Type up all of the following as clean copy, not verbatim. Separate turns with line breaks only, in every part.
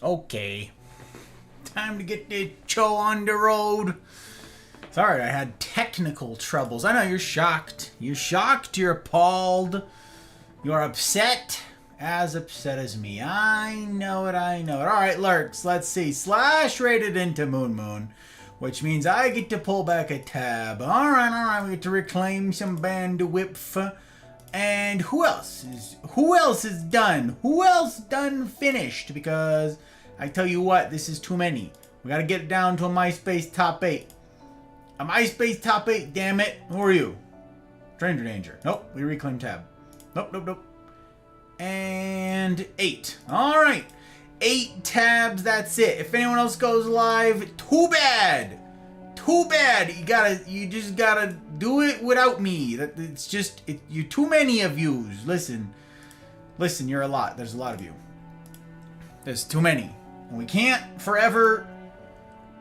Okay. Time to get this show on the road. Sorry, I had technical troubles. I know you're shocked. You're shocked, you're appalled. You're upset. As upset as me. I know it, I know it. Alright, Lurks, let's see. Slash rated into Moon Moon, which means I get to pull back a tab. Alright, we get to reclaim some bandwidth. And who else is done? Who else done finished? Because I tell you what, this is too many. We gotta get it down to a MySpace top 8. A MySpace top 8, damn it. Who are you? Stranger danger. Nope, we reclaim tab. Nope. And 8. Alright. 8 tabs, that's it. If anyone else goes live, too bad. Too bad. You just gotta do it without me. It's just you too many of yous. Listen, you're a lot. There's a lot of you. There's too many. And we can't forever.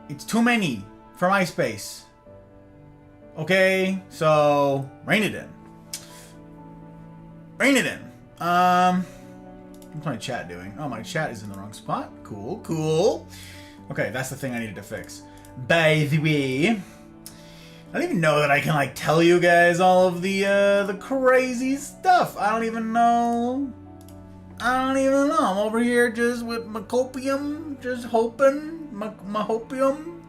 It's too many for MySpace. Okay, so rein it in. What's my chat doing? Oh, my chat is in the wrong spot. Cool. Okay, that's the thing I needed to fix. By the way, I don't even know that I can like tell you guys all of the crazy stuff. I don't even know. I'm over here just with my copium, just hoping, my hopium,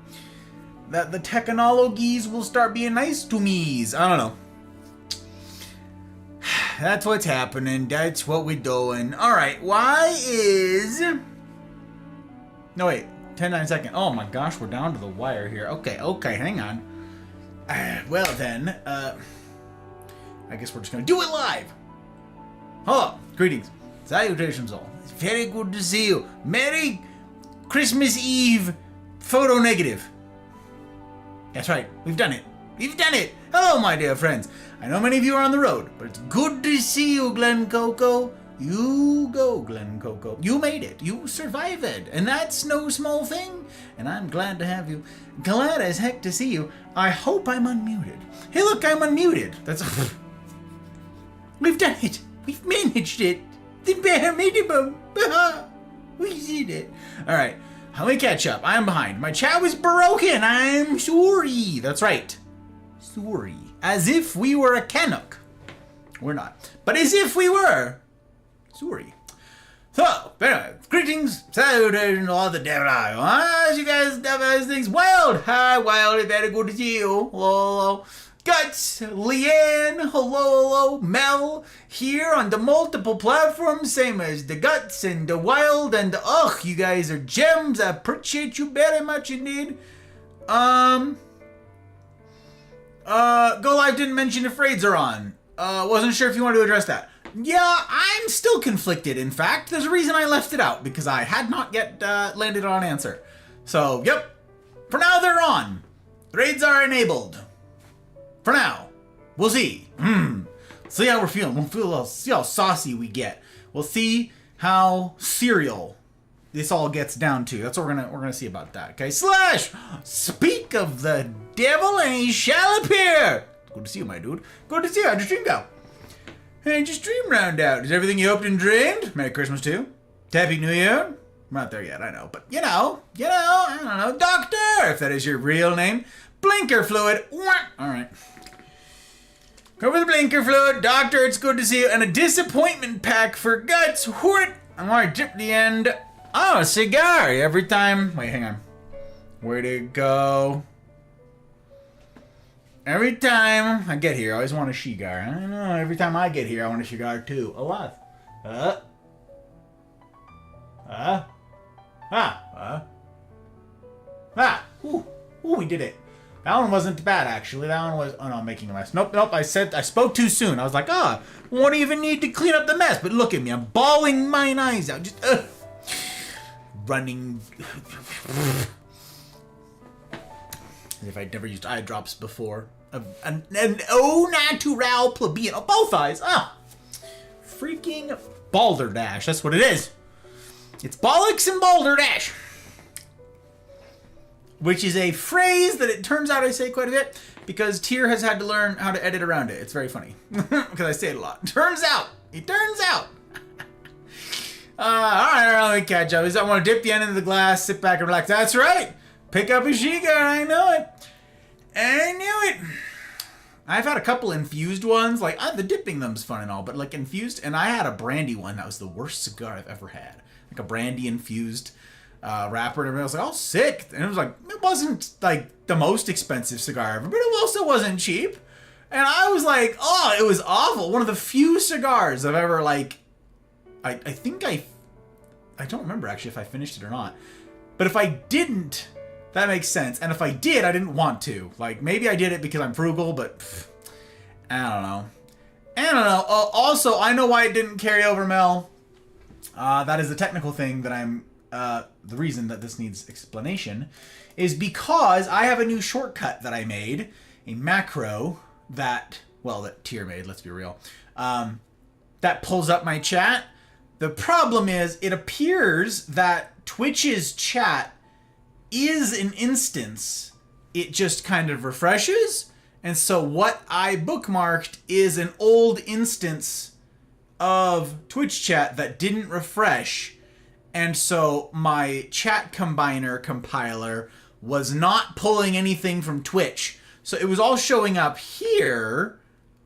that the technologies will start being nice to me. I don't know. That's what's happening. That's what we're doing. Alright, why is... No, wait. 10-9 second. Oh my gosh, we're down to the wire here. Okay, hang on. Well then, I guess we're just gonna do it live. Hello, greetings. Salutations all. It's very good to see you. Merry Christmas Eve photo negative. That's right, we've done it. Hello, my dear friends. I know many of you are on the road, but it's good to see you, Glen Coco. You go, Glen Coco. You made it. You survived. And that's no small thing. And I'm glad to have you. Glad as heck to see you. I hope I'm unmuted. Hey, look, I'm unmuted. That's... We've done it. We've managed it. The bear minimum. We did it. All right. Let me catch up. I'm behind. My chat was broken. I'm sorry. That's right. Sorry. As if we were a Canuck. We're not. But as if we were. Sorry. So, anyway, greetings, salutations, all the devil eye. As you guys things. Wild, hi, Wild, very good to see you. Hello. Guts, Leanne, hello, Mel, here on the multiple platforms, same as the Guts and the Wild and the you guys are gems. I appreciate you very much indeed. Go Live didn't mention if raids are on. Wasn't sure if you wanted to address that. Yeah, I'm still conflicted, in fact. There's a reason I left it out, because I had not yet landed on an answer. So, yep. For now, they're on. The raids are enabled. For now. We'll see. See how we're feeling. See how saucy we get. We'll see how serial this all gets down to. That's what we're gonna see about that. Okay, Slash! Speak of the devil and he shall appear! Good to see you, my dude. Good to see you. How'd your stream go? How'd your stream round out? Is everything you hoped and dreamed? Merry Christmas too. Happy New Year. We're not there yet, I know. But you know, I don't know. Doctor, if that is your real name. Blinker fluid. Alright. Cover the blinker fluid. Doctor, it's good to see you. And a disappointment pack for Guts. What? I'm already dipped the end. Oh, a cigar. Every time. Wait, hang on. Where'd it go? Every time I get here, I always want a cigar. I don't know. Every time I get here, I want a cigar too. A lot. Ooh, we did it. That one wasn't bad, actually. That one was... Oh, no, I'm making a mess. Nope. I spoke too soon. I was like, won't even need to clean up the mess. But look at me. I'm bawling my eyes out. Just, running... As if I'd never used eye drops before. An au natural plebeian. Oh, both eyes. Freaking balderdash. That's what it is. It's bollocks and balderdash. Which is a phrase that it turns out I say quite a bit because Tyr has had to learn how to edit around it. It's very funny because I say it a lot. Turns out. It turns out. All right, let me catch up. I want to dip the end into the glass, sit back and relax. That's right. Pick up a Shiga. I know it. I knew it. I've had a couple infused ones. Like, the dipping them's fun and all, but like infused. And I had a brandy one that was the worst cigar I've ever had. Like a brandy infused wrapper. And everybody was like, oh, sick. And it was like, it wasn't like the most expensive cigar ever, but it also wasn't cheap. And I was like, oh, it was awful. One of the few cigars I've ever like, I think I don't remember actually if I finished it or not. But if I didn't, that makes sense. And if I did, I didn't want to. Like, maybe I did it because I'm frugal, but I don't know. Also, I know why it didn't carry over, Mel. That is the technical thing that I'm, the reason that this needs explanation is because I have a new shortcut that I made, a macro that Tier made, let's be real, that pulls up my chat. The problem is it appears that Twitch's chat is an instance. It just kind of refreshes. And so what I bookmarked is an old instance of Twitch chat that didn't refresh. And so my chat combiner compiler was not pulling anything from Twitch. So it was all showing up here,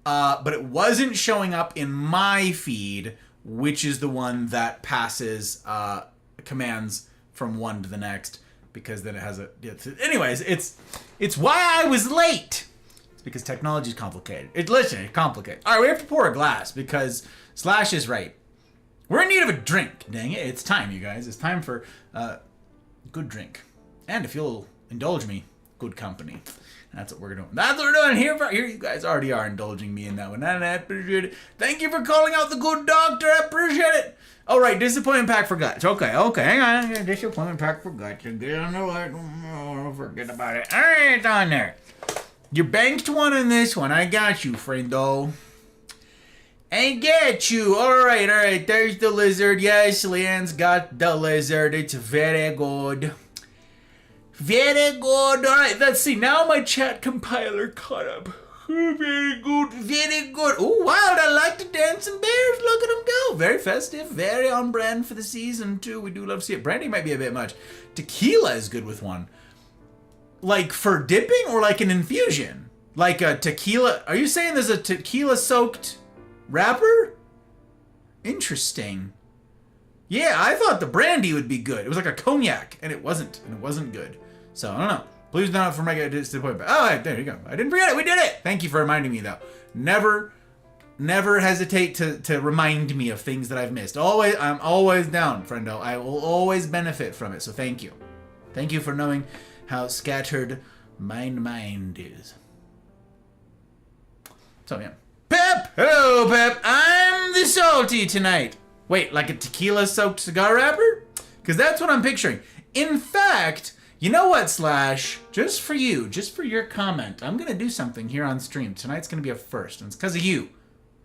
but it wasn't showing up in my feed, which is the one that passes commands from one to the next, because then it has anyways, it's why I was late. It's because technology is complicated. It's complicated. All right, we have to pour a glass because Slash is right. We're in need of a drink. Dang it, it's time, you guys. It's time for good drink. And if you'll indulge me, good company. That's what we're doing. That's what we're doing here. Here, you guys already are indulging me in that one. And I appreciate it. Thank you for calling out the good doctor. I appreciate it. All right, disappointment pack for guts. Okay, hang on. Disappointment pack for guts. Get on the light. Don't forget about it. All right, it's on there. You banked one on this one. I got you, friendo. I get you. All right. There's the lizard. Yes, Leanne's got the lizard. It's very good. Very good. All right, let's see. Now my chat compiler caught up. Very good. Very good. Oh, wow. I like the dancing bears. Look at them go. Very festive. Very on brand for the season, too. We do love to see it. Brandy might be a bit much. Tequila is good with one. Like for dipping or like an infusion? Like a tequila. Are you saying there's a tequila-soaked wrapper? Interesting. Yeah, I thought the brandy would be good. It was like a cognac, and it wasn't. And it wasn't good. So, I don't know. Please don't for my disappointment. Oh, there you go. I didn't forget it. We did it. Thank you for reminding me, though. Never hesitate to remind me of things that I've missed. I'm always down, friendo. I will always benefit from it. So, thank you. Thank you for knowing how scattered my mind is. So, yeah. Pep! Hello, Pep. I'm the salty tonight. Wait, like a tequila-soaked cigar wrapper? Because that's what I'm picturing. In fact, you know what, Slash? Just for you, just for your comment, I'm going to do something here on stream. Tonight's going to be a first, and it's because of you.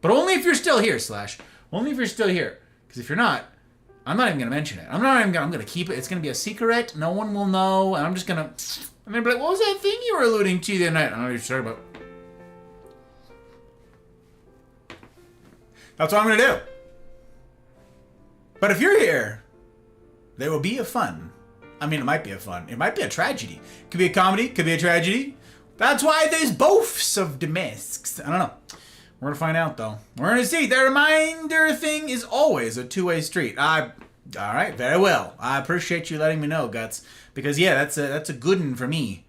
But only if you're still here, Slash. Only if you're still here. Because if you're not, I'm not even going to mention it. I'm going to keep it. It's going to be a secret. No one will know. And I'm just going to be like, what was that thing you were alluding to the other night? I don't know what you're talking about. That's what I'm going to do. But if you're here, there will be a fun. I mean, it might be a fun. It might be a tragedy. Could be a comedy. Could be a tragedy. That's why there's boths of Damasks. I don't know. We're going to find out, though. We're going to see. The reminder thing is always a two-way street. All right. Very well. I appreciate you letting me know, Guts. Because, yeah, that's a good one for me.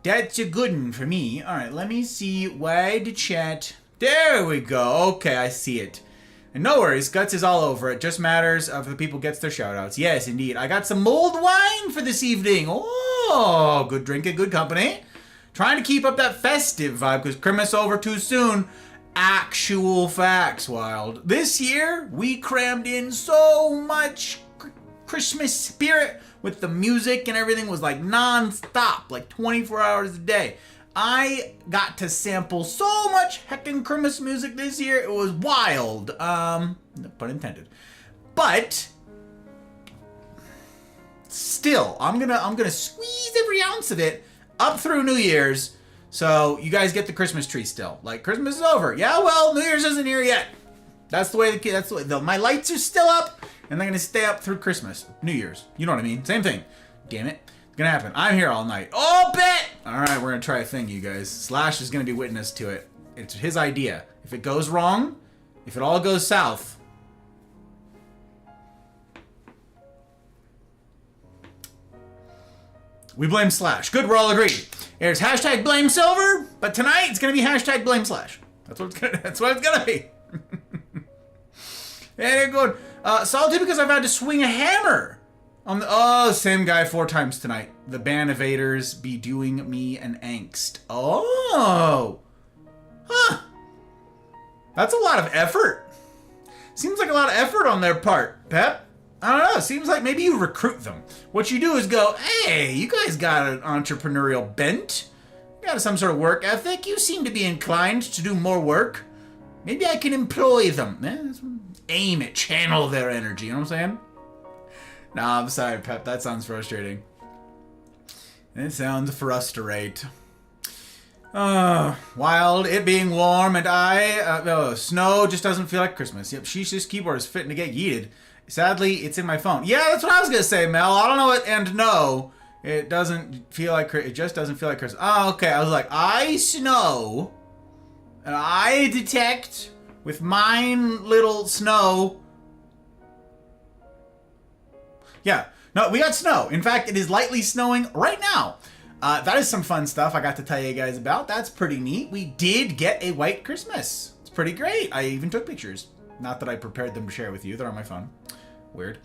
That's a good one for me. All right. Let me see. Wide chat. There we go. Okay, I see it. And no worries, Guts is all over it. Just matters if the people gets their shoutouts. Yes, indeed. I got some mulled wine for this evening. Oh, good drinking, good company. Trying to keep up that festive vibe because Christmas over too soon. Actual facts, Wild. This year, we crammed in so much Christmas spirit with the music and everything was like non-stop, like 24 hours a day. I got to sample so much heckin' Christmas music this year. It was wild. No pun intended. But still, I'm gonna squeeze every ounce of it up through New Year's, so you guys get the Christmas tree still. Like Christmas is over. Yeah, well, New Year's isn't here yet. That's the way my lights are still up, and they're gonna stay up through Christmas, New Year's. You know what I mean? Same thing. Damn it. It's gonna happen. I'm here all night. Oh, bet! Alright, we're gonna try a thing, you guys. Slash is gonna be witness to it. It's his idea. If it goes wrong, if it all goes south, we blame Slash. Good, we're all agreed. There's hashtag blame Silver, but tonight it's gonna be hashtag blame Slash. That's what it's gonna be. Very good. Salty because I've had to swing a hammer on the... Oh, same guy 4 times tonight. The ban evaders be doing me an angst. Oh. Huh. That's a lot of effort. Seems like a lot of effort on their part, Pep. I don't know. Seems like maybe you recruit them. What you do is go, hey, you guys got an entrepreneurial bent. You got some sort of work ethic. You seem to be inclined to do more work. Maybe I can employ them. Aim it, channel their energy. You know what I'm saying? Nah, I'm sorry, Pep. That sounds frustrating. It sounds frustrate. Wild, it being warm, and snow just doesn't feel like Christmas. Yep, Sheesh's keyboard is fitting to get yeeted. Sadly, it's in my phone. Yeah, that's what I was gonna say, Mel. I don't know what, and no, it doesn't feel like, it just doesn't feel like Christmas. Oh, okay, I was like, I snow, and I detect with mine little snow. Yeah, no, we got snow. In fact, it is lightly snowing right now. That is some fun stuff I got to tell you guys about. That's pretty neat. We did get a white Christmas. It's pretty great. I even took pictures. Not that I prepared them to share with you. They're on my phone. Weird.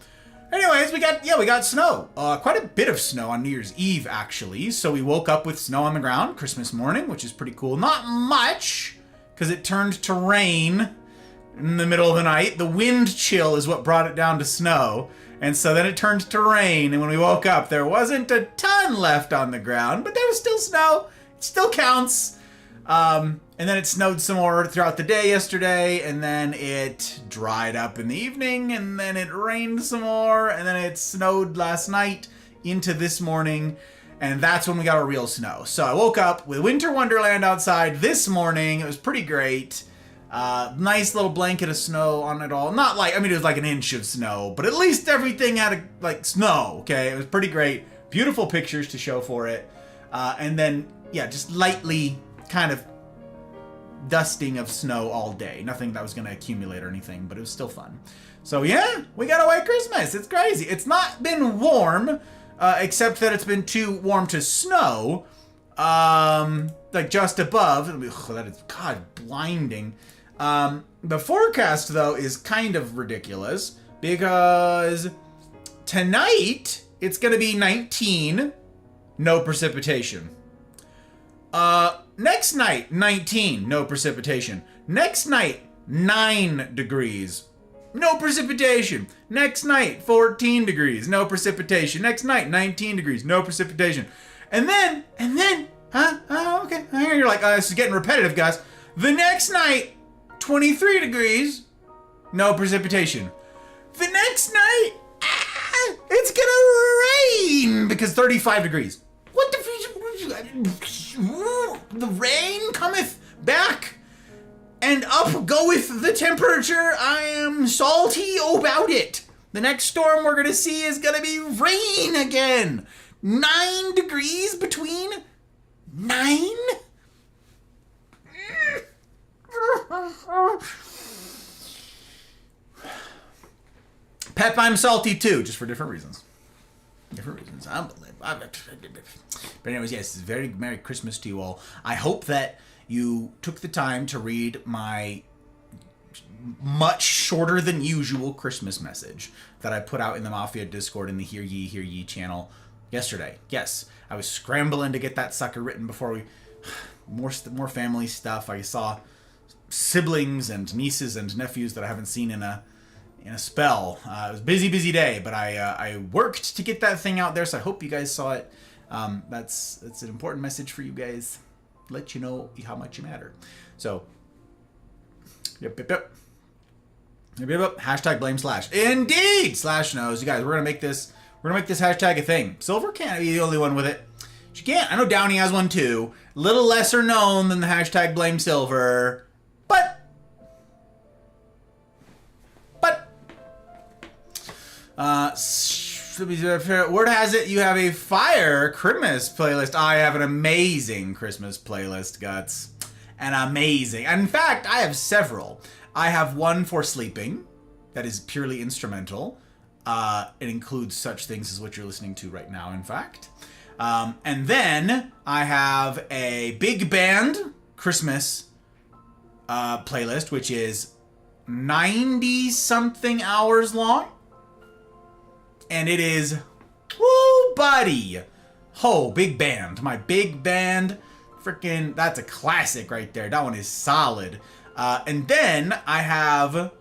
Anyways, we got snow. Quite a bit of snow on New Year's Eve, actually. So we woke up with snow on the ground Christmas morning, which is pretty cool. Not much, because it turned to rain in the middle of the night. The wind chill is what brought it down to snow. And so then it turned to rain, and when we woke up, there wasn't a ton left on the ground, but there was still snow. It still counts. And then it snowed some more throughout the day yesterday, and then it dried up in the evening, and then it rained some more, and then it snowed last night into this morning, and that's when we got our real snow. So I woke up with Winter Wonderland outside this morning. It was pretty great. Nice little blanket of snow on it all. Not like, I mean, it was like an inch of snow, but at least everything had snow, okay? It was pretty great. Beautiful pictures to show for it. And then, yeah, just lightly kind of dusting of snow all day. Nothing that was going to accumulate or anything, but it was still fun. So yeah, we got a white Christmas. It's crazy. It's not been warm, except that it's been too warm to snow. Like just above. Ugh, that is, God, blinding. The forecast, though, is kind of ridiculous because tonight it's going to be 19, no precipitation. Next night, 19, no precipitation. Next night, 9 degrees, no precipitation. Next night, 14 degrees, no precipitation. Next night, 19 degrees, no precipitation. And then, huh? Oh, okay. I hear you're like, this is getting repetitive, guys. The next night, 23 degrees, no precipitation. The next night, it's gonna rain because 35 degrees. What the? The rain cometh back, and up goeth the temperature. I am salty about it. The next storm we're gonna see is gonna be rain again. 9 degrees between 9? Pep, I'm salty too, just for different reasons. Different reasons. But anyways, yes, very Merry Christmas to you all. I hope that you took the time to read my much shorter than usual Christmas message that I put out in the Mafia Discord in the Hear Ye channel yesterday. Yes, I was scrambling to get that sucker written before we... More family stuff. I saw siblings and nieces and nephews that I haven't seen in a spell. It was a busy day, but I worked to get that thing out there, so I hope you guys saw it. That's an important message for you guys. Let you know how much you matter. So, yep. Hashtag blame Slash. Indeed, Slash knows. You guys, we're gonna make this hashtag a thing. Silver can't be the only one with it. She can't. I know Downey has one too. Little lesser known than the hashtag blame Silver, but Word has it you have a fire Christmas playlist. I have an amazing Christmas playlist, Guts. An amazing. In fact, I have several. I have one for sleeping that is purely instrumental. It includes such things as what you're listening to right now, in fact. And then I have a big band Christmas playlist, which is 90-something hours long. And it is, woo, buddy. Oh, big band. My big band. Freaking, that's a classic right there. That one is solid. And then I have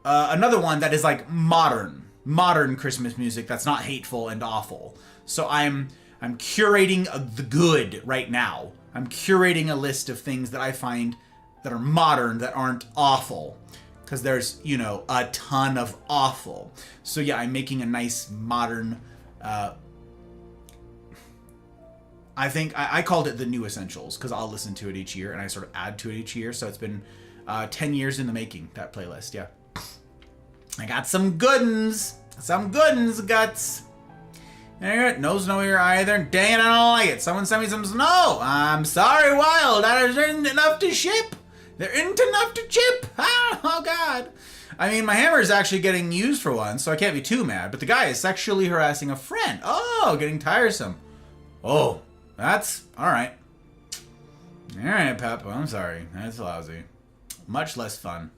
another one that is like modern Christmas music that's not hateful and awful. So I'm curating the good right now. I'm curating a list of things that I find that are modern that aren't awful. Because there's, you know, a ton of awful. So yeah, I'm making a nice modern, I think, I called it the new essentials, because I'll listen to it each year, and I sort of add to it each year. So it's been 10 years in the making, that playlist, yeah. I got some good uns, Guts. No snow here either. Dang it, I don't like it. Someone sent me some snow. I'm sorry, Wild. There isn't enough to ship. There isn't enough to chip. Oh, God. I mean, my hammer is actually getting used for once, so I can't be too mad. But the guy is sexually harassing a friend. Oh, getting tiresome. Oh, that's all right. All right, Pep. I'm sorry. That's lousy. Much less fun.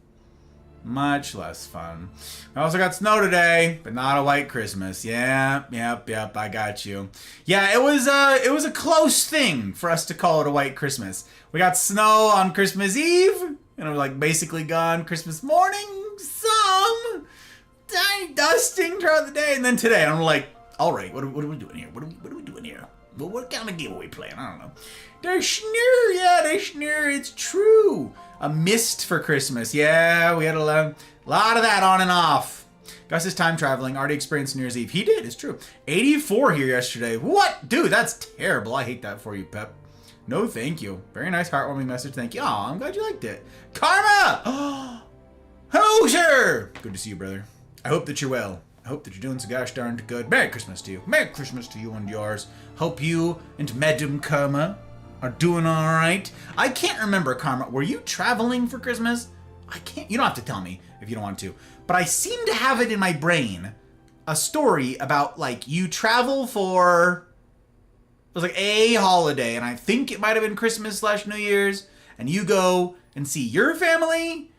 Much less fun. I also got snow today, but not a white Christmas. Yeah, yep, I got you. Yeah, it was a close thing for us to call it a white Christmas. We got snow on Christmas Eve, and it was like basically gone Christmas morning, some tiny dusting throughout the day, and then today I'm like, all right, what are we doing here? What are we doing here? Well, what kind of game are we playing? I don't know. Der Schnur, it's true. A mist for Christmas. Yeah, we had a lot of that on and off. Gus is time traveling. Already experienced New Year's Eve. He did, it's true. 84 here yesterday. What? Dude, that's terrible. I hate that for you, Pep. No, thank you. Very nice, heartwarming message. Thank you. Oh, I'm glad you liked it. Karma! Hello, sir! Good to see you, brother. I hope that you're well. I hope that you're doing so gosh darned good. Merry Christmas to you. Merry Christmas to you and yours. Hope you and Madam Karma are doing all right. I can't remember, Karma. Were you traveling for Christmas? I can't. You don't have to tell me if you don't want to. But I seem to have it in my brain, a story about, like, you travel for, it was like a holiday, and I think it might have been Christmas/New Year's, and you go and see your family.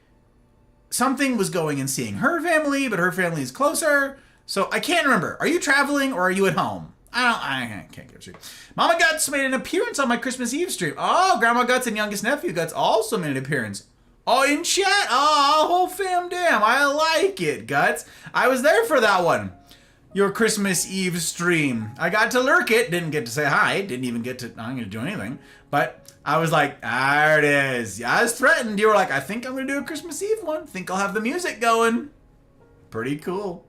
Something was going and seeing her family, but her family is closer. So I can't remember. Are you traveling or are you at home? I can't get it. Mama Guts made an appearance on my Christmas Eve stream. Oh, Grandma Guts and youngest nephew Guts also made an appearance. Oh, in chat. Oh, whole fam damn. I like it, Guts. I was there for that one. Your Christmas Eve stream. I got to lurk it. Didn't get to say hi. Didn't even get to, I'm going to do anything. But I was like, there it is. Yeah, I was threatened. You were like, I think I'm going to do a Christmas Eve one. Think I'll have the music going. Pretty cool.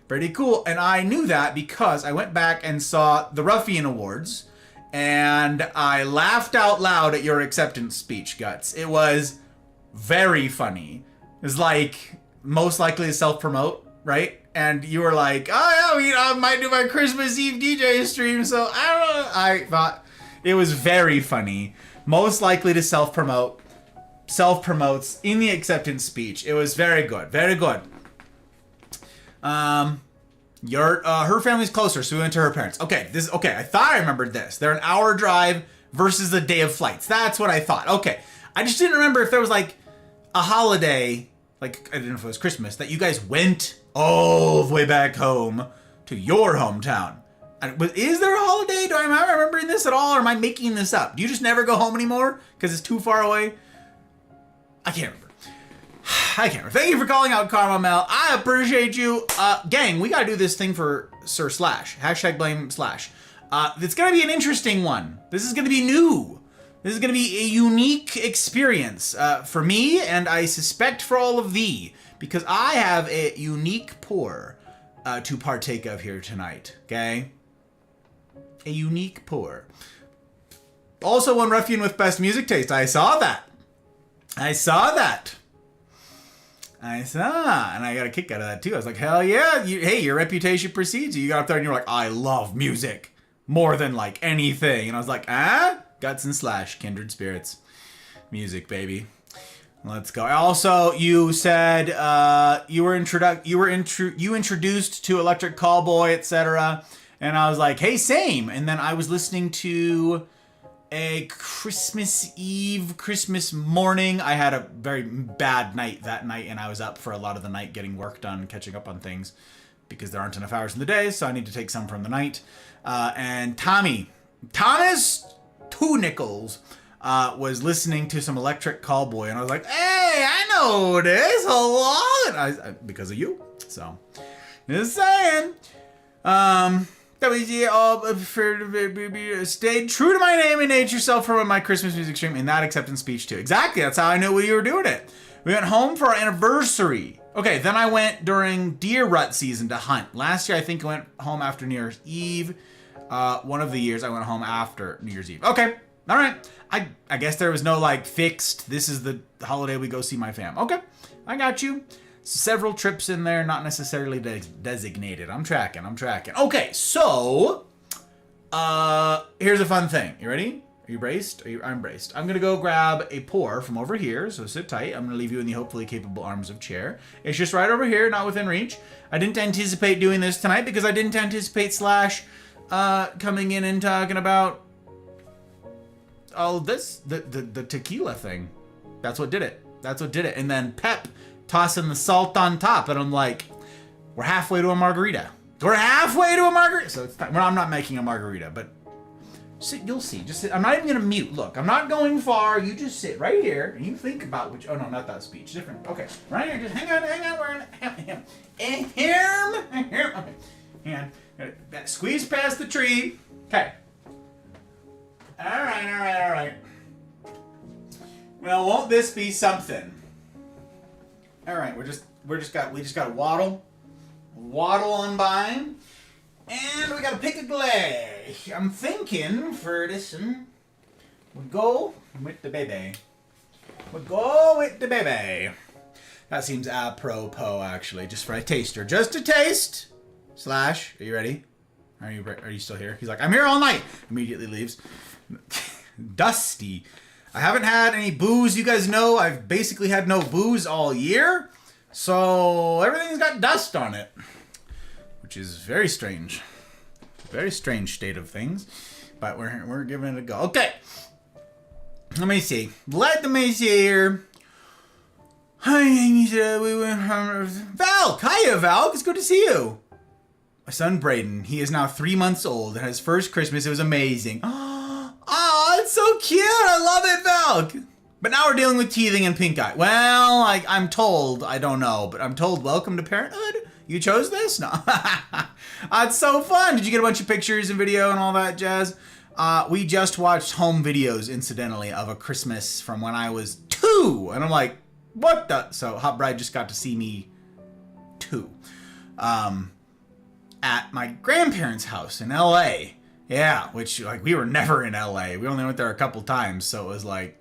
Pretty cool. And I knew that because I went back and saw the Ruffian Awards. And I laughed out loud at your acceptance speech, Guts. It was very funny. It was like, most likely to self-promote, right? And you were like, oh yeah, I might do my Christmas Eve DJ stream, so I don't know. I thought it was very funny. Most likely to self-promote. Self-promotes in the acceptance speech. It was very good. Very good. Her family's closer, so we went to her parents. Okay, I thought I remembered this. They're an hour drive versus a day of flights. That's what I thought. Okay. I just didn't remember if there was like a holiday, like I didn't know if it was Christmas, that you guys went all the way back home to your hometown. Is there a holiday? Am I remembering this at all, or am I making this up? Do you just never go home anymore because it's too far away? I can't remember. Thank you for calling out Karma Mel. I appreciate you. Gang, we gotta do this thing for Sir Slash. #blame Slash. It's gonna be an interesting one. This is gonna be new. This is gonna be a unique experience for me, and I suspect for all of thee, because I have a unique pour to partake of here tonight, okay? A unique pour. Also one Ruffian with best music taste. I saw that. I saw, and I got a kick out of that too. I was like, hell yeah, hey, your reputation precedes you. You got up there and you're like, I love music more than like anything. And I was like, Guts and Slash, kindred spirits. Music, baby. Let's go. Also, you said you introduced to Electric Callboy, etc. And I was like, hey, same. And then I was listening to a Christmas Eve, Christmas morning. I had a very bad night that night, and I was up for a lot of the night getting work done, catching up on things, because there aren't enough hours in the day, so I need to take some from the night. And Thomas Two Nickels, was listening to some Electric Callboy, and I was like, hey, I know this. Hello. And I because of you. So, just saying. That was stayed true to my name and nature yourself for my Christmas music stream, and that acceptance speech too. Exactly. That's how I knew we were doing it. We went home for our anniversary. Okay, then I went during deer rut season to hunt. Last year, I think I went home after New Year's Eve. One of the years I went home after New Year's Eve. Okay. All right. I guess there was no like fixed, this is the holiday we go see my fam. Okay. I got you. Several trips in there, not necessarily designated. I'm tracking. Okay, so here's a fun thing. You ready? Are you braced? I'm braced. I'm gonna go grab a pour from over here, so sit tight. I'm gonna leave you in the hopefully capable arms of Chair. It's just right over here, not within reach. I didn't anticipate doing this tonight because I didn't anticipate Slash coming in and talking about all this, the tequila thing. That's what did it. And then Pep tossing the salt on top, and I'm like, we're halfway to a margarita. So it's time. Well, I'm not making a margarita, but you'll see. Just sit. I'm not even gonna mute. Look, I'm not going far. You just sit right here and you think about which. Oh no, not that speech. Different. Okay, right here. Just hang on. We're in him. Okay, hang on. Squeeze past the tree. Okay. All right. Well, won't this be something? All right, we just gotta waddle on by, and we gotta pick a glass. I'm thinking, Ferguson, we go with the baby. That seems apropos, actually, just for a taster, just a taste. Slash, are you ready? Are you still here? He's like, I'm here all night. Immediately leaves. Dusty. I haven't had any booze. You guys know I've basically had no booze all year. So everything's got dust on it, which is very strange. Very strange state of things. But we're giving it a go. Okay. Let me see here. Hi, Valk. Hiya, Valk. It's good to see you. My son Braden. He is now 3 months old. And his first Christmas, it was amazing. Oh, it's so cute. I love it, Valk. But now we're dealing with teething and pink eye. Well, I'm told, I don't know, but I'm told, welcome to parenthood. You chose this? No. It's so fun. Did you get a bunch of pictures and video and all that jazz? We just watched home videos, incidentally, of a Christmas from when I was 2. And I'm like, what the? So Hot Bride just got to see me 2. At my grandparents' house in LA. Yeah, which, like, we were never in LA. We only went there a couple times, so it was like...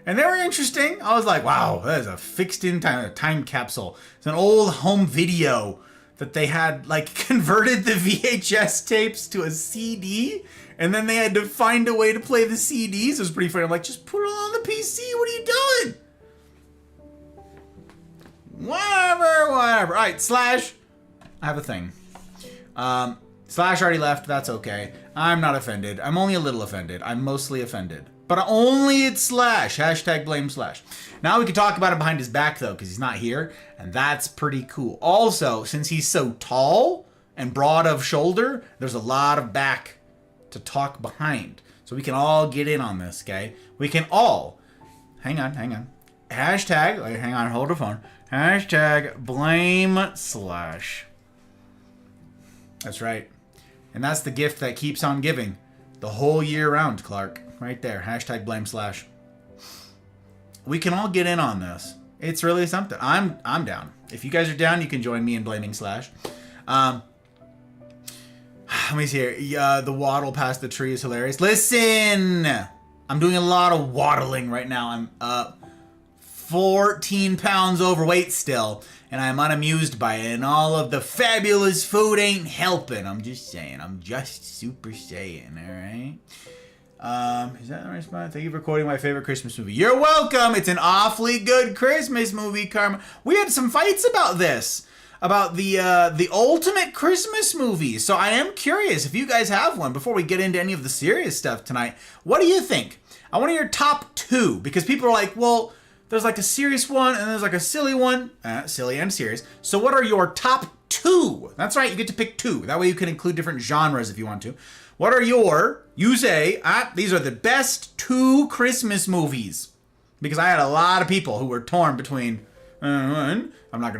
And they were interesting. I was like, wow, that is a fixed-in time capsule. It's an old home video that they had, like, converted the VHS tapes to a CD, and then they had to find a way to play the CDs. It was pretty funny. I'm like, just put it on the PC. What are you doing? Whatever. All right, Slash. I have a thing. Slash already left. That's okay. I'm not offended. I'm only a little offended. I'm mostly offended. But only it's Slash. Hashtag blame Slash. Now we can talk about him behind his back, though, because he's not here. And that's pretty cool. Also, since he's so tall and broad of shoulder, there's a lot of back to talk behind. So we can all get in on this, okay? We can all... Hang on. Hashtag... Hang on, hold the phone. Hashtag blame Slash. That's right. And that's the gift that keeps on giving. The whole year round, Clark. Right there. Hashtag blame Slash. We can all get in on this. It's really something. I'm down. If you guys are down, you can join me in blaming Slash. Let me see here. The waddle past the tree is hilarious. Listen! I'm doing a lot of waddling right now. 14 pounds overweight still, and I'm unamused by it, and all of the fabulous food ain't helping. I'm just saying. I'm just super saying, all right? Is that the response? Thank you for quoting my favorite Christmas movie. You're welcome. It's an awfully good Christmas movie, Karma. We had some fights about this, about the ultimate Christmas movie. So I am curious if you guys have one before we get into any of the serious stuff tonight. What do you think? I want to hear top 2, because people are like, well, there's like a serious one and there's like a silly one. Silly and serious. So what are your top 2? That's right, you get to pick 2. That way you can include different genres if you want to. What are you say, these are the best 2 Christmas movies. Because I had a lot of people who were torn between, I'm not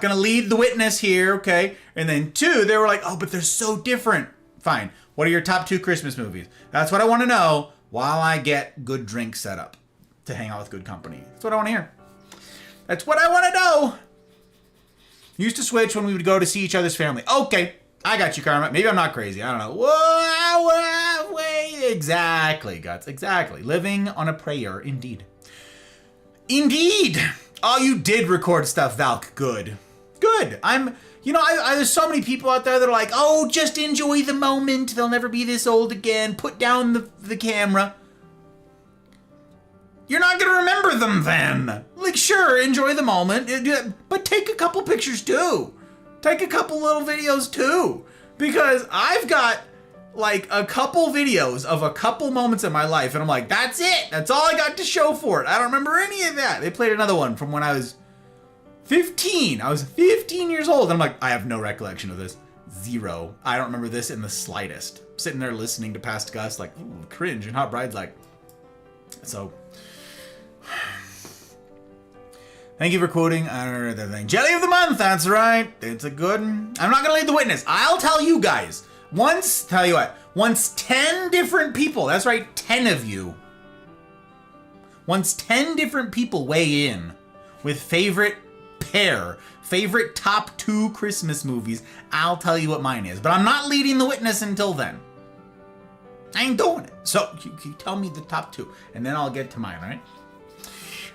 gonna lead the witness here, okay? And then 2, they were like, oh, but they're so different. Fine. What are your top 2 Christmas movies? That's what I want to know while I get good drinks set up to hang out with good company. That's what I want to hear. That's what I want to know. Used to switch when we would go to see each other's family. Okay, I got you, Karma. Maybe I'm not crazy. I don't know. Whoa, wait, exactly, Guts. Exactly. Living on a prayer, indeed. Indeed. Oh, you did record stuff, Valk. Good. Good. There's so many people out there that are like, oh, just enjoy the moment. They'll never be this old again. Put down the camera. You're not going to remember them then. Like, sure, enjoy the moment, but take a couple pictures too. Take a couple little videos too. Because I've got like a couple videos of a couple moments in my life, and I'm like, that's it. That's all I got to show for it. I don't remember any of that. They played another one from when I was 15. I was 15 years old. And I'm like, I have no recollection of this. 0. I don't remember this in the slightest. Sitting there listening to Past Gus, like, ooh, cringe. And Hot Bride's like, so. Thank you for quoting the thing. Jelly of the month, that's right. It's a good one. I'm not going to lead the witness. I'll tell you guys. Once 10 different people, that's right, 10 of you. Once 10 different people weigh in with favorite top 2 Christmas movies, I'll tell you what mine is. But I'm not leading the witness until then. I ain't doing it. So you tell me the top 2, and then I'll get to mine, all right?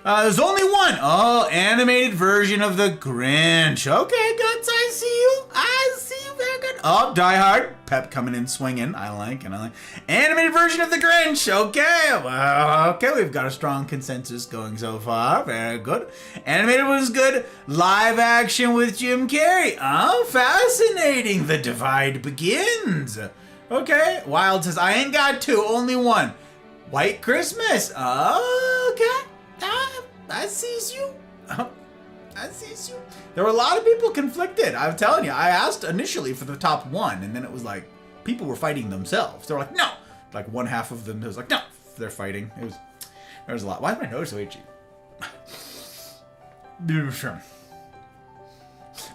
There's only one. Oh, animated version of The Grinch. Okay, Guts, I see you. I see you. Very good. Oh, Die Hard. Pep coming in swinging. I like. Animated version of The Grinch. Okay. Well, okay, we've got a strong consensus going so far. Very good. Animated was good. Live action with Jim Carrey. Oh, fascinating. The divide begins. Okay. Wild says, I ain't got 2, only 1. White Christmas. Okay. I sees you. I sees you. There were a lot of people conflicted. I'm telling you. I asked initially for the top 1, and then it was like people were fighting themselves. They were like, no. Like one half of them was like, no. They're fighting. There was a lot. Why is my nose so itchy?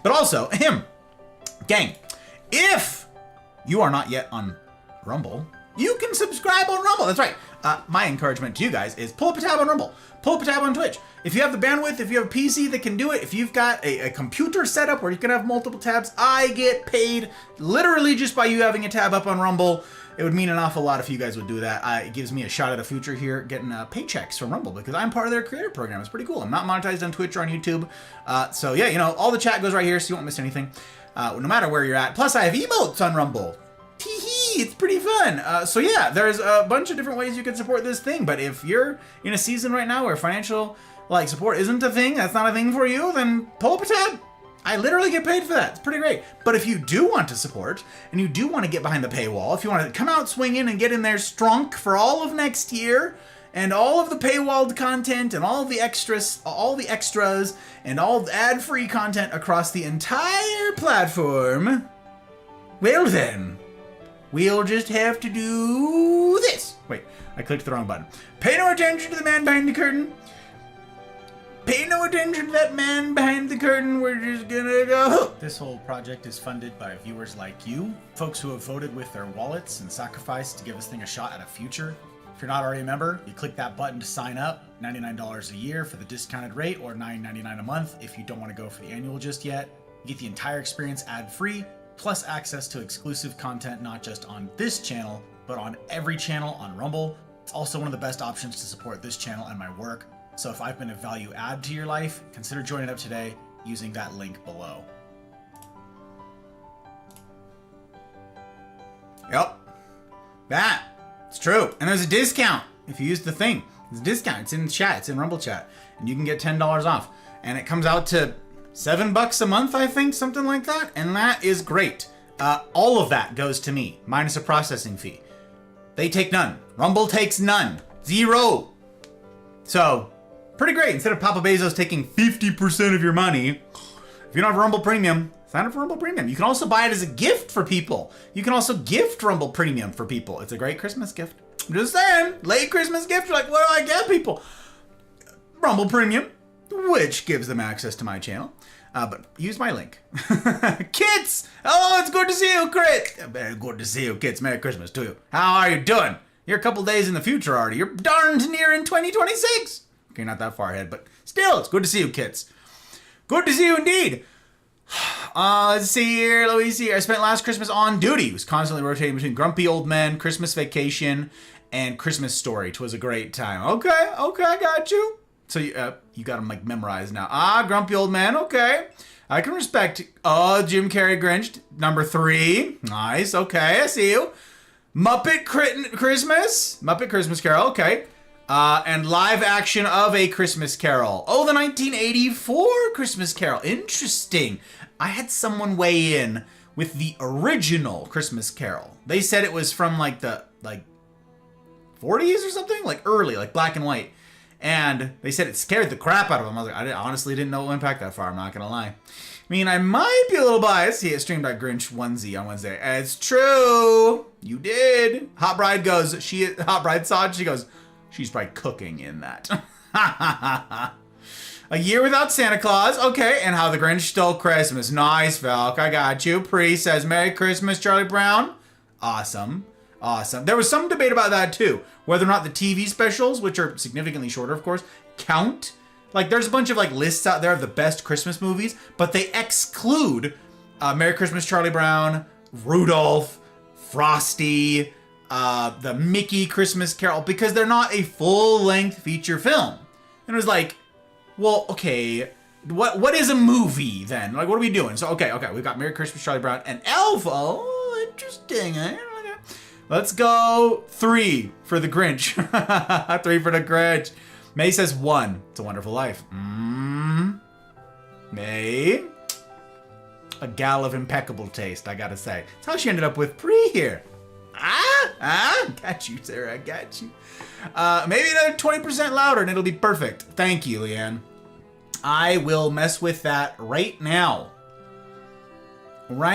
But also, gang, if you are not yet on Rumble, you can subscribe on Rumble. That's right. My encouragement to you guys is pull up a tab on Rumble. Pull up a tab on Twitch. If you have the bandwidth, if you have a PC that can do it, if you've got a computer setup where you can have multiple tabs, I get paid literally just by you having a tab up on Rumble. It would mean an awful lot if you guys would do that. It gives me a shot at a future here, getting paychecks from Rumble, because I'm part of their creator program. It's pretty cool. I'm not monetized on Twitch or on YouTube. So yeah, all the chat goes right here, so you won't miss anything, no matter where you're at. Plus, I have emotes on Rumble. Tee-hee, it's pretty fun. So yeah, there's a bunch of different ways you can support this thing, but if you're in a season right now where financial support isn't a thing, that's not a thing for you, then pull up a tab. I literally get paid for that. It's pretty great. But if you do want to support, and you do want to get behind the paywall, if you want to come out swinging and get in there strong for all of next year, and all of the paywalled content, and all of the extras, and all the ad-free content across the entire platform, well then, we'll just have to do this. Wait, I clicked the wrong button. Pay no attention to the man behind the curtain. Pay no attention to that man behind the curtain. We're just gonna go. This whole project is funded by viewers like you, folks who have voted with their wallets and sacrificed to give this thing a shot at a future. If you're not already a member, you click that button to sign up. $99 a year for the discounted rate, or $9.99 a month if you don't want to go for the annual just yet. You get the entire experience ad-free, plus access to exclusive content not just on this channel, but on every channel on Rumble. It's also one of the best options to support this channel and my work. So if I've been a value add to your life, consider joining up today using that link below. Yep. It's true. And there's a discount if you use the thing. There's a discount. It's in the chat. It's in Rumble chat. And you can get $10 off. And it comes out to $7 a month, I think, something like that. And that is great. All of that goes to me, minus a processing fee. They take none. Rumble takes none. 0. So, pretty great. Instead of Papa Bezos taking 50% of your money, if you don't have Rumble Premium, sign up for Rumble Premium. You can also buy it as a gift for people. You can also gift Rumble Premium for people. It's a great Christmas gift. I'm just saying, late Christmas gift. You're like, what do I get people? Rumble Premium, which gives them access to my channel. But use my link. Kits! Oh, it's good to see you, Crit! Very good to see you, Kits. Merry Christmas to you. How are you doing? You're a couple days in the future already. You're darned near in 2026. Okay, not that far ahead, but still, it's good to see you, Kits. Good to see you indeed. Let's see here. Let me see here. I spent last Christmas on duty. It was constantly rotating between Grumpy Old Men, Christmas Vacation, and Christmas Story. 'Twas a great time. Okay, I got you. So you got them like memorized now. Grumpy Old Man. Okay, I can respect. Jim Carrey Grinch number 3. Nice. Okay, I see you. Muppet Christmas Carol. Okay, and live action of A Christmas Carol. Oh, the 1984 Christmas Carol. Interesting. I had someone weigh in with the original Christmas Carol. They said it was from like the 40s or something, like early, like black and white. And they said it scared the crap out of them. I was like, I honestly didn't know it went back that far. I'm not going to lie. I mean, I might be a little biased. See, it streamed at Grinch onesie on Wednesday. It's true. You did. Hot Bride saw it. She goes, she's probably cooking in that. A year without Santa Claus. Okay. And How the Grinch Stole Christmas. Nice, Valk. I got you. Pre says, Merry Christmas, Charlie Brown. Awesome. There was some debate about that too. Whether or not the TV specials, which are significantly shorter, of course, count. Like, there's a bunch of like lists out there of the best Christmas movies, but they exclude Merry Christmas, Charlie Brown, Rudolph, Frosty, the Mickey Christmas Carol, because they're not a full-length feature film. And it was like, well, okay, what is a movie then? Like, what are we doing? So, okay, we've got Merry Christmas, Charlie Brown, and Elf. Oh, interesting, eh? Let's go 3 for the Grinch. 3 for the Grinch. May says 1. It's a Wonderful Life. May. A gal of impeccable taste, I gotta say. That's how she ended up with Pre here. Got you, Sarah. I got you. Maybe another 20% louder and it'll be perfect. Thank you, Leanne. I will mess with that right now. Will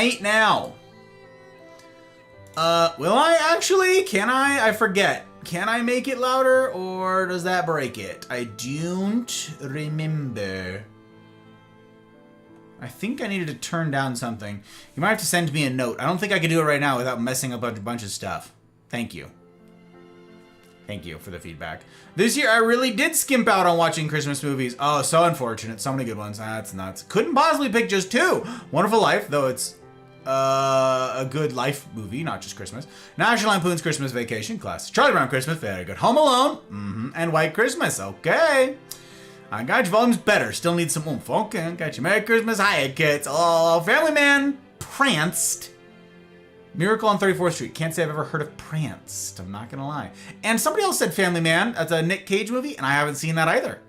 I actually? Can I? I forget. Can I make it louder or does that break it? I don't remember. I think I needed to turn down something. You might have to send me a note. I don't think I can do it right now without messing up a bunch of stuff. Thank you. Thank you for the feedback. This year, I really did skimp out on watching Christmas movies. Oh, so unfortunate. So many good ones. That's nuts. Couldn't possibly pick just 2. Wonderful Life, though it's a good life movie, not just Christmas. National Lampoon's Christmas Vacation, classic. Charlie Brown Christmas, very good. Home Alone, and White Christmas, okay. I got you. Volume's better, still need some oomph. Okay, got you. Merry Christmas, Hiya Kids. Oh, Family Man, Pranced. Miracle on 34th Street. Can't say I've ever heard of Pranced, I'm not gonna lie. And somebody else said Family Man, that's a Nick Cage movie, and I haven't seen that either.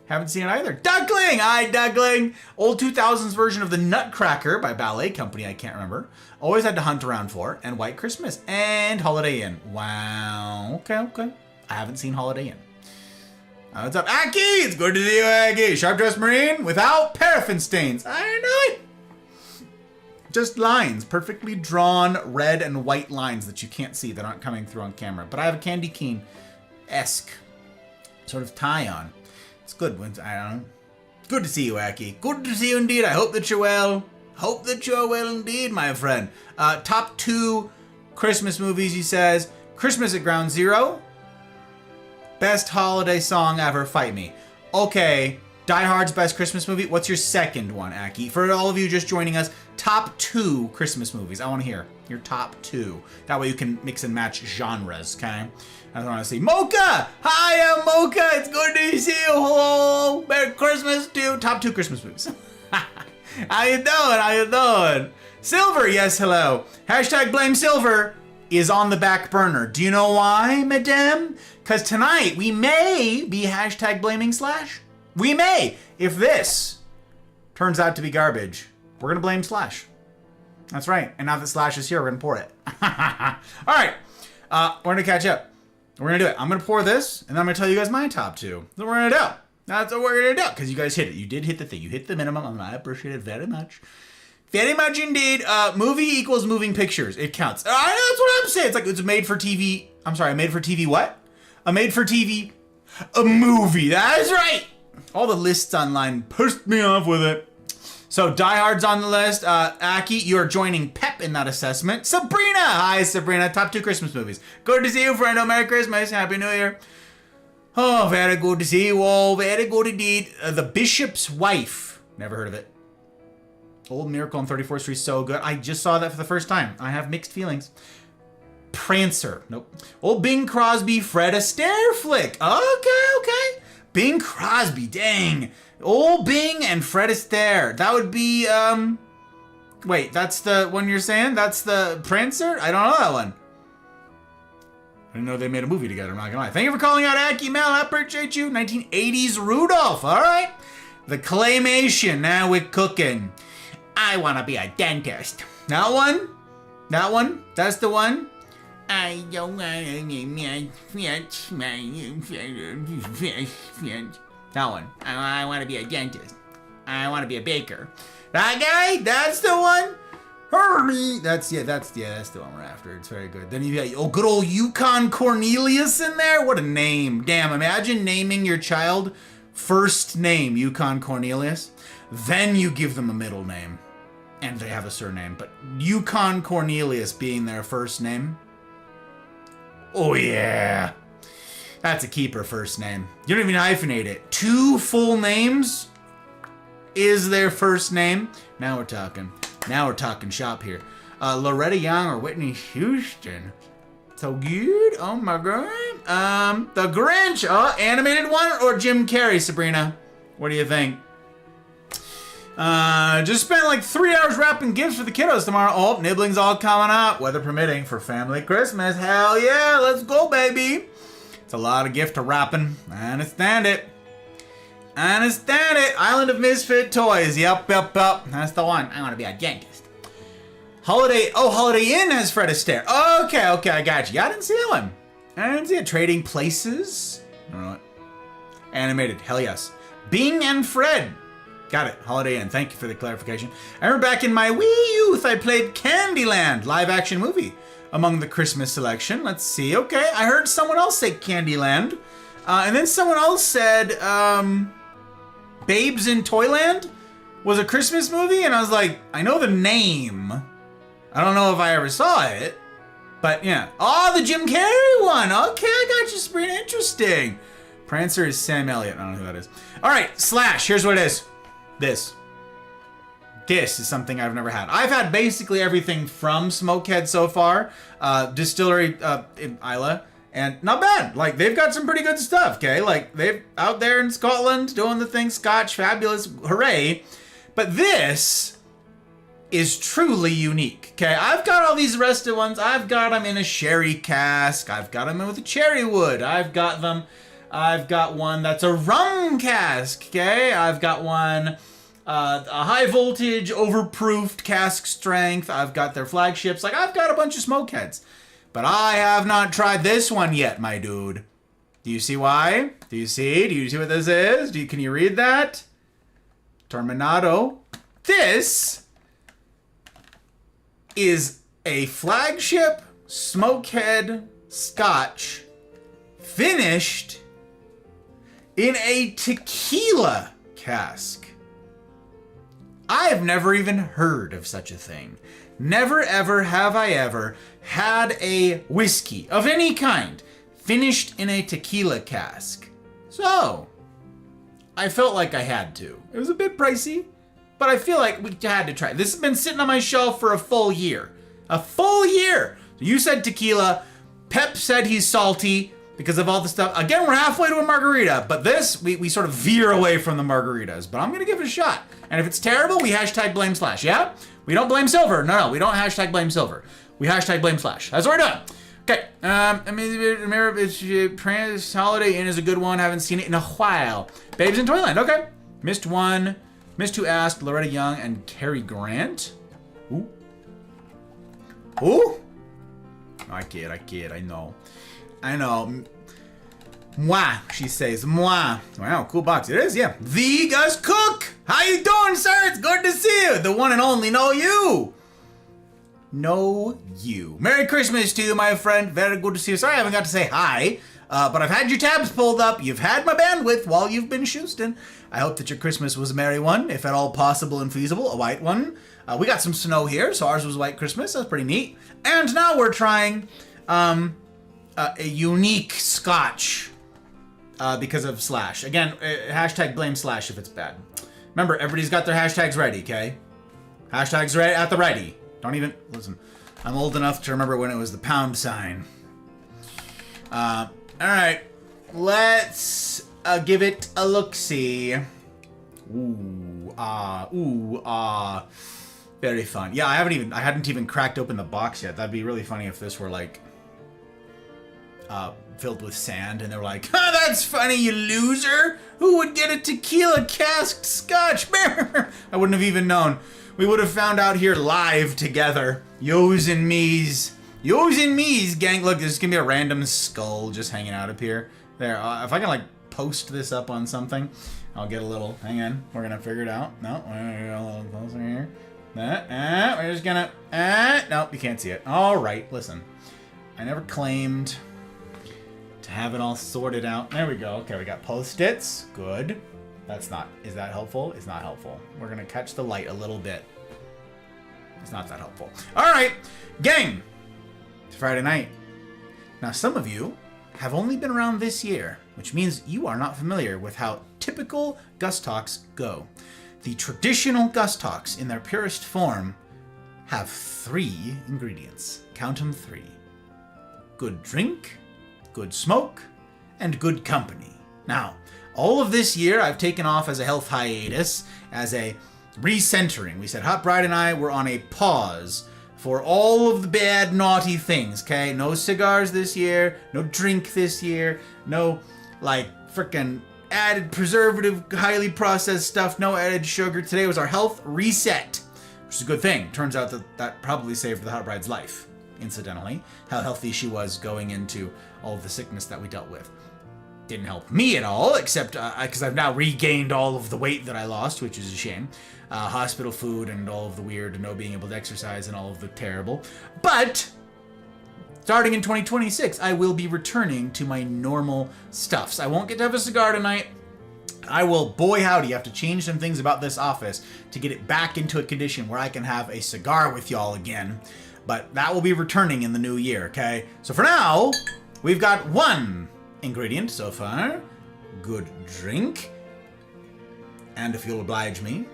Duckling! Duckling! Old 2000s version of The Nutcracker by Ballet Company, I can't remember. Always had to hunt around for. And White Christmas. And Holiday Inn. Wow. Okay. I haven't seen Holiday Inn. What's up, Aki? It's good to see you, Aki. Sharp Dressed Marine without paraffin stains. I know it. Just lines. Perfectly drawn red and white lines that you can't see that aren't coming through on camera. But I have a Candy Cane-esque sort of tie on. It's good. I don't know. Good to see you, Aki. Good to see you indeed. I hope that you're well. Hope that you're well indeed, my friend. Top 2 Christmas movies, he says. Christmas at Ground Zero. Best holiday song ever, Fight Me. Okay, Die Hard's best Christmas movie. What's your second one, Aki? For all of you just joining us, top 2 Christmas movies. I want to hear your top 2. That way you can mix and match genres, okay? I want to see Mocha. Hi, I'm Mocha. It's good to see you. Hello. Merry Christmas to you. Top 2 Christmas movies. How you doing? How you doing? Silver. Yes, hello. Hashtag blame Silver is on the back burner. Do you know why, madame? Because tonight we may be hashtag blaming Slash. We may. If this turns out to be garbage, we're going to blame Slash. That's right. And now that Slash is here, we're going to pour it. All right. We're going to catch up. We're going to do it. I'm going to pour this, and then I'm going to tell you guys my top 2. That's what we're going to do. That's what we're going to do, because you guys hit it. You did hit the thing. You hit the minimum, and I appreciate it very much. Very much indeed. Movie equals moving pictures. It counts. I know, that's what I'm saying. It's like it's made for TV. I'm sorry, made for TV what? A made for TV a movie. That is right. All the lists online pissed me off with it. So Die Hard's on the list. Aki, you are joining Pep in that assessment. Sabrina! Hi, Sabrina. Top 2 Christmas movies. Good to see you, friendo. Merry Christmas. Happy New Year. Oh, very good to see you all. Very good indeed. The Bishop's Wife. Never heard of it. Old Miracle on 34th Street. So good. I just saw that for the first time. I have mixed feelings. Prancer. Nope. Old Bing Crosby, Fred Astaire flick. Okay. Bing Crosby. Dang. Old Bing and Fred Astaire. That would be, wait, that's the one you're saying? That's the Prancer? I don't know that one. I didn't know they made a movie together, I'm not gonna lie. Thank you for calling out, Aki Mel. I appreciate you. 1980s Rudolph. All right. The Claymation. Now we're cooking. I want to be a dentist. That one? That's the one? I don't want that one. I want to be a dentist. I want to be a baker. That guy? That's the one? Hurry! That's the one we're after. It's very good. Then you got good old Yukon Cornelius in there. What a name. Damn, imagine naming your child first name Yukon Cornelius. Then you give them a middle name. And they have a surname. But Yukon Cornelius being their first name. Oh yeah. That's a keeper first name. You don't even hyphenate it. 2 full names is their first name. Now we're talking. Now we're talking shop here. Loretta Young or Whitney Houston. So good. Oh my god. The Grinch. Oh, animated one or Jim Carrey, Sabrina? What do you think? Just spent like 3 hours wrapping gifts for the kiddos tomorrow. Oh, nibbling's all coming up. Weather permitting for family Christmas. Hell yeah. Let's go, baby. It's a lot of gift to wrapping. I understand it. Island of Misfit Toys. Yep. That's the one. I want to be a dentist. Holiday Inn has Fred Astaire. Okay, I got you. I didn't see that one. I didn't see it. Trading Places. I don't know what. Animated. Hell yes. Bing and Fred. Got it. Holiday Inn. Thank you for the clarification. I remember back in my wee youth, I played Candyland, live action movie, among the Christmas selection. Let's see. Okay, I heard someone else say Candyland. And then someone else said Babes in Toyland was a Christmas movie. And I was like, I know the name. I don't know if I ever saw it. But yeah. Oh, the Jim Carrey one. Okay, I got you, Sabrina. Interesting. Prancer is Sam Elliott. I don't know who that is. All right, Slash. Here's what it is. This is something I've never had. I've had basically everything from Smokehead so far. Distillery in Isla. And not bad. Like, they've got some pretty good stuff, okay? Like, they've out there in Scotland doing the thing. Scotch, fabulous. Hooray. But this is truly unique, okay? I've got all these rest of ones. I've got them in a sherry cask. I've got them with a cherry wood. I've got one that's a rum cask, okay? I've got one... a high voltage, overproofed cask strength. I've got their flagships. Like, I've got a bunch of Smokeheads. But I have not tried this one yet, my dude. Do you see why? Do you see what this is? Can you read that? Terminado. This is a flagship Smokehead Scotch finished in a tequila cask. I have never even heard of such a thing. Never ever have I ever had a whiskey of any kind finished in a tequila cask. So, I felt like I had to. It was a bit pricey, but I feel like we had to try. This has been sitting on my shelf for a full year. A full year! You said tequila. Pep said he's salty because of all the stuff. Again, we're halfway to a margarita, but this, we sort of veer away from the margaritas. But I'm going to give it a shot. And if it's terrible, we hashtag blame Slash, yeah? We don't blame Silver. No, we don't hashtag blame Silver. We hashtag blame Slash. That's what we're doing. Okay, I mean, remember, Trans Holiday Inn is a good one. Haven't seen it in a while. Babes in Toyland, okay. Missed one. Missed Who Asked, Loretta Young, and Cary Grant. Ooh. Ooh. I kid, I know. Moi, she says, moi. Wow, cool box. It is, yeah. The Gus Cook. How you doing, sir? It's good to see you. The one and only Know You. Know You. Merry Christmas to you, my friend. Very good to see you. Sorry I haven't got to say hi, but I've had your tabs pulled up. You've had my bandwidth while you've been shoosting. I hope that your Christmas was a merry one, if at all possible and feasible, a white one. We got some snow here, so ours was white Christmas. That's pretty neat. And now we're trying a unique scotch because of Slash. Again, hashtag blame Slash if it's bad. Remember, everybody's got their hashtags ready, okay? Hashtags ready at the ready. Don't even, listen, I'm old enough to remember when it was the pound sign. All right, let's give it a look-see. Ooh, ah. Very fun. Yeah, I hadn't even cracked open the box yet. That'd be really funny if this were like filled with sand and they were like, "Ah, that's funny, you loser! Who would get a tequila casked scotch?" I wouldn't have even known. We would have found out here live together. Yo's and me's, gang. Look, there's gonna be a random skull just hanging out up here. There, if I can like post this up on something, I'll get a little. Hang on, we're gonna figure it out. No, we're gonna go a little closer here. We're just gonna. Nope, you can't see it. All right, listen. I never claimed to have it all sorted out. There we go. Okay, we got post-its. Good. That's not. Is that helpful? It's not helpful. We're gonna catch the light a little bit. It's not that helpful. All right, gang. It's Friday night. Now, some of you have only been around this year, which means you are not familiar with how typical Gus Talks go. The traditional Gus Talks, in their purest form, have 3 ingredients. Count them 3. Good drink, good smoke, and good company. Now, all of this year, I've taken off as a health hiatus, as a recentering. We said Hot Bride and I were on a pause for all of the bad, naughty things, okay? No cigars this year, no drink this year, no, like, frickin' added preservative, highly processed stuff, no added sugar. Today was our health reset, which is a good thing. Turns out that probably saved the Hot Bride's life, incidentally. How healthy she was going into all of the sickness that we dealt with. Didn't help me at all, except because I've now regained all of the weight that I lost, which is a shame. Hospital food and all of the weird, no being able to exercise and all of the terrible. But starting in 2026, I will be returning to my normal stuffs. I won't get to have a cigar tonight. I will, boy howdy, have to change some things about this office to get it back into a condition where I can have a cigar with y'all again. But that will be returning in the new year, okay? So for now, we've got 1 ingredient so far. Good drink. And if you'll oblige me,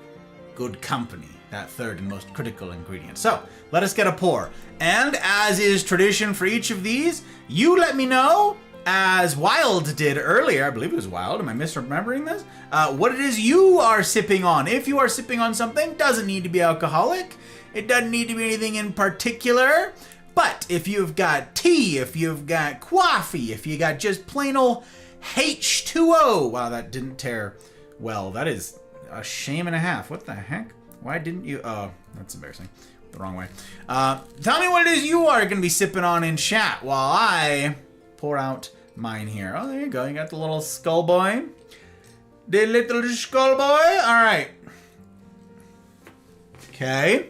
good company. That 3rd and most critical ingredient. So, let us get a pour. And as is tradition for each of these, you let me know, as Wild did earlier, I believe it was Wild, am I misremembering this? What it is you are sipping on. If you are sipping on something, doesn't need to be alcoholic. It doesn't need to be anything in particular. But if you've got tea, if you've got coffee, if you got just plain old H2O. Wow, that didn't tear well. That is a shame and a half. What the heck? Why didn't you? Oh, that's embarrassing. The wrong way. Tell me what it is you are going to be sipping on in chat while I pour out mine here. Oh, there you go. You got the little skull boy. The little skull boy. All right. Okay.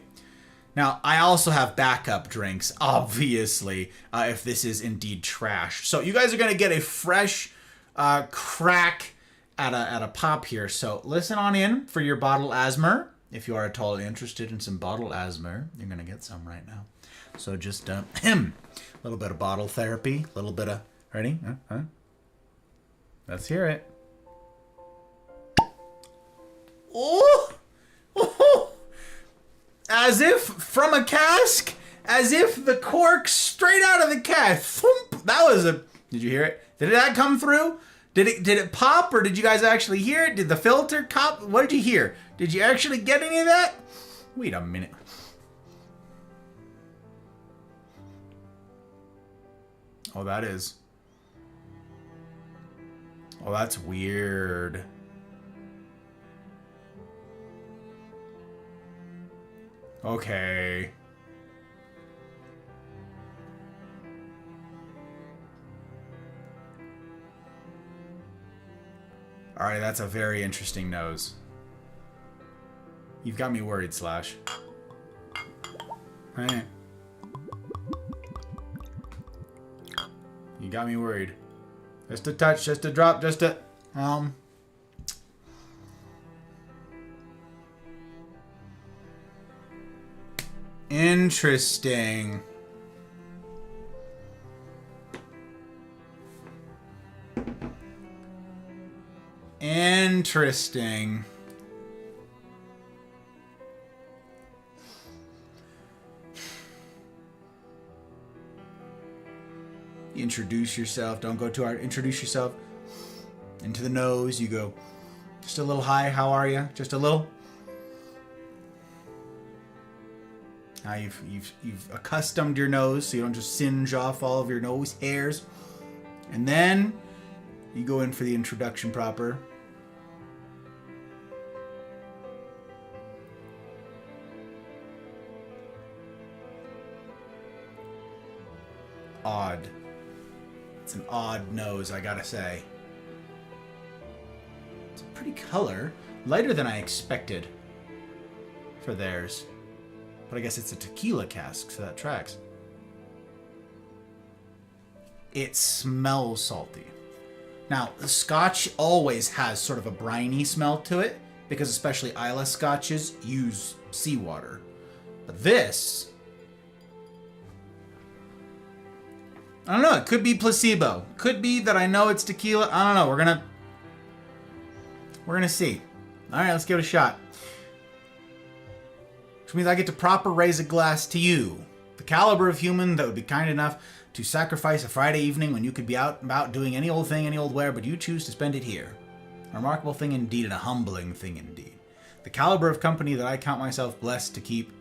Now, I also have backup drinks, obviously, if this is indeed trash. So you guys are going to get a fresh crack at a pop here. So listen on in for your bottle asthma. If you are at all interested in some bottle asthma, you're going to get some right now. So just a little bit of bottle therapy, a little bit of, ready? Let's hear it. Oh! as if from a cask, as if the cork straight out of the cask. Thump. That was a. Did you hear it? Did that come through? Did it pop, or did you guys actually hear it? Did the filter cop? What did you hear? Did you actually get any of that? Wait a minute. Oh, that is. Oh, that's weird. Okay. Alright, that's a very interesting nose. You've got me worried, Slash. Hey. You got me worried. Just a touch, just a drop, just a... Interesting. Interesting. Introduce yourself. Don't go too hard. Introduce yourself. Into the nose. You go just a little high. How are you? Just a little. Now you've accustomed your nose so you don't just singe off all of your nose hairs. And then you go in for the introduction proper. Odd. It's an odd nose, I gotta say. It's a pretty color. Lighter than I expected for theirs. But I guess it's a tequila cask, so that tracks. It smells salty. Now, the Scotch always has sort of a briny smell to it, because especially Islay Scotches use seawater. But this... I don't know, it could be placebo. Could be that I know it's tequila. I don't know, we're gonna see. Alright, let's give it a shot. Which means I get to proper raise a glass to you. The caliber of human that would be kind enough to sacrifice a Friday evening when you could be out and about doing any old thing, any old where, but you choose to spend it here. A remarkable thing indeed, and a humbling thing indeed. The caliber of company that I count myself blessed to keep.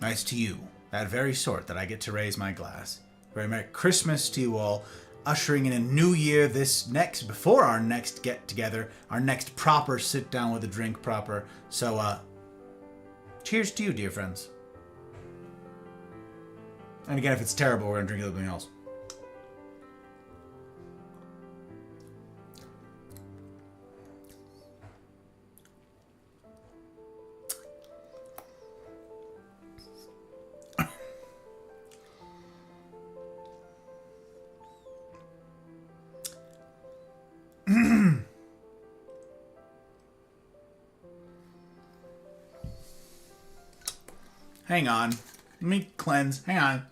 Nice to you. That very sort that I get to raise my glass. Very Merry Christmas to you all. Ushering in a new year before our next get together. Our next proper sit down with a drink proper. So, cheers to you, dear friends. And again, if it's terrible, we're going to drink something else. Hang on. Let me cleanse. Hang on.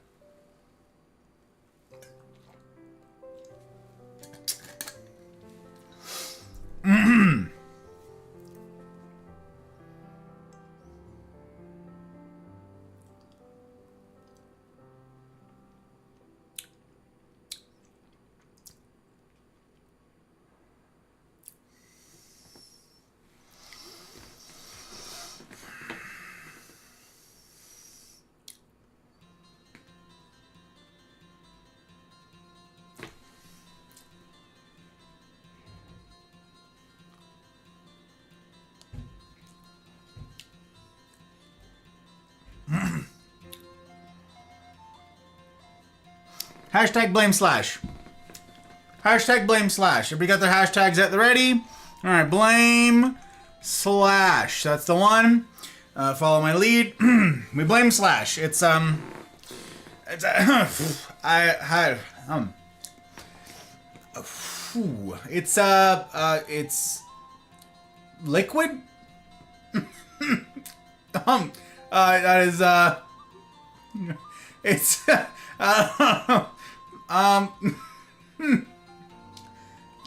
Hashtag blame Slash. Hashtag blame Slash. Everybody got their hashtags at the ready? Alright, blame Slash. That's the one. Follow my lead. We blame Slash. It's liquid? That is, it's,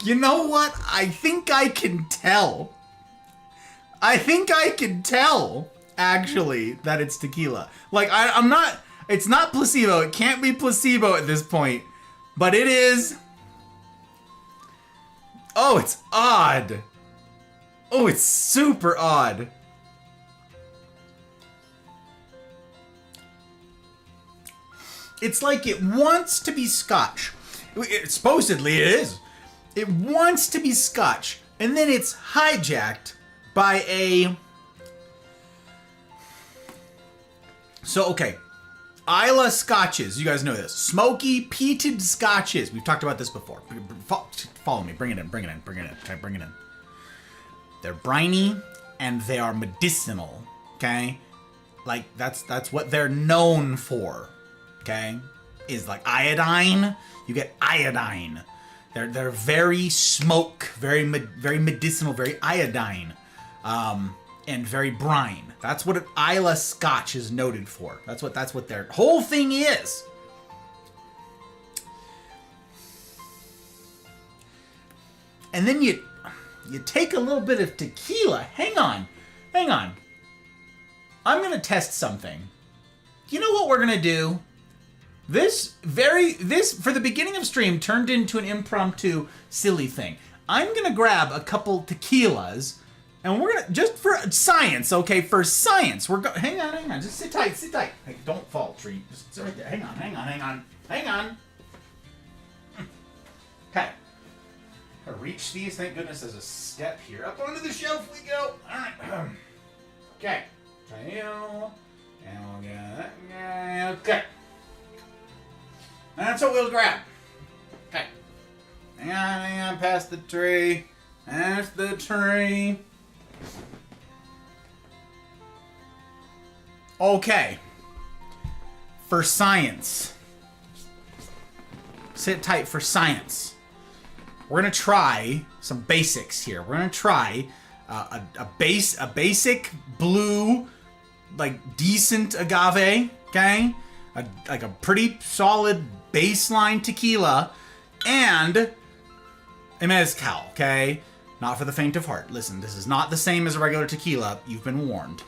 you know what? I think I can tell. actually that it's tequila. Like, I'm not, it's not placebo. It can't be placebo at this point. But it is. Oh, it's odd. Oh, it's super odd. It's like it wants to be Scotch. Supposedly it is. It wants to be Scotch. And then it's hijacked by a... So, okay. Isla Scotches. You guys know this. Smoky, peated Scotches. We've talked about this before. Follow me. Bring it in. Bring it in. Bring it in. Okay, bring it in. They're briny and they are medicinal. Okay? Like, that's what they're known for. Okay? Is like iodine. You get iodine. They're very smoke, very medicinal, very iodine, and very brine. That's what an Isla Scotch is noted for. That's what their whole thing is. And then you take a little bit of tequila. Hang on. I'm gonna test something. You know what we're gonna do? This for the beginning of stream turned into an impromptu silly thing. I'm gonna grab a couple tequilas and we're gonna, just for science, okay, for science, hang on, just sit tight. Hey, don't fall, tree. Just sit right there. Hang on. Okay. Gotta reach these, thank goodness there's a step here. Up onto the shelf we go. Alright. Okay. And we'll get that guy. Okay. That's what we'll grab. Okay. Hang on, past the tree. Past the tree. Okay. For science. Sit tight for science. We're gonna try some basics here. We're gonna try a basic blue, like decent agave, okay? Like a pretty solid baseline tequila and a mezcal, okay? Not for the faint of heart. Listen, this is not the same as a regular tequila. You've been warned.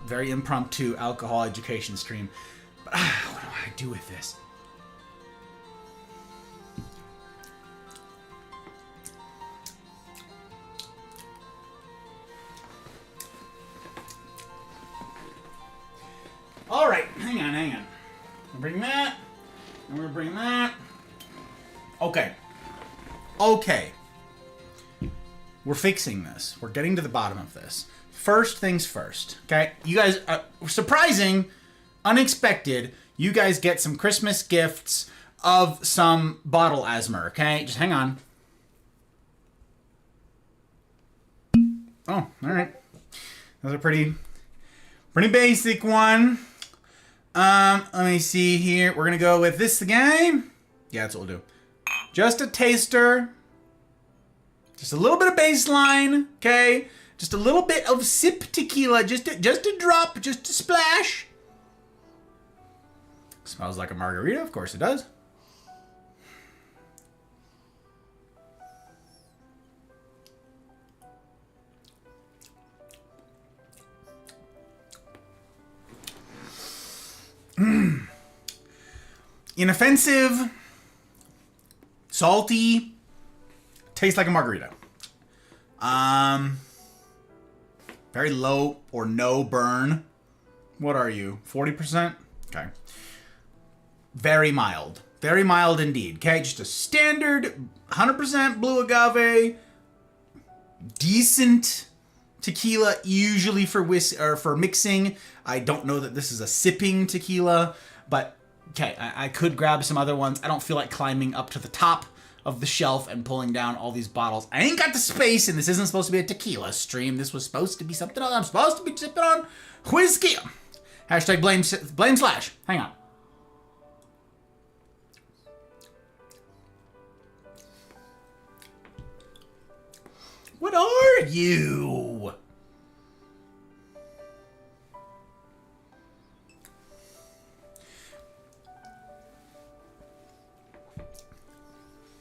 Very impromptu alcohol education stream. But what do I do with this? All right, hang on. Bring that. And we're gonna bring that. Okay. We're fixing this. We're getting to the bottom of this. First things first, okay? You guys, surprising, unexpected, you guys get some Christmas gifts of some bottle asthma, okay? Just hang on. Oh, all right. That's a pretty basic one. Let me see here. We're gonna go with this again. Yeah, that's what we'll do. Just a taster. Just a little bit of baseline, okay? Just a little bit of sip tequila, just a drop, just a splash. Smells like a margarita, of course it does. Inoffensive, salty, tastes like a margarita. Very low or no burn. What are you? 40%? Okay. Very mild indeed. Okay, just a standard 100% blue agave, decent tequila, usually for for mixing. I don't know that this is a sipping tequila, but okay, I could grab some other ones. I don't feel like climbing up to the top of the shelf and pulling down all these bottles. I ain't got the space, and this isn't supposed to be a tequila stream. This was supposed to be something else. I'm supposed to be sipping on whiskey. Hashtag blame slash. Hang on. What are you?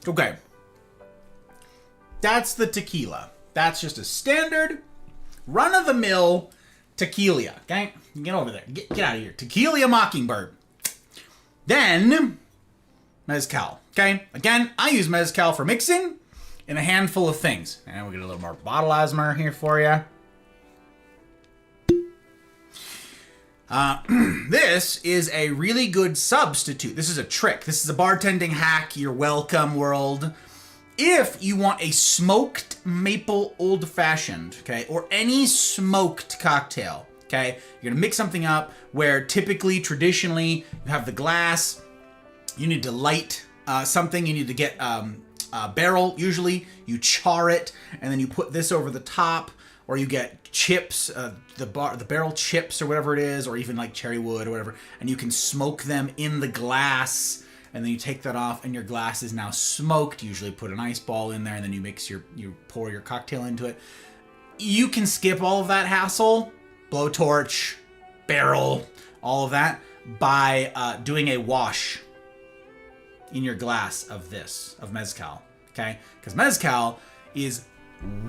Okay. That's the tequila. That's just a standard, run-of-the-mill tequila. Okay? Get over there. Get out of here. Tequila Mockingbird. Then, mezcal. Okay? Again, I use mezcal for mixing in a handful of things. And we'll get a little more bottle asthma here for you. This is a really good substitute. This is a trick. This is a bartending hack. You're welcome, world. If you want a smoked maple old fashioned, okay, or any smoked cocktail, okay, you're gonna mix something up where typically, traditionally, you have the glass, you need to light something, you need to get a barrel, usually, you char it, and then you put this over the top, or you get chips, the barrel chips or whatever it is, or even like cherry wood or whatever, and you can smoke them in the glass. And then you take that off, and your glass is now smoked. You usually put an ice ball in there, and then you pour your cocktail into it. You can skip all of that hassle, blowtorch, barrel, all of that, by doing a wash in your glass of mezcal, okay? Because mezcal is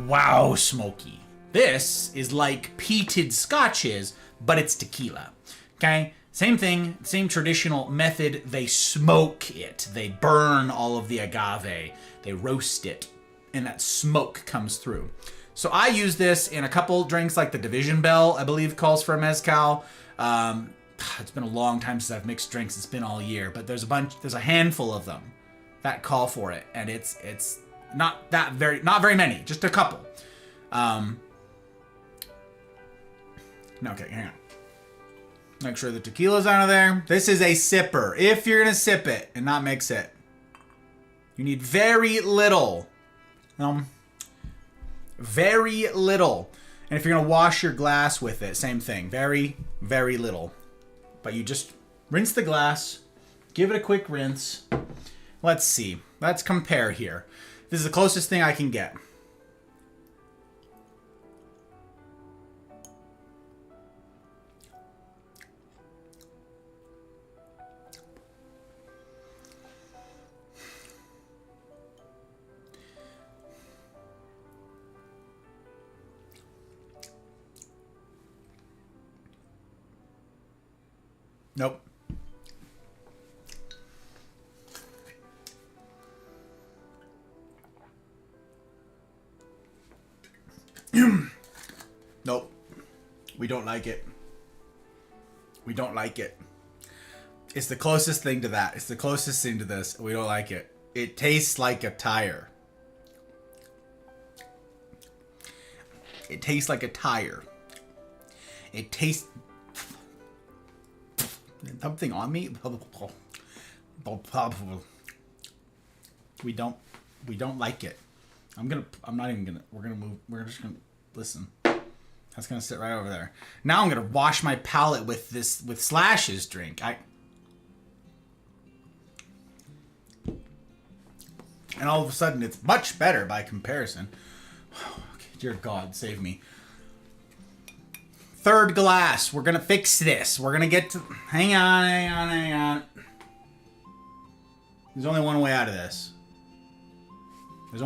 wow smoky. This is like peated scotch is, but it's tequila, okay? Same thing, same traditional method. They smoke it. They burn all of the agave. They roast it, and that smoke comes through. So I use this in a couple drinks, like the Division Bell, I believe, calls for a mezcal. It's been a long time since I've mixed drinks. It's been all year, but there's a handful of them that call for it, and it's not very many, just a couple. Okay, hang on. Make sure the tequila's out of there. This is a sipper. If you're gonna sip it and not mix it, you need very little. Very little. And if you're gonna wash your glass with it, same thing. Very, very little. But you just rinse the glass, give it a quick rinse. Let's see. Let's compare here. This is the closest thing I can get. Nope. Nope. We don't like it. We don't like it. It's the closest thing to that. It's the closest thing to this. We don't like it. It tastes like a tire. It tastes like a tire. It tastes... Something on me? We don't like it. We're just gonna listen. That's gonna sit right over there. Now I'm gonna wash my palate with Slash's drink. And all of a sudden it's much better by comparison. Okay, dear God, save me. Third glass. We're gonna fix this. We're gonna get to... Hang on. There's only one way out of this. We're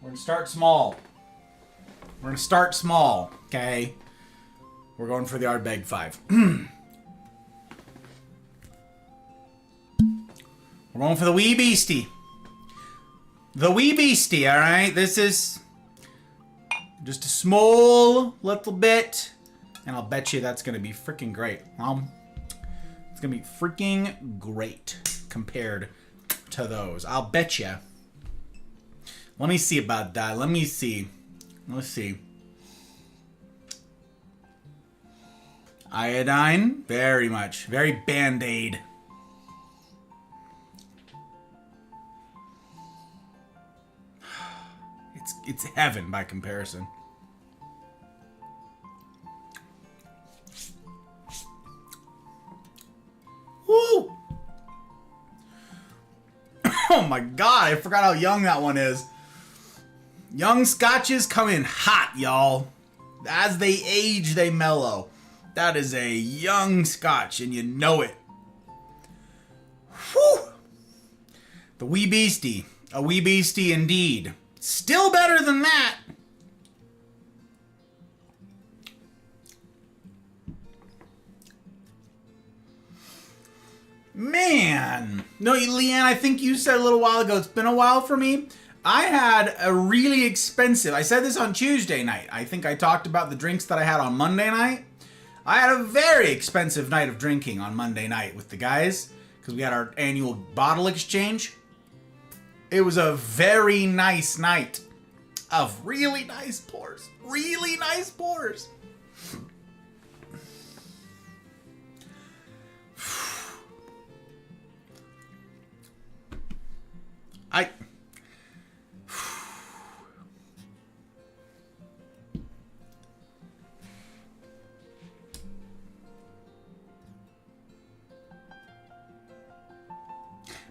gonna start small. Okay? We're going for the Ardbeg 5. We're going for the wee beastie. Alright? This is... just a small little bit. And I'll bet you that's going to be freaking great. It's going to be freaking great compared to those. I'll bet you. Let me see about that. Let's see. Iodine. Very much. Very Band-Aid. It's heaven by comparison. Woo! Oh my God, I forgot how young that one is. Young scotches come in hot, y'all. As they age, they mellow. That is a young scotch, and you know it. Whew! The wee beastie. A wee beastie indeed. Still better than that. Man. No, Leanne, I think you said a little while ago, it's been a while for me. I had a really expensive, I said this on Tuesday night. I think I talked about the drinks that I had on Monday night. I had a very expensive night of drinking on Monday night with the guys because we had our annual bottle exchange. It was a very nice night of really nice pours. Really nice pours.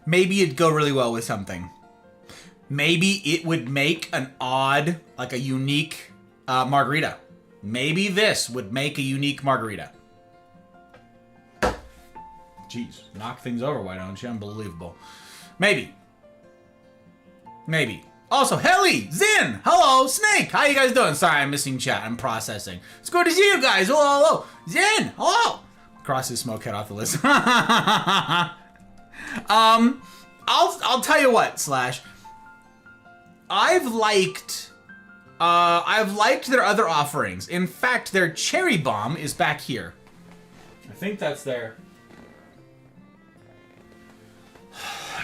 Maybe it'd go really well with something. Maybe it would make an odd, like a unique margarita. Maybe this would make a unique margarita. Jeez, knock things over, why don't you? Unbelievable. Maybe. Maybe. Also, Helly, Zin, hello, Snake, how you guys doing? Sorry, I'm missing chat, I'm processing. It's good to see you guys, hello, hello. Zin, hello. Cross his smoke head off the list. I'll tell you what, Slash. I've liked their other offerings. In fact, their cherry bomb is back here. I think that's their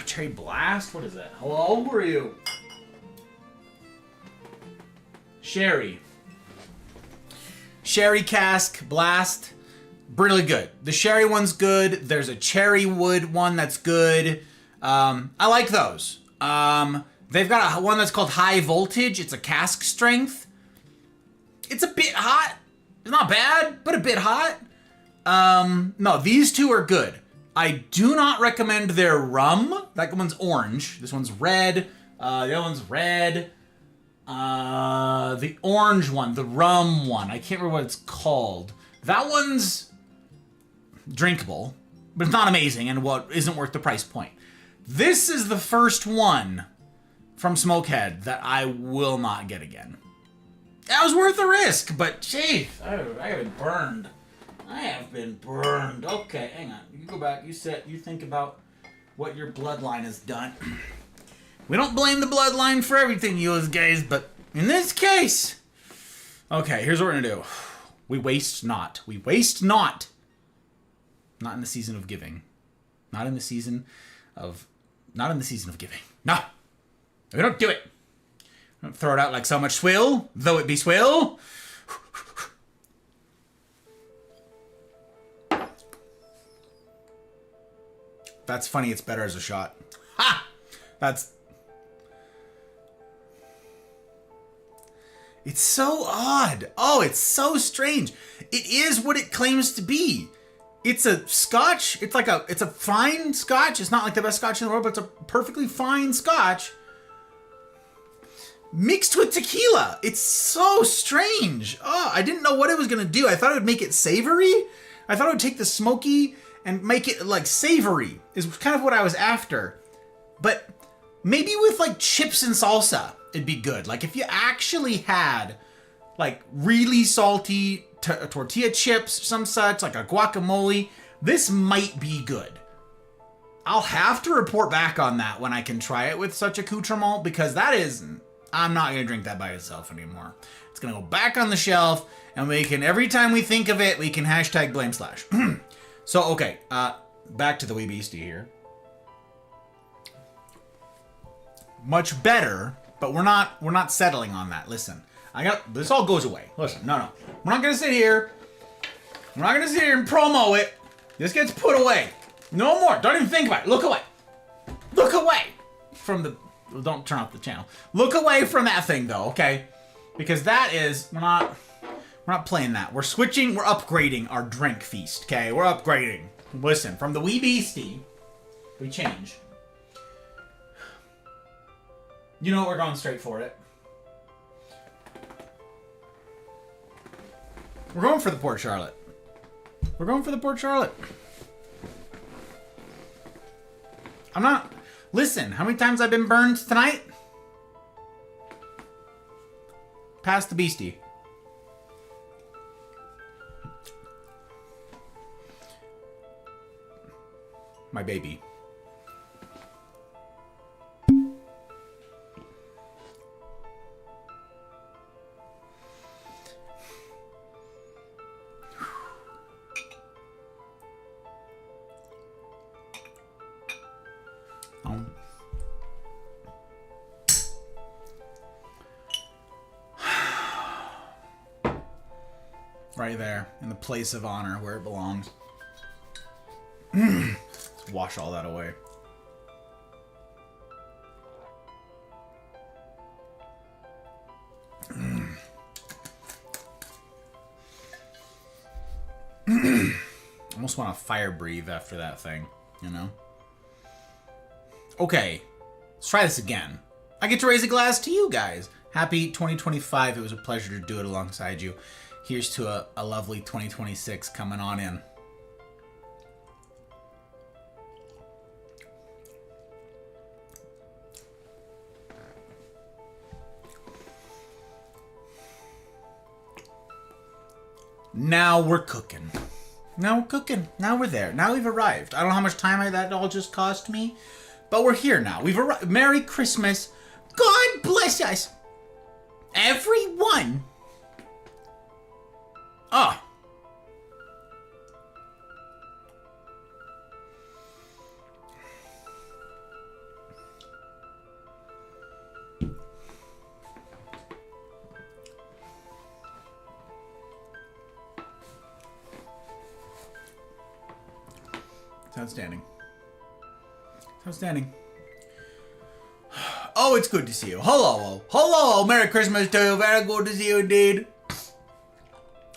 cherry blast. What is that? Hello, who are you? Sherry cask blast. Really good. The sherry one's good. There's a cherry wood one that's good. I like those. They've got one that's called high voltage. It's a cask strength. It's a bit hot. It's not bad, but a bit hot. No, these two are good. I do not recommend their rum. That one's orange. This one's red. The other one's red. The orange one, the rum one. I can't remember what it's called. That one's drinkable, but it's not amazing and what isn't worth the price point. This is the first one from Smokehead that I will not get again. That was worth the risk, but jeez, I have been burned. I have been burned. Okay, hang on. You go back. You think about what your bloodline has done. We don't blame the bloodline for everything, you guys, but in this case, okay, here's what we're gonna do. We waste not. We waste not. Not in the season of giving. Not in the season of giving. No. We don't do it. We don't throw it out like so much swill, though it be swill. That's funny, it's better as a shot. Ha! It's so odd. Oh, it's so strange. It is what it claims to be. It's a scotch. It's a fine scotch. It's not like the best scotch in the world, but it's a perfectly fine scotch mixed with tequila. It's so strange. Oh, I didn't know what it was going to do. I thought it would make it savory. I thought it would take the smoky and make it like savory is kind of what I was after. But maybe with like chips and salsa, it'd be good. Like if you actually had like really salty tortilla chips, some such, like a guacamole, this might be good. I'll have to report back on that when I can try it with such accoutrement, because I'm not going to drink that by itself anymore. It's going to go back on the shelf, and we can, every time we think of it, we can hashtag blame Slash. So, okay, back to the wee beastie here. Much better, but we're not settling on that. Listen, this all goes away. Listen, no. We're not gonna sit here. We're not gonna sit here and promo it. This gets put away. No more. Don't even think about it. Look away. Look away from the. Don't turn off the channel. Look away from that thing, though. Okay, because that is we're not playing that. We're switching. We're upgrading our drink feast. Okay, we're upgrading. Listen, from the wee beastie, we change. You know we're going straight for it. We're going for the Port Charlotte. We're going for the Port Charlotte. I'm not... Listen, how many times I've been burned tonight? Past the beastie. my baby. Right there, in the place of honor where it belongs. Let's wash all that away. Almost want to fire breathe after that thing, you know? Okay, let's try this again. I get to raise a glass to you guys. Happy 2025. It was a pleasure to do it alongside you. Here's to a lovely 2026 coming on in. Now we're cooking. Now we're cooking. Now we're there. Now we've arrived. I don't know how much time that all just cost me, but we're here now. We've arrived. Merry Christmas. God bless us. Everyone. Oh. It's outstanding. It's outstanding. Oh, it's good to see you. Hello. Hello. Merry Christmas to you. Very good to see you indeed.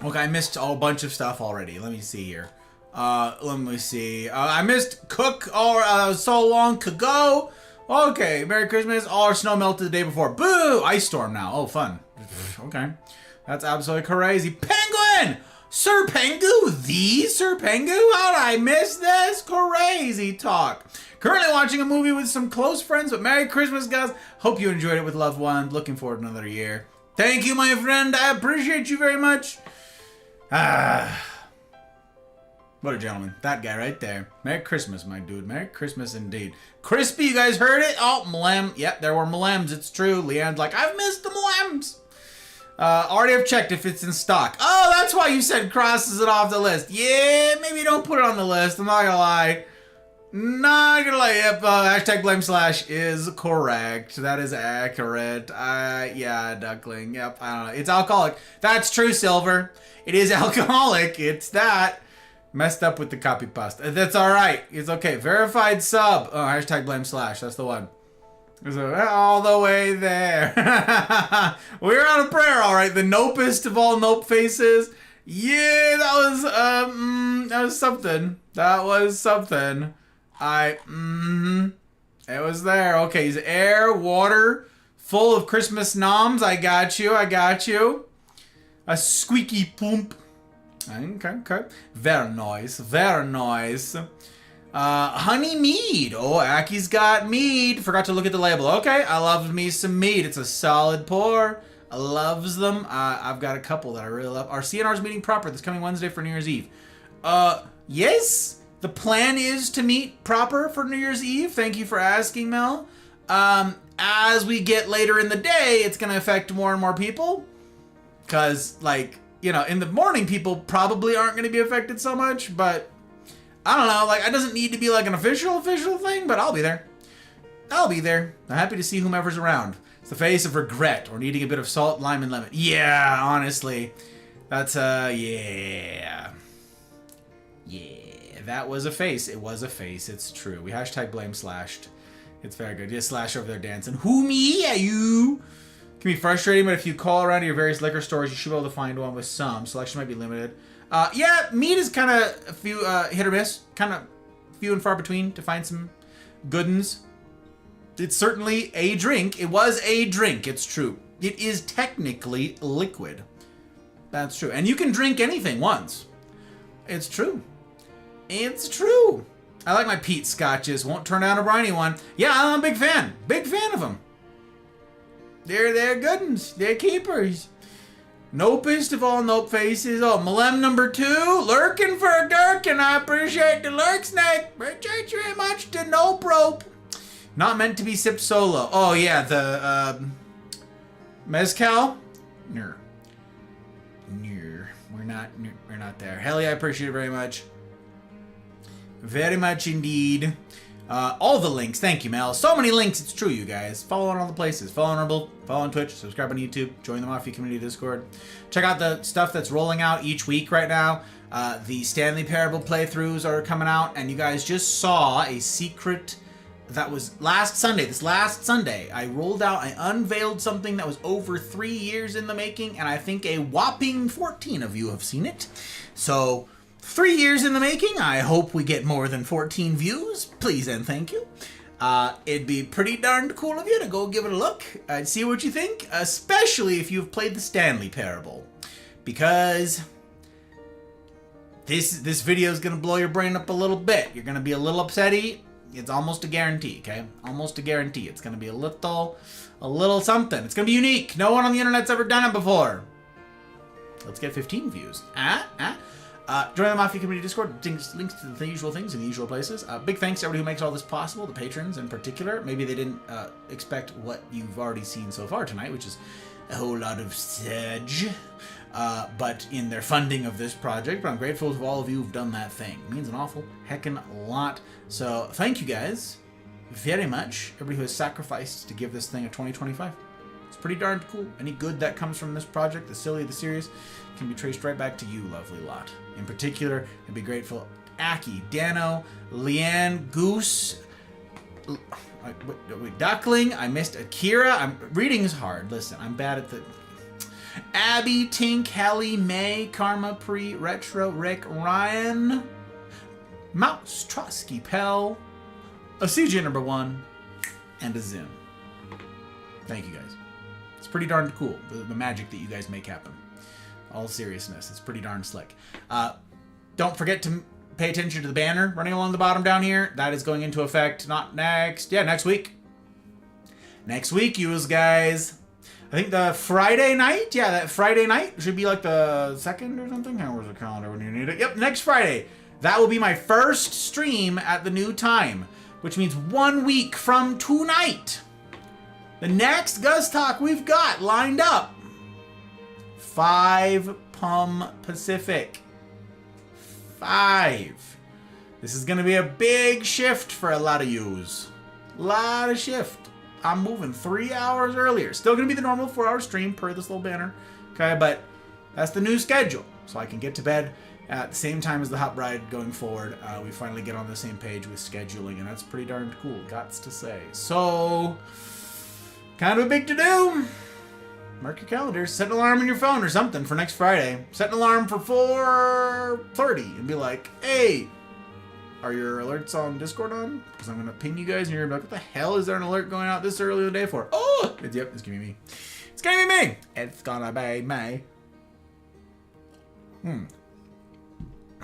Okay, I missed a bunch of stuff already. Let me see here. Let me see. I missed cook so long ago. Okay, Merry Christmas. All our snow melted the day before. Boo! Ice storm now. Oh, fun. Okay. That's absolutely crazy. Penguin! Sir Pengu? The Sir Pengu? How did I miss this? Crazy talk. Currently watching a movie with some close friends, but Merry Christmas, guys. Hope you enjoyed it with loved ones. Looking forward to another year. Thank you, my friend. I appreciate you very much. What a gentleman. That guy right there. Merry Christmas, my dude. Merry Christmas indeed. Crispy, you guys heard it? Oh, Mlem. Yep, there were Mlems. It's true. Leanne's like, I've missed the Mlems. Already have checked if it's in stock. Oh, that's why you said crosses it off the list. Yeah, maybe don't put it on the list. I'm not gonna lie. Not gonna lie. Yep, hashtag blame slash is correct. That is accurate. Yeah, duckling. Yep, I don't know. It's alcoholic. That's true, Silver. It is alcoholic. It's that. Messed up with the copy pasta. That's alright. It's okay. Verified sub. Oh, hashtag blame slash. That's the one. So, all the way there. We're on a prayer, alright. The nopest of all nope faces. Yeah, that was something. That was something. It was there. Okay, he's air, water, full of Christmas noms. I got you. I got you. A squeaky plump. Okay. Very nice. Very nice. Honey mead. Oh, Aki's got mead. Forgot to look at the label. Okay, I love me some mead. It's a solid pour. I loves them. I've got a couple that I really love. Our CNR's meeting proper this coming Wednesday for New Year's Eve. Yes. The plan is to meet proper for New Year's Eve. Thank you for asking, Mel. As we get later in the day, it's going to affect more and more people. Because, like, you know, in the morning, people probably aren't going to be affected so much. But, I don't know. Like, it doesn't need to be, like, an official thing. But I'll be there. I'll be there. I'm happy to see whomever's around. It's the face of regret or needing a bit of salt, lime, and lemon. Yeah, honestly. That's, yeah. Yeah. That was a face. It was a face. It's true. We hashtag blame slashed. It's very good. Just slash over there dancing. Who, me? Yeah, you. Can be frustrating, but if you call around to your various liquor stores, you should be able to find one with some. Selection might be limited. Yeah, meat is kind of a few hit or miss. Kind of few and far between to find some good uns. It's certainly a drink. It was a drink. It's true. It is technically liquid. That's true. And you can drink anything once. It's true. It's true. I like my peat scotches. Won't turn down a briny one. Yeah, I'm a big fan. Big fan of them. They're good uns. They're keepers. Nopest of all nope faces. Oh, Malem number 2. Lurking for a gherkin. and I appreciate the lurk, Snake. Appreciate you very much. To no probe. Not meant to be sipped solo. Oh yeah, the mezcal. We're not there. Hell yeah, I appreciate it very much. Very much indeed. All the links. Thank you, Mel. So many links. It's true, you guys. Follow on all the places. Follow on Rumble. Follow on Twitch. Subscribe on YouTube. Join the Mafia Community Discord. Check out the stuff that's rolling out each week right now. The Stanley Parable playthroughs are coming out, and you guys just saw a secret that was last Sunday. This last Sunday, I unveiled something that was over 3 years in the making, and I think a whopping 14 of you have seen it. So, 3 years in the making. I hope we get more than 14 views. Please and thank you. It'd be pretty darned cool of you to go give it a look and see what you think, especially if you've played the Stanley Parable. Because this video is going to blow your brain up a little bit. You're going to be a little upsetty. It's almost a guarantee, okay? Almost a guarantee. It's going to be a little something. It's going to be unique. No one on the internet's ever done it before. Let's get 15 views. Join the Mafia Community Discord. Links to the usual things in the usual places. Big thanks to everybody who makes all this possible, the patrons in particular. Maybe they didn't expect what you've already seen so far tonight, which is a whole lot of sedge. But in their funding of this project. But I'm grateful to all of you who've done that thing. It means an awful heckin' lot. So thank you guys very much. Everybody who has sacrificed to give this thing a 2025. It's pretty darn cool. Any good that comes from this project, the silly, the serious, can be traced right back to you, lovely lot. In particular, I'd be grateful. Aki, Dano, Leanne, Goose, Duckling. I missed Akira. Reading is hard. Listen, I'm bad at the... Abby, Tink, Helly, May, Karma, Pre, Retro, Rick, Ryan, Mouse, Trosky, Pell, a CJ number 1, and a Zim. Thank you guys. It's pretty darn cool, the magic that you guys make happen. All seriousness, it's pretty darn slick. Don't forget to pay attention to the banner running along the bottom down here. That is going into effect next week. Next week, you guys. I think the Friday night, that Friday night should be like the 2nd or something. Where's the calendar when you need it? Yep, next Friday. That will be my first stream at the new time, which means 1 week from tonight. The next Gus Talk we've got lined up, 5 Pum Pacific. 5. This is going to be a big shift for a lot of yous. Lot of shift. I'm moving 3 hours earlier. Still going to be the normal 4-hour stream per this little banner. Okay, but that's the new schedule. So I can get to bed at the same time as the Hot Bride going forward. We finally get on the same page with scheduling, and that's pretty darn cool, gots to say. So, kind of a big to-do. Mark your calendars. Set an alarm on your phone or something for next Friday. Set an alarm for 4:30 and be like, hey, are your alerts on Discord on? Because I'm going to ping you guys and you're going to be like, what the hell is there an alert going out this early in the day for? Oh! It's going to be me. It's going to be me. It's going to be me.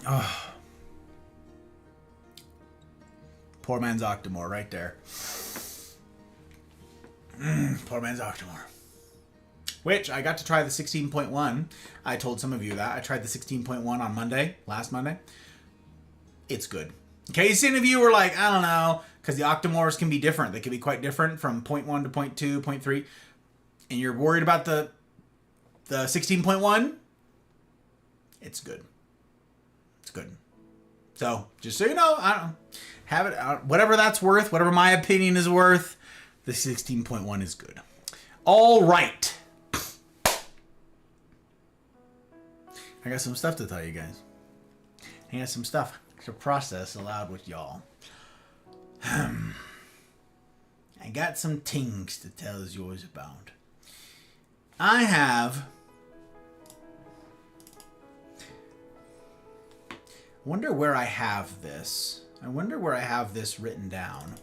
Oh. Poor man's Octomore right there. Poor man's Octomore. Which, I got to try the 16.1. I told some of you that. I tried the 16.1 on Monday, last Monday. It's good. In case any of you were like, I don't know, because the Octomores can be different. They can be quite different from 0.1 to 0.2, 0.3. And you're worried about the 16.1. It's good. It's good. So, just so you know, I don't know, have it, whatever that's worth, whatever my opinion is worth, the 16.1 is good. All right. I got some stuff to tell you guys. I got some stuff to process aloud with y'all. I got some things to tell yours about. I wonder where I have this. I wonder where I have this written down.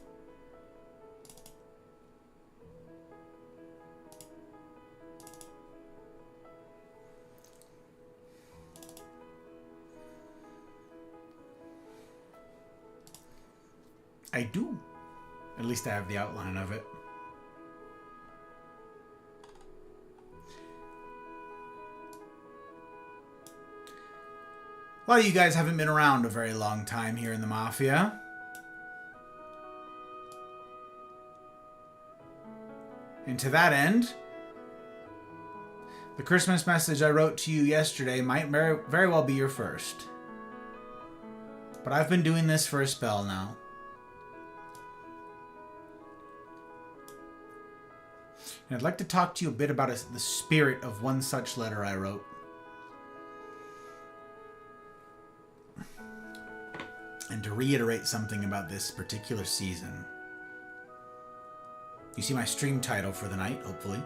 I do. At least I have the outline of it. A lot of you guys haven't been around a very long time here in the Mafia. And to that end, the Christmas message I wrote to you yesterday might very well be your first. But I've been doing this for a spell now. And I'd like to talk to you a bit about the spirit of one such letter I wrote. And to reiterate something about this particular season. You see my stream title for the night, hopefully.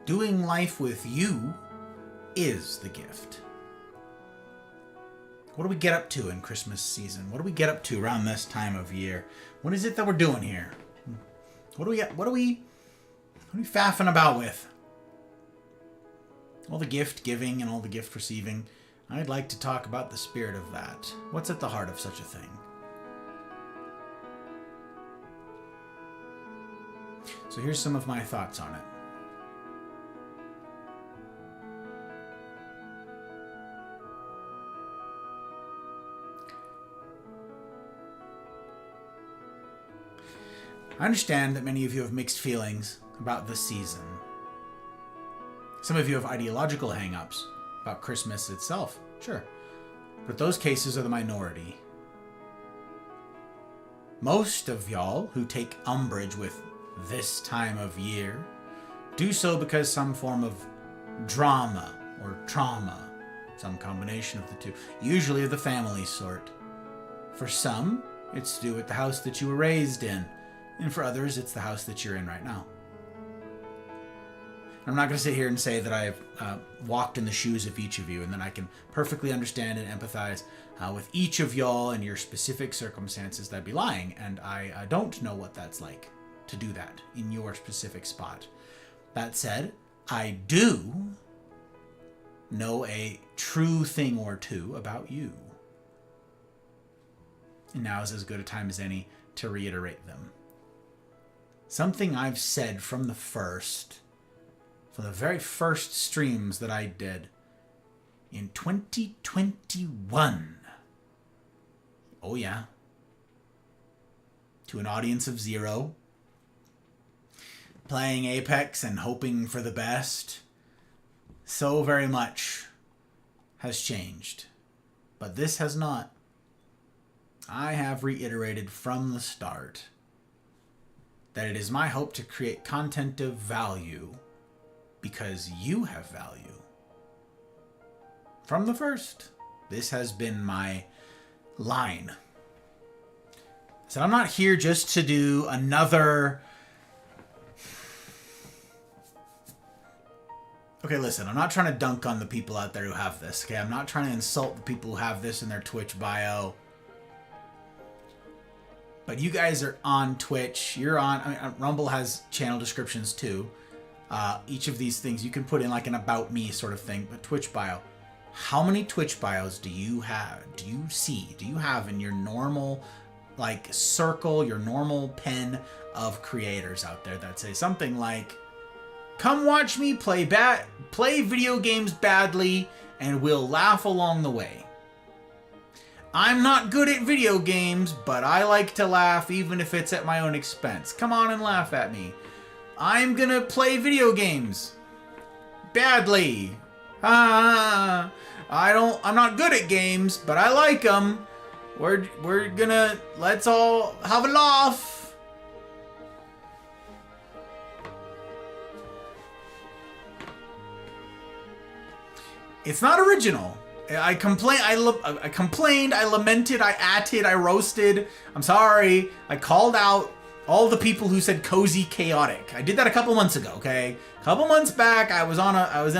Doing life with you is the gift. What do we get up to in Christmas season? What do we get up to around this time of year? What is it that we're doing here? What are we faffing about with? All the gift giving and all the gift receiving. I'd like to talk about the spirit of that. What's at the heart of such a thing? So here's some of my thoughts on it. I understand that many of you have mixed feelings about this season. Some of you have ideological hang-ups about Christmas itself, sure. But those cases are the minority. Most of y'all who take umbrage with this time of year do so because some form of drama or trauma, some combination of the two, usually of the family sort. For some, it's to do with the house that you were raised in. And for others, it's the house that you're in right now. I'm not going to sit here and say that I have walked in the shoes of each of you and that I can perfectly understand and empathize with each of y'all and your specific circumstances. That'd be lying, and I don't know what that's like to do that in your specific spot. That said, I do know a true thing or two about you. And now is as good a time as any to reiterate them. Something I've said from the very first streams that I did in 2021. Oh yeah. To an audience of 0. Playing Apex and hoping for the best. So very much has changed. But this has not. I have reiterated from the start that it is my hope to create content of value because you have value. From the first, this has been my line. So I'm not here just to do another... Okay, listen, I'm not trying to dunk on the people out there who have this, okay? I'm not trying to insult the people who have this in their Twitch bio. But you guys are on Twitch. You're on... I mean, Rumble has channel descriptions too. Each of these things you can put in like an about me sort of thing. But Twitch bio. How many Twitch bios do you have? Do you see? Do you have in your normal like circle, your normal pen of creators out there that say something like, "Come watch me play video games badly and we'll laugh along the way. I'm not good at video games, but I like to laugh even if it's at my own expense. Come on and laugh at me. I'm gonna play video games badly. I'm not good at games, but I like them. Let's all have a laugh." It's not original. I complained, I lamented, I atted, I roasted. I'm sorry. I called out all the people who said cozy chaotic. I did that a couple months ago, okay? A couple months back, I was in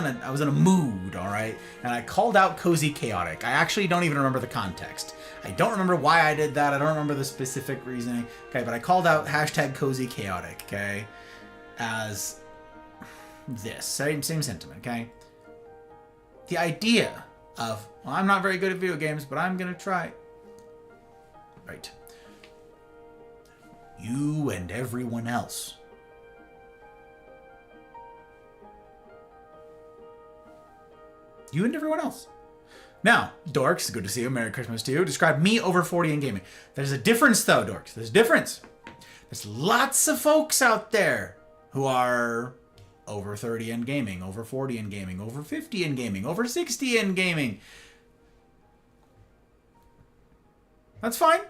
a mood, all right? And I called out cozy chaotic. I actually don't even remember the context. I don't remember why I did that. I don't remember the specific reasoning. Okay, but I called out hashtag cozy chaotic, okay? As this, same sentiment, okay? The idea of, well, I'm not very good at video games, but I'm gonna try. Right. You and everyone else. You and everyone else. Now, dorks, good to see you. Merry Christmas to you. Describe me over 40 in gaming. There's a difference, though, dorks. There's a difference. There's lots of folks out there who are over 30 in gaming, over 40 in gaming, over 50 in gaming, over 60 in gaming. That's fine.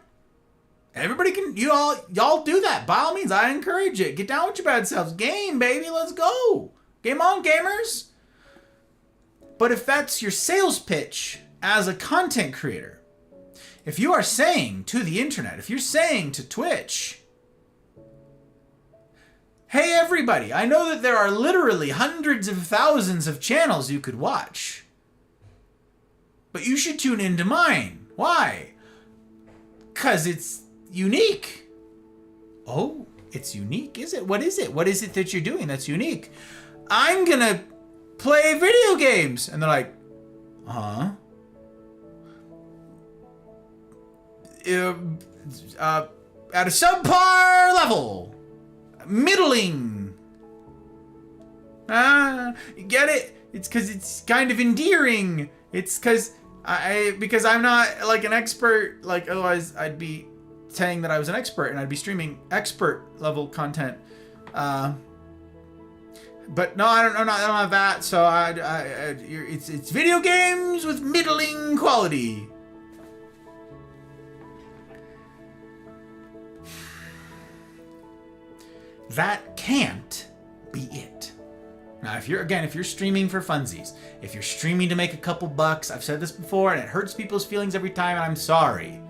Everybody can, y'all do that. By all means, I encourage it. Get down with your bad selves. Game, baby, let's go. Game on, gamers. But if that's your sales pitch as a content creator, if you are saying to the internet, if you're saying to Twitch, hey everybody, I know that there are literally hundreds of thousands of channels you could watch, but you should tune into mine. Why? 'Cause it's unique. Oh, it's unique, is it? What is it? What is it that you're doing that's unique? I'm gonna play video games. And they're like, huh? At a subpar level. Middling. You get it? It's because it's kind of endearing. It's because because I'm not like an expert. Like otherwise I'd be saying that I was an expert and I'd be streaming expert level content. But no, I don't have that. So it's video games with middling quality. That can't be it. Now, if you're streaming for funsies, if you're streaming to make a couple bucks, I've said this before and it hurts people's feelings every time, and I'm sorry.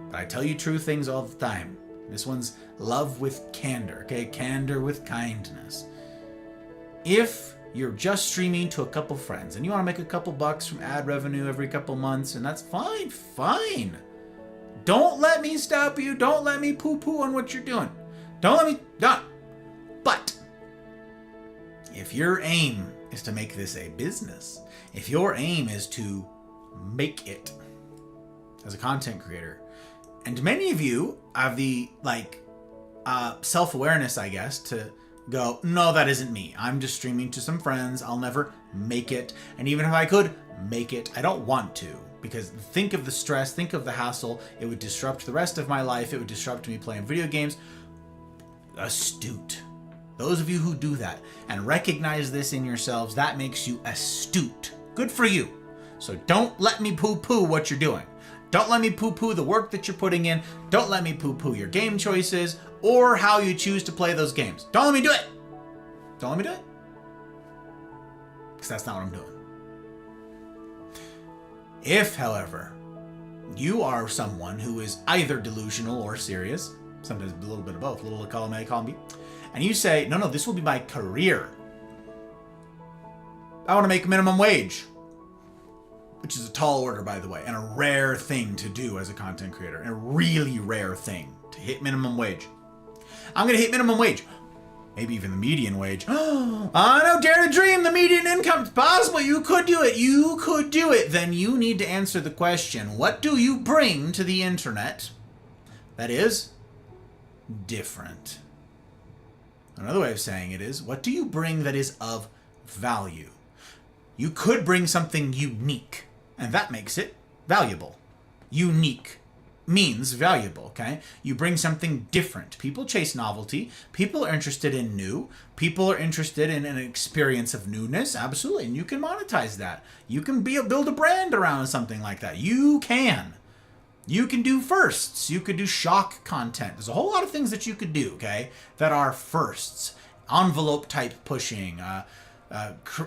But I tell you true things all the time. This one's love with candor, okay? Candor with kindness. If you're just streaming to a couple friends and you want to make a couple bucks from ad revenue every couple months, and that's fine, fine. Don't let me stop you. Don't let me poo-poo on what you're doing. Don't let me... Don't. But if your aim is to make this a business, if your aim is to make it as a content creator, and many of you have the self-awareness, I guess, to go, no, that isn't me. I'm just streaming to some friends. I'll never make it. And even if I could make it, I don't want to, because think of the stress, think of the hassle. It would disrupt the rest of my life. It would disrupt me playing video games. Astute. Those of you who do that and recognize this in yourselves, that makes you astute. Good for you. So don't let me poo-poo what you're doing. Don't let me poo-poo the work that you're putting in. Don't let me poo-poo your game choices or how you choose to play those games. Don't let me do it. Don't let me do it. Because that's not what I'm doing. If, however, you are someone who is either delusional or serious, sometimes a little bit of both, a little column A, column B, and you say, no, this will be my career. I want to make minimum wage. Which is a tall order, by the way, and a rare thing to do as a content creator. And a really rare thing to hit minimum wage. I'm going to hit minimum wage. Maybe even the median wage. Oh, no, dare to dream. The median income is possible. You could do it. You could do it. Then you need to answer the question, what do you bring to the internet that is different? Another way of saying it is, what do you bring that is of value? You could bring something unique, and that makes it valuable. Unique means valuable, okay? You bring something different. People chase novelty. People are interested in new. People are interested in an experience of newness. Absolutely, and you can monetize that. You can build a brand around something like that. You can. You can do firsts. You could do shock content. There's a whole lot of things that you could do, okay, that are firsts. Envelope type pushing,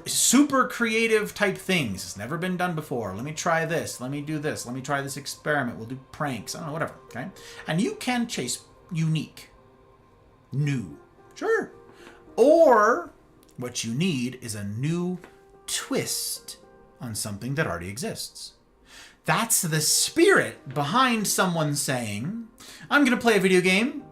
super creative type things. It's never been done before. Let me try this. Let me do this. Let me try this experiment. We'll do pranks. I don't know, whatever, okay? And you can chase unique, new, sure. Or what you need is a new twist on something that already exists. That's the spirit behind someone saying, I'm going to play a video game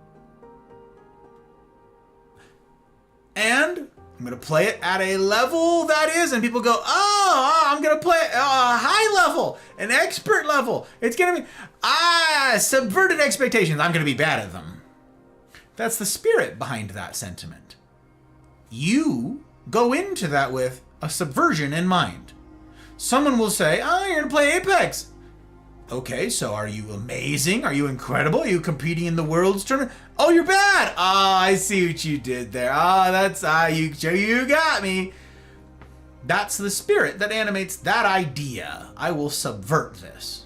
and I'm going to play it at a level that is, and people go, I'm going to play a high level, an expert level. It's going to be, subverted expectations. I'm going to be bad at them. That's the spirit behind that sentiment. You go into that with a subversion in mind. Someone will say, oh, you're going to play Apex. Okay, so are you amazing? Are you incredible? Are you competing in the world's tournament? Oh, you're bad. I see what you did there. That's you got me. That's the spirit that animates that idea. I will subvert this.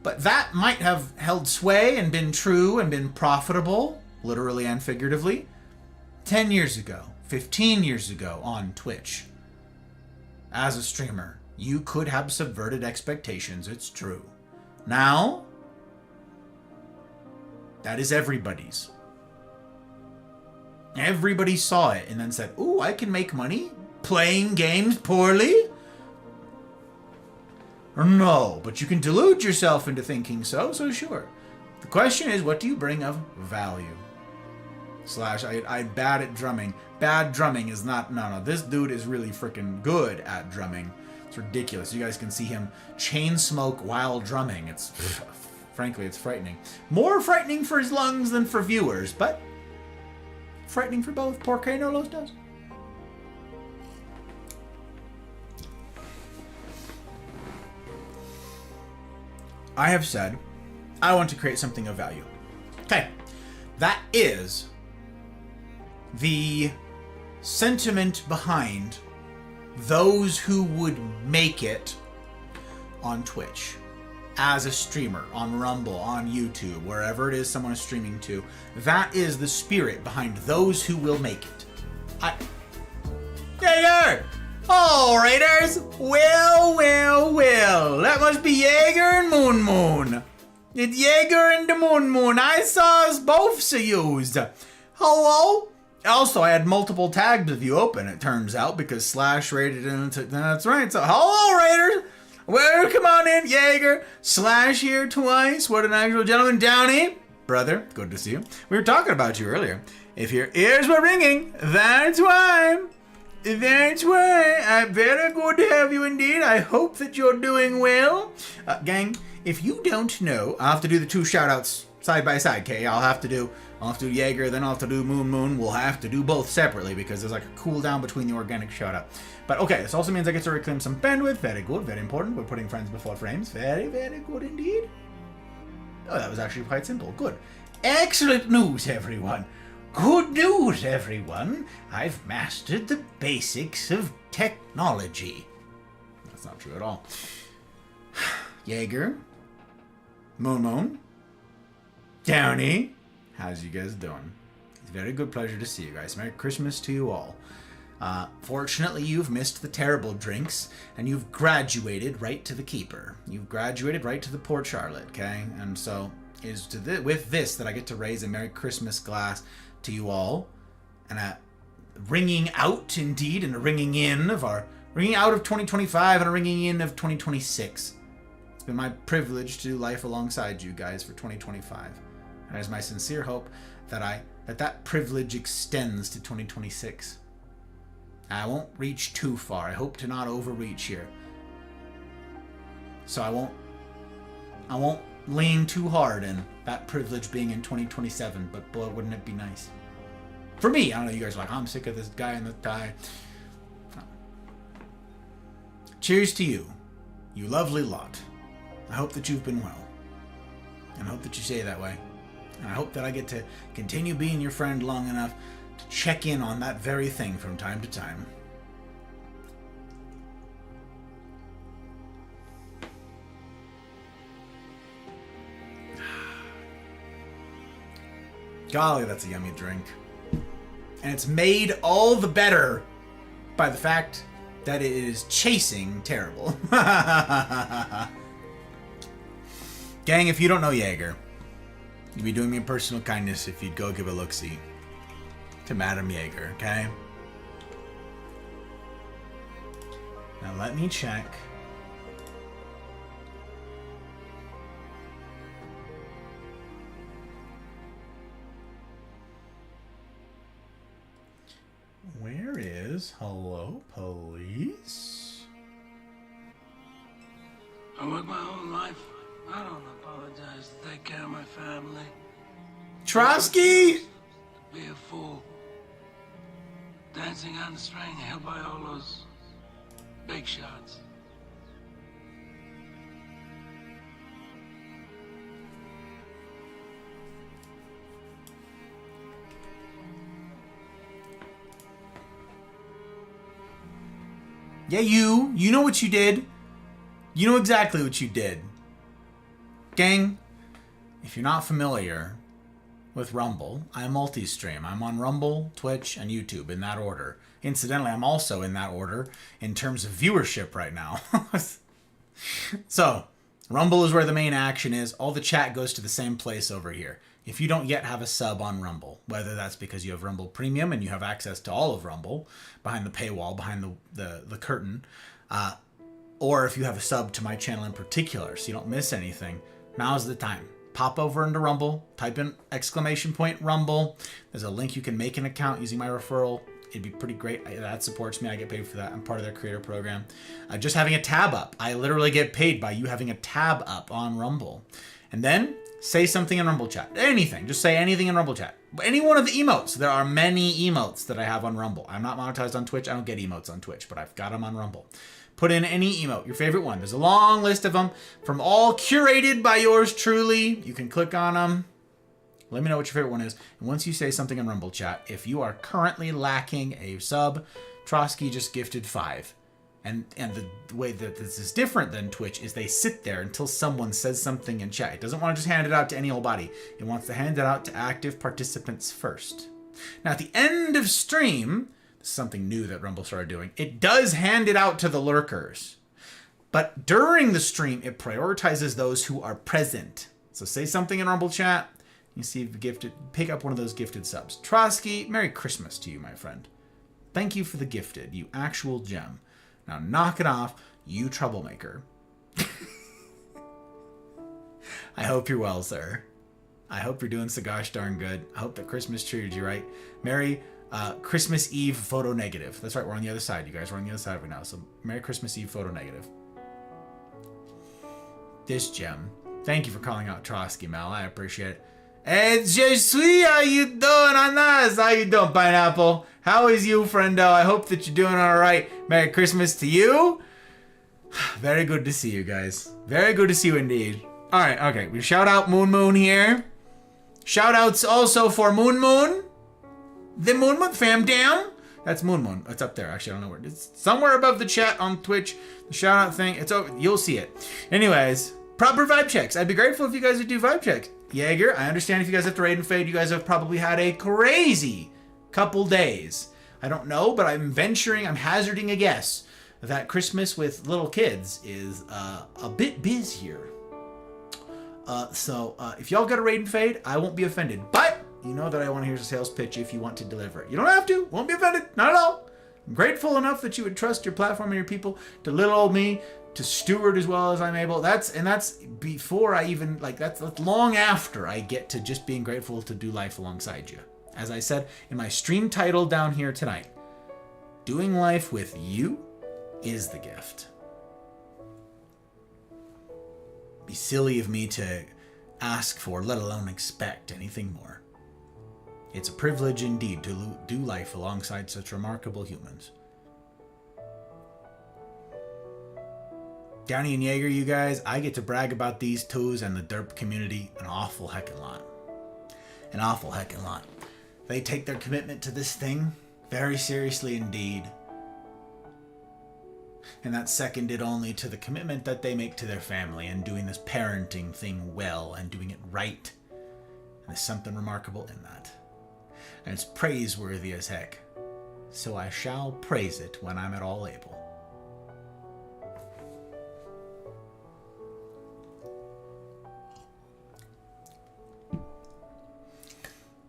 But that might have held sway and been true and been profitable, literally and figuratively, 10 years ago, 15 years ago on Twitch. As a streamer, you could have subverted expectations, it's true. Now, that is everybody's. Everybody saw it and then said, ooh, I can make money playing games poorly? No, but you can delude yourself into thinking so sure. The question is, what do you bring of value? Slash, I'm bad at drumming. Bad drumming is not, no, this dude is really freaking good at drumming. It's ridiculous. You guys can see him chain smoke while drumming. It's, frankly, it's frightening. More frightening for his lungs than for viewers, but frightening for both. Por qué no los dos? I have said, I want to create something of value. Okay. That is the sentiment behind those who would make it on Twitch, as a streamer, on Rumble, on YouTube, wherever it is someone is streaming to. That is the spirit behind those who will make it. Jaeger! Oh, Raiders! Well. That must be Jaeger and Moon. It's Jaeger and the Moon. I saw us both used. Hello? Also, I had multiple tags of you open, it turns out, because Slash rated into... That's right. So, hello, Raiders! Well, come on in, Jaeger. Slash here twice. What an actual gentleman. Downey. Brother, good to see you. We were talking about you earlier. If your ears were ringing, that's why. That's why. Very good to have you indeed. I hope that you're doing well. Gang, if you don't know, I'll have to do the two shout-outs side by side, okay? I'll have to do Jaeger, then I'll have to do Moon. We'll have to do both separately because there's like a cooldown between the organic shout-out. But okay, this also means I get to reclaim some bandwidth. Very good, very important. We're putting friends before frames. Very, very good indeed. Oh, that was actually quite simple. Good. Excellent news, everyone. Good news, everyone. I've mastered the basics of technology. That's not true at all. Jaeger. Moon. Downey. How's you guys doing? It's a very good pleasure to see you guys. Merry Christmas to you all. Fortunately, you've missed the terrible drinks, and you've graduated right to the keeper. You've graduated right to the Port Charlotte, okay? And so, is to with this that I get to raise a Merry Christmas glass to you all, and a ringing out, indeed, and a ringing in of ringing out of 2025 and a ringing in of 2026. It's been my privilege to do life alongside you guys for 2025. And it is my sincere hope that that privilege extends to 2026. I won't reach too far. I hope to not overreach here. So I won't lean too hard in that privilege being in 2027, but boy, wouldn't it be nice. For me, I don't know, you guys are like, I'm sick of this guy and this guy. Cheers to you, you lovely lot. I hope that you've been well. And I hope that you stay that way. And I hope that I get to continue being your friend long enough to check in on that very thing from time to time. Golly, that's a yummy drink. And it's made all the better by the fact that it is chasing terrible. Gang, if you don't know Jaeger, you'd be doing me a personal kindness if you'd go give a look-see to Madam Jaeger, okay? Now let me check. Where is Hello Police?
I work my whole life. I don't apologize to take care of my family.
Trotsky?
Be a fool. Dancing on the string held by all those big shots.
Yeah, you know what you did. You know exactly what you did. Gang, if you're not familiar with Rumble, I multi-stream. I'm on Rumble, Twitch, and YouTube in that order. Incidentally, I'm also in that order in terms of viewership right now. So, Rumble is where the main action is. All the chat goes to the same place over here. If you don't yet have a sub on Rumble, whether that's because you have Rumble Premium and you have access to all of Rumble behind the paywall, behind the curtain, or if you have a sub to my channel in particular so you don't miss anything, now's the time. Pop over into Rumble, type in !Rumble. There's a link you can make an account using my referral. It'd be pretty great. That supports me. I get paid for that. I'm part of their creator program. Just having a tab up. I literally get paid by you having a tab up on Rumble. And then say something in Rumble chat. Anything. Just say anything in Rumble chat. Any one of the emotes. There are many emotes that I have on Rumble. I'm not monetized on Twitch. I don't get emotes on Twitch, but I've got them on Rumble. Put in any emote, your favorite one. There's a long list of them from all curated by yours truly. You can click on them. Let me know what your favorite one is. And once you say something in Rumble chat, if you are currently lacking a sub, Trotsky just gifted 5. And the way that this is different than Twitch is they sit there until someone says something in chat. It doesn't want to just hand it out to any old body. It wants to hand it out to active participants first. Now, at the end of stream, this is something new that Rumble started doing. It does hand it out to the lurkers. But during the stream, it prioritizes those who are present. So say something in Rumble chat. You see if you gifted, pick up one of those gifted subs. Trotsky, Merry Christmas to you, my friend. Thank you for the gifted, you actual gem. Now knock it off, you troublemaker. I hope you're well, sir. I hope you're doing so gosh darn good. I hope that Christmas treated you right. Merry Christmas Eve photo negative. That's right, we're on the other side, you guys. We're on the other side right now. So Merry Christmas Eve photo negative. This gem. Thank you for calling out Trotsky, Mel. I appreciate it. Hey, je suis, how you doing on this? How you doing, Pineapple? How is you, friendo? I hope that you're doing all right. Merry Christmas to you. Very good to see you guys. Very good to see you indeed. All right, okay. We shout out Moon Moon here. Shout outs also for Moon Moon. The Moon Moon fam down. That's Moon Moon. It's up there. Actually, I don't know where it is. It's somewhere above the chat on Twitch. The shout out thing. It's over. You'll see it. Anyways, proper vibe checks. I'd be grateful if you guys would do vibe checks. Jaeger, I understand if you guys have to raid and fade, you guys have probably had a crazy couple days. I don't know, but I'm hazarding a guess that Christmas with little kids is a bit busier. So if y'all got a raid and fade, I won't be offended. But you know that I want to hear a sales pitch if you want to deliver it. You don't have to. Won't be offended. Not at all. I'm grateful enough that you would trust your platform and your people to little old me to steward as well as I'm able. That's before I even, that's long after I get to just being grateful to do life alongside you. As I said in my stream title down here tonight, doing life with you is the gift. Be silly of me to ask for, let alone expect anything more. It's a privilege indeed to do life alongside such remarkable humans. Downey and Jaeger, you guys, I get to brag about these twos and the derp community an awful heckin' lot. An awful heckin' lot. They take their commitment to this thing very seriously indeed. And that's seconded only to the commitment that they make to their family and doing this parenting thing well and doing it right. And there's something remarkable in that. And it's praiseworthy as heck. So I shall praise it when I'm at all able.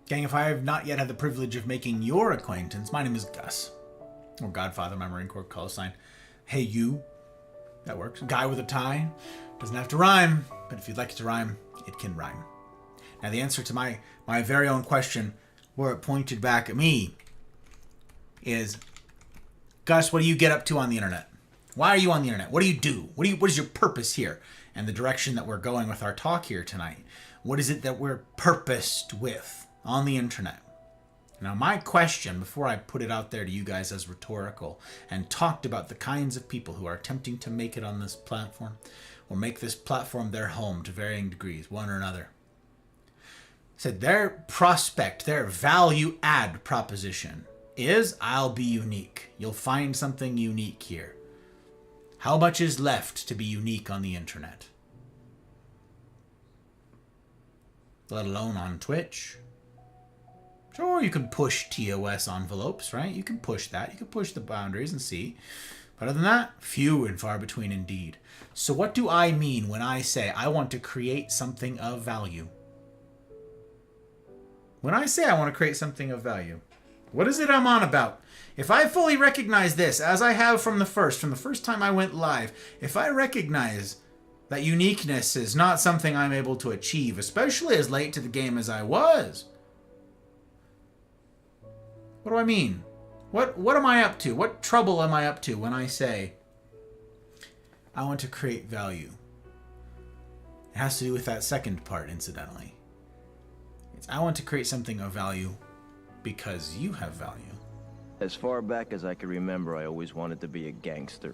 Gang, if I have not yet had the privilege of making your acquaintance, my name is Gus. Or Godfather, my Marine Corps call sign. Hey, you. That works. Guy with a tie. Doesn't have to rhyme, but if you'd like it to rhyme, it can rhyme. Now, the answer to my very own question, where it pointed back at me, is, Gus, what do you get up to on the internet? Why are you on the internet? What do you do? What is your purpose here? And the direction that we're going with our talk here tonight. What is it that we're purposed with on the internet? Now, my question, before I put it out there to you guys as rhetorical, and talked about the kinds of people who are attempting to make it on this platform, or make this platform their home to varying degrees, one or another, said their prospect, their value add proposition is, I'll be unique. You'll find something unique here. How much is left to be unique on the internet? Let alone on Twitch. Sure, you can push TOS envelopes, right? You can push that. You can push the boundaries and see. But other than that, few and far between indeed. So what do I mean when I say I want to create something of value? When I say I want to create something of value, what is it I'm on about? If I fully recognize this, as I have from the first time I went live, if I recognize that uniqueness is not something I'm able to achieve, especially as late to the game as I was, what do I mean? What am I up to? What trouble am I up to when I say I want to create value? It has to do with that second part, incidentally. It's I want to create something of value because you have value.
As far back as I can remember, I always wanted to be a gangster.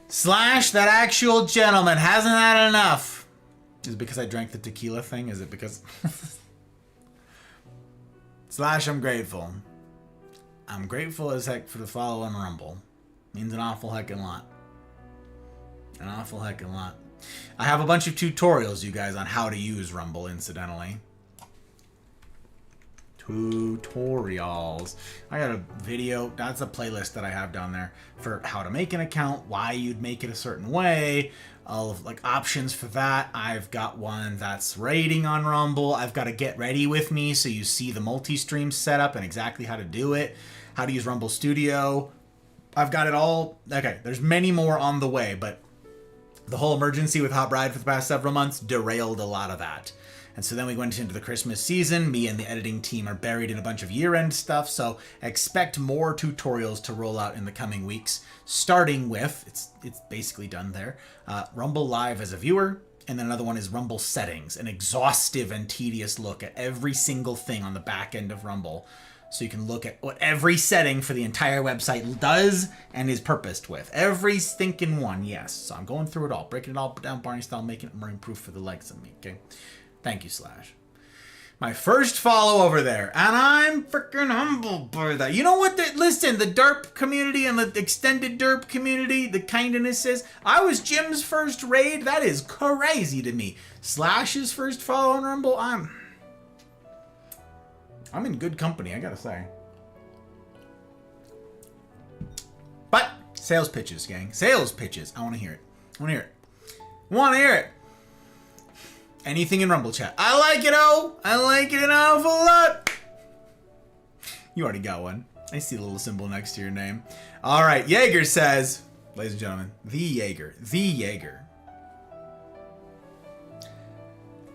Slash, that actual gentleman hasn't had enough. Is it because I drank the tequila thing? Is it because... Slash, I'm grateful. I'm grateful as heck for the follow on Rumble. Means an awful heckin' lot. An awful heckin' lot. I have a bunch of tutorials, you guys, on how to use Rumble, incidentally. Tutorials. I got a video, that's a playlist that I have down there for how to make an account, why you'd make it a certain way, all of like options for that. I've got one that's rating on Rumble. I've got a get ready with me so you see the multi-stream setup and exactly how to do it, how to use Rumble Studio. I've got it all. Okay, there's many more on the way, but the whole emergency with Hot Bride for the past several months derailed a lot of that. And so then we went into the Christmas season. Me and the editing team are buried in a bunch of year-end stuff, so expect more tutorials to roll out in the coming weeks, starting with, it's basically done there, Rumble Live as a viewer, and then another one is Rumble Settings, an exhaustive and tedious look at every single thing on the back end of Rumble, so you can look at what every setting for the entire website does and is purposed with. Every stinking one, yes. So I'm going through it all, breaking it all down Barney style, making it marine proof for the likes of me, okay? Thank you, Slash. My first follow over there, and I'm freaking humbled by that. You know what? Listen, the derp community and the extended derp community, the kindness is. I was Jim's first raid. That is crazy to me. Slash's first follow on Rumble. I'm in good company, I gotta say. But sales pitches, gang. Sales pitches. I want to hear it. I want to hear it. I want to hear it. Anything in Rumble chat. I like it, oh! I like it an awful lot! You already got one. I see the little symbol next to your name. Alright, Jaeger says, ladies and gentlemen, the Jaeger.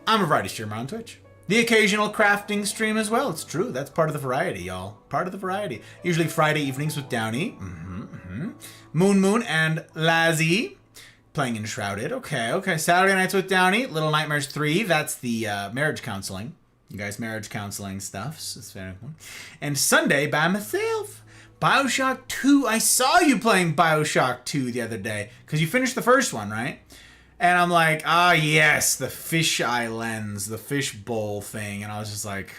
I'm a variety streamer on Twitch. The occasional crafting stream as well. It's true. That's part of the variety, y'all. Part of the variety. Usually Friday evenings with Downey. Moon and Lazzy. Playing Enshrouded. Okay. Saturday nights with Downey. Little Nightmares 3. That's the marriage counseling. You guys marriage counseling stuff. So it's very cool. And Sunday by myself. Bioshock 2. I saw you playing Bioshock 2 the other day. Because you finished the first one, right? And I'm like, yes, the fisheye lens. The fishbowl thing. And I was just like...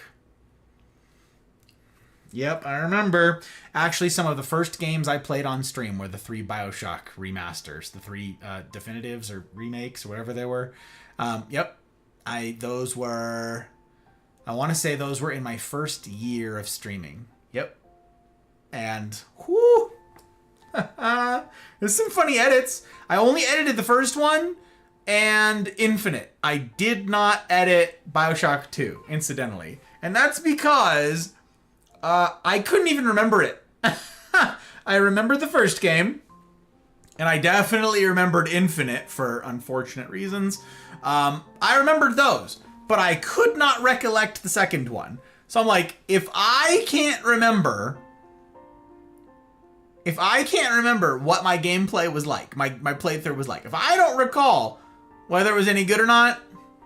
Yep, I remember. Actually, some of the first games I played on stream were the 3 Bioshock remasters, the 3 definitives or remakes or whatever they were. Yep, I want to say those were in my first year of streaming. Yep, and whoo, there's some funny edits. I only edited the first one and Infinite. I did not edit Bioshock 2, incidentally, and that's because. I couldn't even remember it. I remembered the first game, and I definitely remembered Infinite for unfortunate reasons. I remembered those, but I could not recollect the second one. So I'm like, if I can't remember what my gameplay was like, my playthrough was like, if I don't recall whether it was any good or not,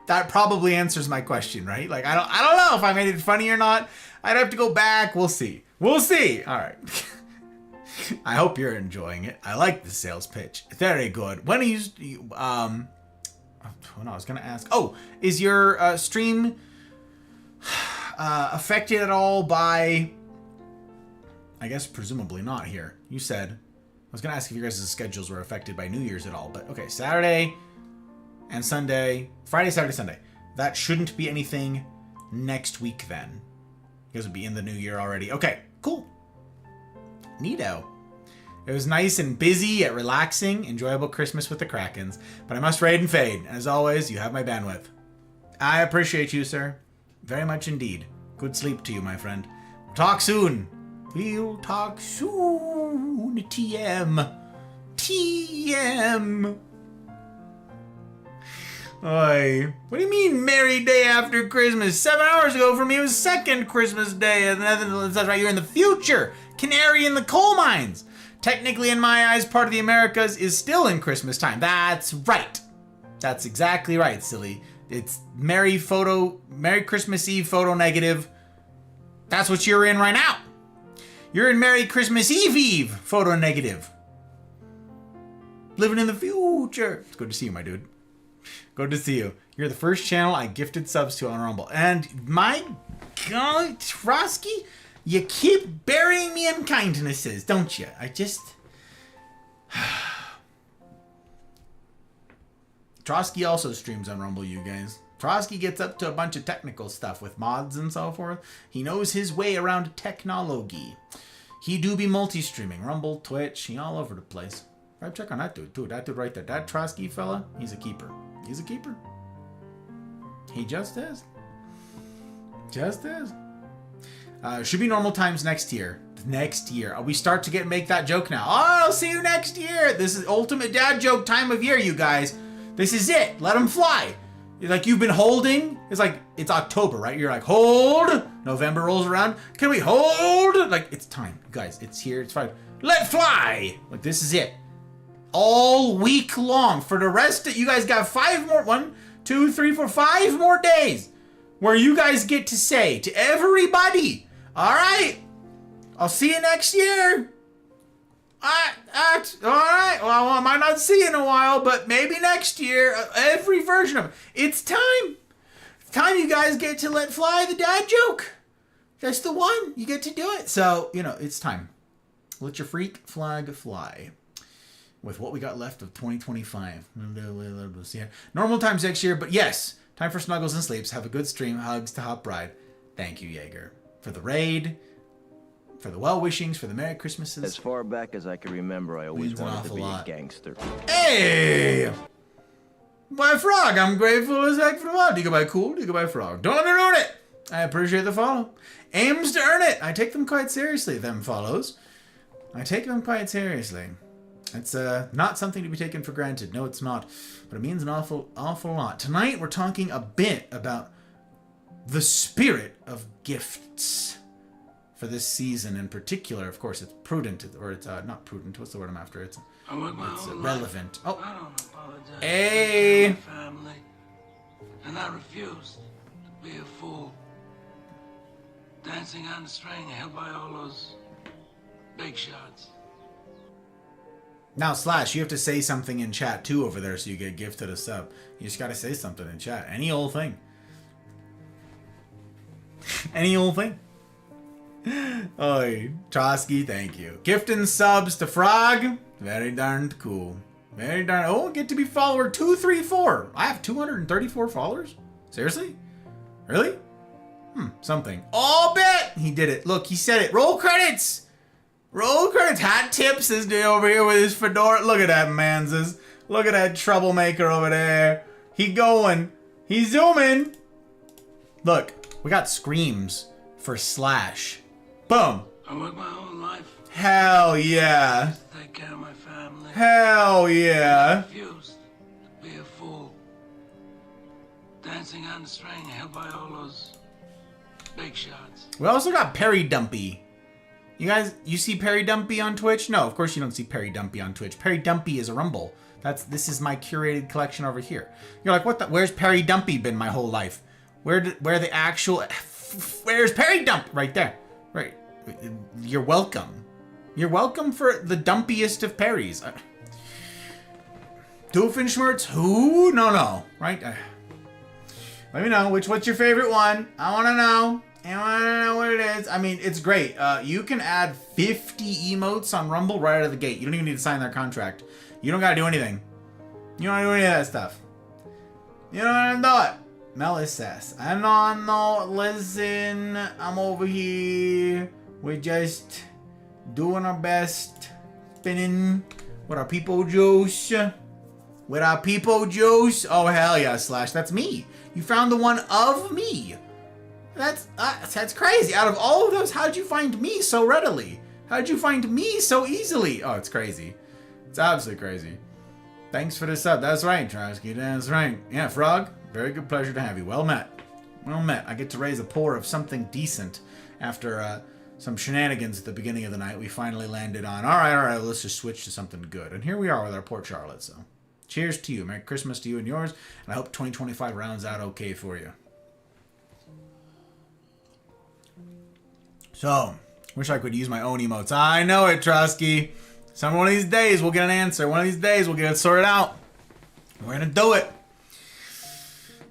that probably answers my question, right? Like, I don't know if I made it funny or not. I'd have to go back. We'll see. We'll see. All right. I hope you're enjoying it. I like the sales pitch. Very good. When are you oh, no, I was going to ask. Oh, is your stream affected at all by, I guess presumably not here. You said, I was going to ask if your guys' schedules were affected by New Year's at all, but okay, Saturday and Sunday, Friday, Saturday, Sunday. That shouldn't be anything next week then. You guys would be in the new year already. Okay, cool. Neato. It was nice and busy yet relaxing, enjoyable Christmas with the Krakens. But I must raid and fade. As always, you have my bandwidth. I appreciate you, sir. Very much indeed. Good sleep to you, my friend. We'll talk soon. We'll talk soon. TM. TM. Oi. What do you mean, merry day after Christmas? 7 hours ago for me it was second Christmas day. And that's right, you're in the future. Canary in the coal mines. Technically, in my eyes, part of the Americas is still in Christmas time. That's right. That's exactly right, silly. It's Merry Christmas Eve photo negative. That's what you're in right now. You're in Merry Christmas Eve photo negative. Living in the future. It's good to see you, my dude. Good to see you. You're the first channel I gifted subs to on Rumble. And my God, Trosky, you keep burying me in kindnesses, don't you? I just... Trosky also streams on Rumble, you guys. Trosky gets up to a bunch of technical stuff with mods and so forth. He knows his way around technology. He do be multi-streaming. Rumble, Twitch, he all over the place. Right, check on that dude, too. That dude right there. That Trosky fella, he's a keeper. He's a keeper. He just is. Just is. Should be normal times next year. Next year. We start to make that joke now. Oh, I'll see you next year. This is ultimate dad joke time of year, you guys. This is it. Let them fly. Like you've been holding. It's like, it's October, right? You're like, hold. November rolls around. Can we hold? Like, it's time. Guys, it's here. It's fine. Let fly. Like, this is it. All week long. For the rest of you guys got 5 more. 1, 2, 3, 4, 5 more days where you guys get to say to everybody, all right, I'll see you next year. All right. Well, I might not see you in a while, but maybe next year. Every version of it. It's time. It's time you guys get to let fly the dad joke. That's the one. You get to do it. So, it's time. Let your freak flag fly. With what we got left of 2025. Normal times next year, but yes, time for snuggles and sleeps. Have a good stream. Hugs to Hop Bride. Thank you, Jaeger. For the raid, for the well-wishings, for the Merry Christmases.
As far back as I can remember, I always wanted to be a gangster.
Hey! My frog, I'm grateful as heck for the love. Do you go by cool? Do you go by frog? Don't let me ruin it! I appreciate the follow. Aims to earn it. I take them quite seriously, them follows. I take them quite seriously. It's not something to be taken for granted. No, it's not. But it means an awful lot. Tonight, we're talking a bit about the spirit of gifts for this season in particular. Of course, it's prudent, or it's not prudent. What's the word I'm after? It's relevant. Oh,
I don't apologize.
Hey.
My family, and I refuse to be a fool. Dancing on the string, held by all those big shots.
Now, Slash, you have to say something in chat too over there so you get gifted a sub. You just gotta say something in chat. Any old thing. Any old thing. Oi, Trosky, thank you. Gifting subs to Frog. Very darned cool. Very darn. Oh, get to be follower 234. I have 234 followers? Seriously? Really? Something. Oh, bet! He did it. Look, he said it. Roll credits! Roll credits. Hat tips is over here with his fedora. Look at that man's. Look at that troublemaker over there. He going. He's zooming. Look, we got screams for Slash. Boom.
I work my whole life.
Hell yeah.
To take care of my family.
Hell
I
yeah.
refused to be a fool. Dancing on the string, held by all those big shots.
We also got Perry Dumpy. You guys, you see Perry Dumpy on Twitch? No, of course you don't see Perry Dumpy on Twitch. Perry Dumpy is a Rumble. This is my curated collection over here. You're like, what the? Where's Perry Dumpy been my whole life? Where's Perry Dump? Right there. Right. You're welcome. You're welcome for the dumpiest of Perrys. Doofenshmirtz? Who? No. Right? Let me know. What's your favorite one? I want to know. I want to know what it is. I mean, it's great. You can add 50 emotes on Rumble right out of the gate. You don't even need to sign their contract. You don't got to do anything. You don't do any of that stuff. You don't do it. Mellis says, I know, listen, I'm over here. We're just doing our best. Spinning with our people juice. With our people juice. Oh, hell yeah, Slash. That's me. You found the one of me. That's crazy. Out of all of those, how'd you find me so readily? How'd you find me so easily? Oh, it's crazy. It's absolutely crazy. Thanks for the sub. That's right, Trosky. That's right. Yeah, Frog. Very good pleasure to have you. Well met. Well met. I get to raise a pour of something decent after some shenanigans at the beginning of the night. We finally landed on, all right, let's just switch to something good. And here we are with our Port Charlotte. So cheers to you. Merry Christmas to you and yours. And I hope 2025 rounds out okay for you. So, wish I could use my own emotes. I know it, Trosky. One of these days we'll get an answer. One of these days we'll get it sorted out. We're going to do it.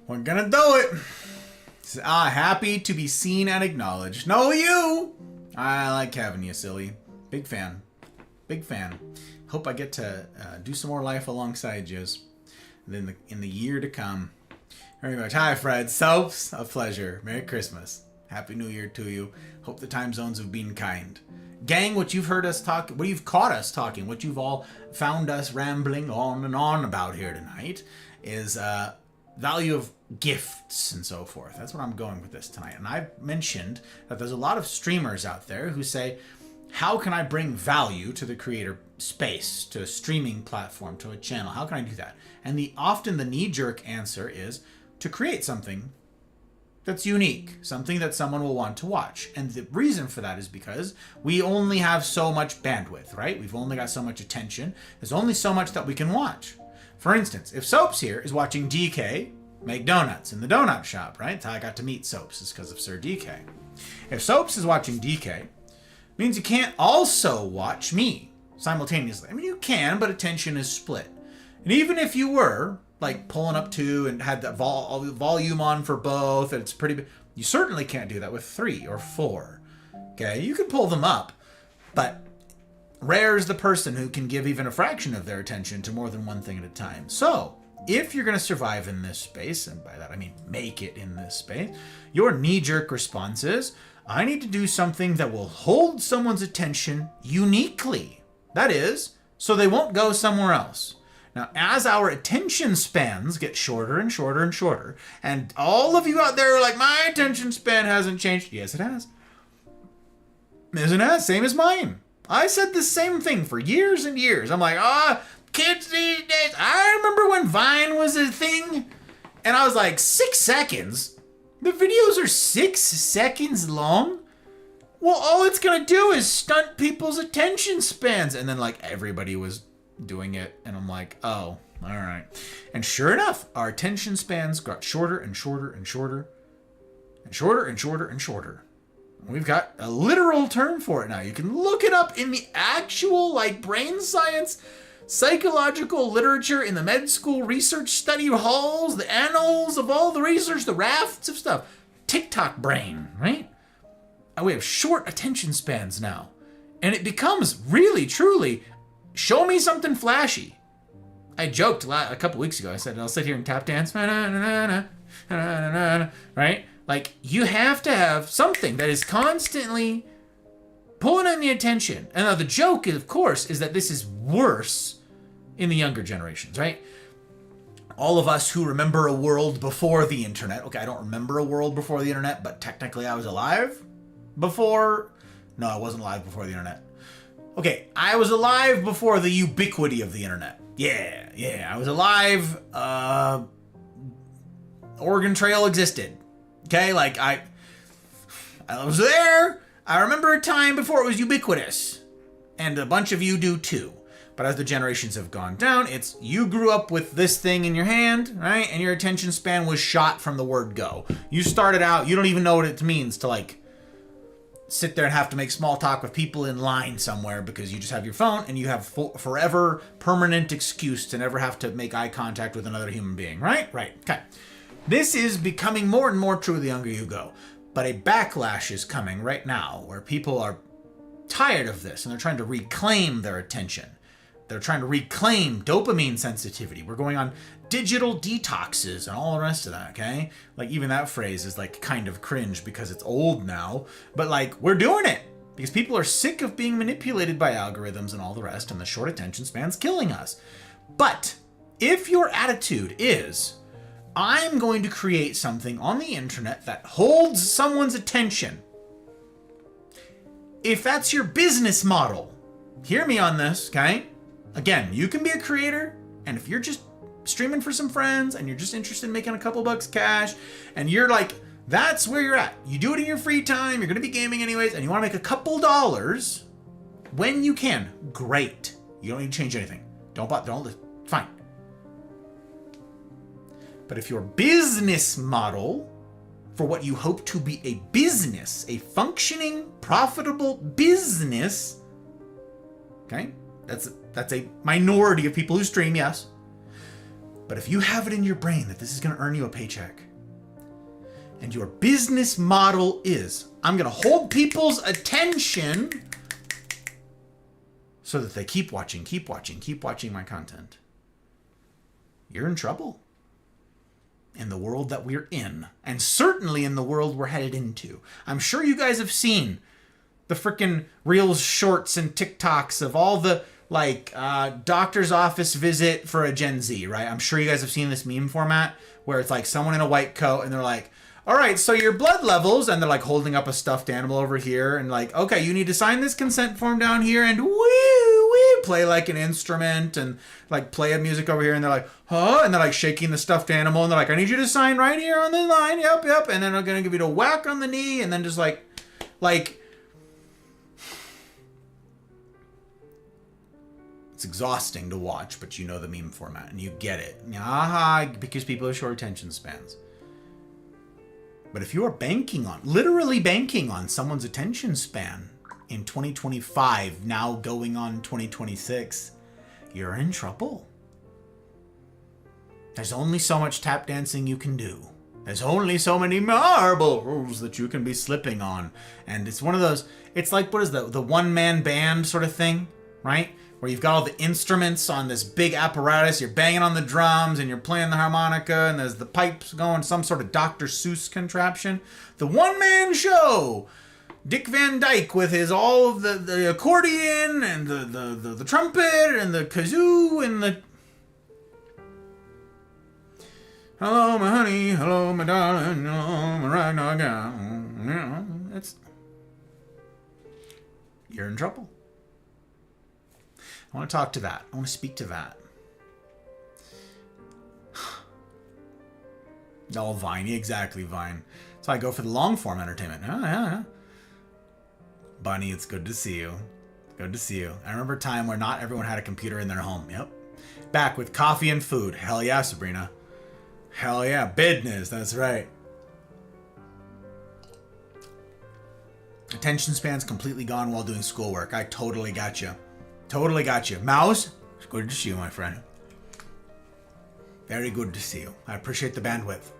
We're going to do it. Happy to be seen and acknowledged. No, you. I like having you, silly. Big fan. Big fan. Hope I get to do some more life alongside you in the year to come. Very much. Hi, Fred. Soaps, a pleasure. Merry Christmas. Happy New Year to you. Hope the time zones have been kind. Gang, what you've heard us talk, what you've caught us talking, what you've all found us rambling on and on about here tonight is value of gifts and so forth. That's what I'm going with this tonight. And I've mentioned that there's a lot of streamers out there who say, how can I bring value to the creator space, to a streaming platform, to a channel? How can I do that? And often the knee-jerk answer is to create something that's unique, something that someone will want to watch. And the reason for that is because we only have so much bandwidth, right? We've only got so much attention. There's only so much that we can watch. For instance, if Soaps here is watching DK make donuts in the donut shop, right? That's how I got to meet Soaps, is because of Sir DK. If Soaps is watching DK, means you can't also watch me simultaneously. I mean, you can, but attention is split. And even if you were like pulling up two and had the volume on for both, and it's pretty big, you certainly can't do that with 3 or 4. Okay, you can pull them up, but rare is the person who can give even a fraction of their attention to more than one thing at a time. So if you're going to survive in this space, and by that I mean make it in this space, your knee-jerk response is, I need to do something that will hold someone's attention uniquely. That is, so they won't go somewhere else. Now, as our attention spans get shorter and shorter and shorter, and all of you out there are like, my attention span hasn't changed. Yes, it has. Yes, it has. Same as mine. I said the same thing for years and years. I'm like, kids these days. I remember when Vine was a thing, and I was like, 6 seconds? The videos are 6 seconds long? Well, all it's going to do is stunt people's attention spans. And then, like, everybody was doing it, and I'm like, oh, all right. And sure enough, our attention spans got shorter and shorter and shorter and shorter and shorter and shorter. We've got a literal term for it now. You can look it up in the actual, like, brain science, psychological literature in the med school research study halls, the annals of all the research, the rafts of stuff. TikTok brain, right? And we have short attention spans now. And it becomes really, truly, show me something flashy. I joked a couple weeks ago. I said, I'll sit here and tap dance. Right? Like, you have to have something that is constantly pulling in the attention. And now the joke, of course, is that this is worse in the younger generations, right? All of us who remember a world before the internet. Okay, I don't remember a world before the internet, but technically I was alive before. No, I wasn't alive before the internet. Okay, I was alive before the ubiquity of the internet. Yeah, I was alive. Oregon Trail existed. Okay, like I was there. I remember a time before it was ubiquitous. And a bunch of you do too. But as the generations have gone down, it's you grew up with this thing in your hand, right? And your attention span was shot from the word go. You started out, you don't even know what it means to like sit there and have to make small talk with people in line somewhere because you just have your phone and you have forever permanent excuse to never have to make eye contact with another human being, right? Right. Okay. This is becoming more and more true the younger you go. But a backlash is coming right now where people are tired of this and they're trying to reclaim their attention. They're trying to reclaim dopamine sensitivity. We're going on digital detoxes and all the rest of that, okay? Like, even that phrase is, like, kind of cringe because it's old now. But, like, we're doing it because people are sick of being manipulated by algorithms and all the rest, and the short attention span's killing us. But if your attitude is, I'm going to create something on the internet that holds someone's attention, if that's your business model, hear me on this, okay? Again, you can be a creator, and if you're just streaming for some friends and you're just interested in making a couple bucks cash, and you're like, that's where you're at. You do it in your free time, you're going to be gaming anyways, and you want to make a couple dollars when you can, great. You don't need to change anything. Fine. But if your business model for what you hope to be a business, a functioning, profitable business, okay? That's a minority of people who stream, yes. But if you have it in your brain that this is going to earn you a paycheck, and your business model is, I'm going to hold people's attention so that they keep watching my content, you're in trouble in the world that we're in, and certainly in the world we're headed into. I'm sure you guys have seen the frickin' Reels shorts and TikToks of all the doctor's office visit for a Gen Z, right? I'm sure you guys have seen this meme format where it's like someone in a white coat and they're like, all right, so your blood levels, and they're like holding up a stuffed animal over here and like, okay, you need to sign this consent form down here and woo, play like an instrument and like play a music over here, and they're like, huh? And they're like shaking the stuffed animal and they're like, I need you to sign right here on the line, yep. And then I'm gonna give you a whack on the knee, and then just like it's exhausting to watch, but you know the meme format and you get it. Because people have short attention spans. But if you are literally banking on someone's attention span in 2025, now going on 2026, you're in trouble. There's only so much tap dancing you can do. There's only so many marbles that you can be slipping on. And it's one of those, it's like, what is the one-man band sort of thing, right? Where you've got all the instruments on this big apparatus, you're banging on the drums, and you're playing the harmonica, and there's the pipes going, some sort of Dr. Seuss contraption. The one-man show! Dick Van Dyke with all of the accordion, and the trumpet, and the kazoo, and the... Hello, my honey, hello, my darling, hello, my ragdoll gal. You're in trouble. I want to talk to that. I want to speak to that. Oh, Vine. Exactly, Vine. So I go for the long-form entertainment. Yeah. Bunny, it's good to see you. Good to see you. I remember a time where not everyone had a computer in their home. Yep. Back with coffee and food. Hell yeah, Sabrina. Hell yeah. Business. That's right. Attention span's completely gone while doing schoolwork. I totally got you. Totally got you. Mouse, it's good to see you, my friend. Very good to see you. I appreciate the bandwidth.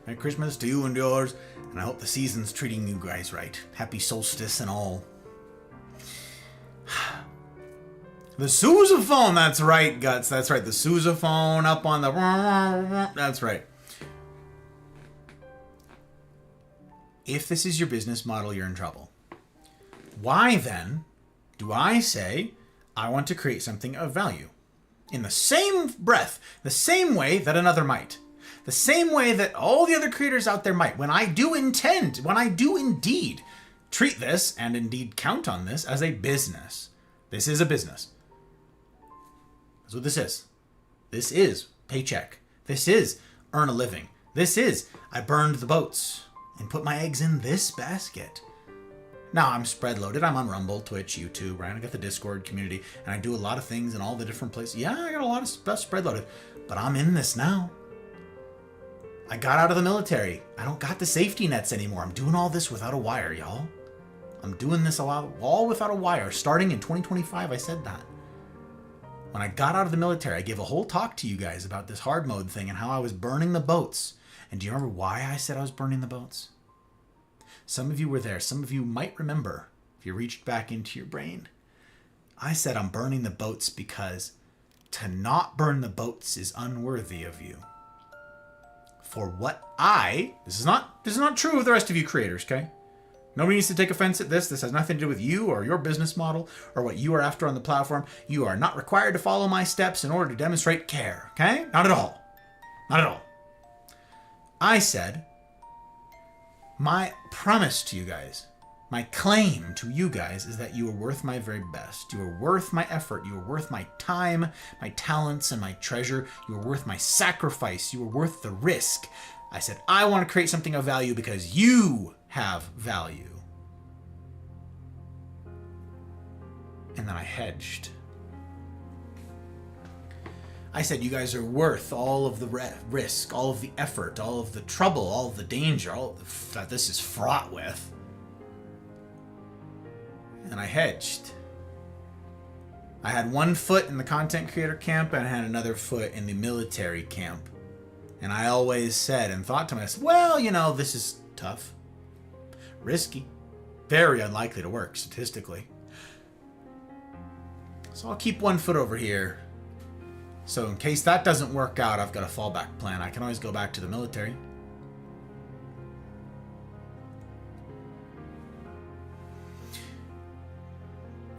Merry Christmas to you and yours, and I hope the season's treating you guys right. Happy solstice and all. The sousaphone, that's right, Guts. That's right, the sousaphone up on the... That's right. If this is your business model, you're in trouble. Why, then, do I say... I want to create something of value. In the same breath, the same way that another might. The same way that all the other creators out there might. When I do indeed treat this, and indeed count on this, as a business. This is a business. That's what this is. This is paycheck. This is earn a living. This is I burned the boats and put my eggs in this basket. Now I'm spread loaded. I'm on Rumble, Twitch, YouTube, right? I got the Discord community, and I do a lot of things in all the different places. Yeah, I got a lot of stuff spread loaded, but I'm in this now. I got out of the military. I don't got the safety nets anymore. I'm doing all this without a wire, y'all. I'm doing this all without a wire. Starting in 2025, I said that. When I got out of the military, I gave a whole talk to you guys about this hard mode thing and how I was burning the boats. And do you remember why I said I was burning the boats? Some of you were there. Some of you might remember if you reached back into your brain. I said I'm burning the boats because to not burn the boats is unworthy of you. For what this is not true of the rest of you creators, okay? Nobody needs to take offense at this. This has nothing to do with you or your business model or what you are after on the platform. You are not required to follow my steps in order to demonstrate care, okay? Not at all. Not at all. I said, my promise to you guys, my claim to you guys is that you are worth my very best. You are worth my effort. You are worth my time, my talents, and my treasure. You are worth my sacrifice. You are worth the risk. I said, I want to create something of value because you have value. And then I hedged. I said, you guys are worth all of the risk, all of the effort, all of the trouble, all of the danger, all that this is fraught with. And I hedged. I had one foot in the content creator camp and I had another foot in the military camp. And I always said and thought to myself, well, you know, this is tough. Risky. Very unlikely to work statistically. So I'll keep one foot over here. So in case that doesn't work out, I've got a fallback plan. I can always go back to the military.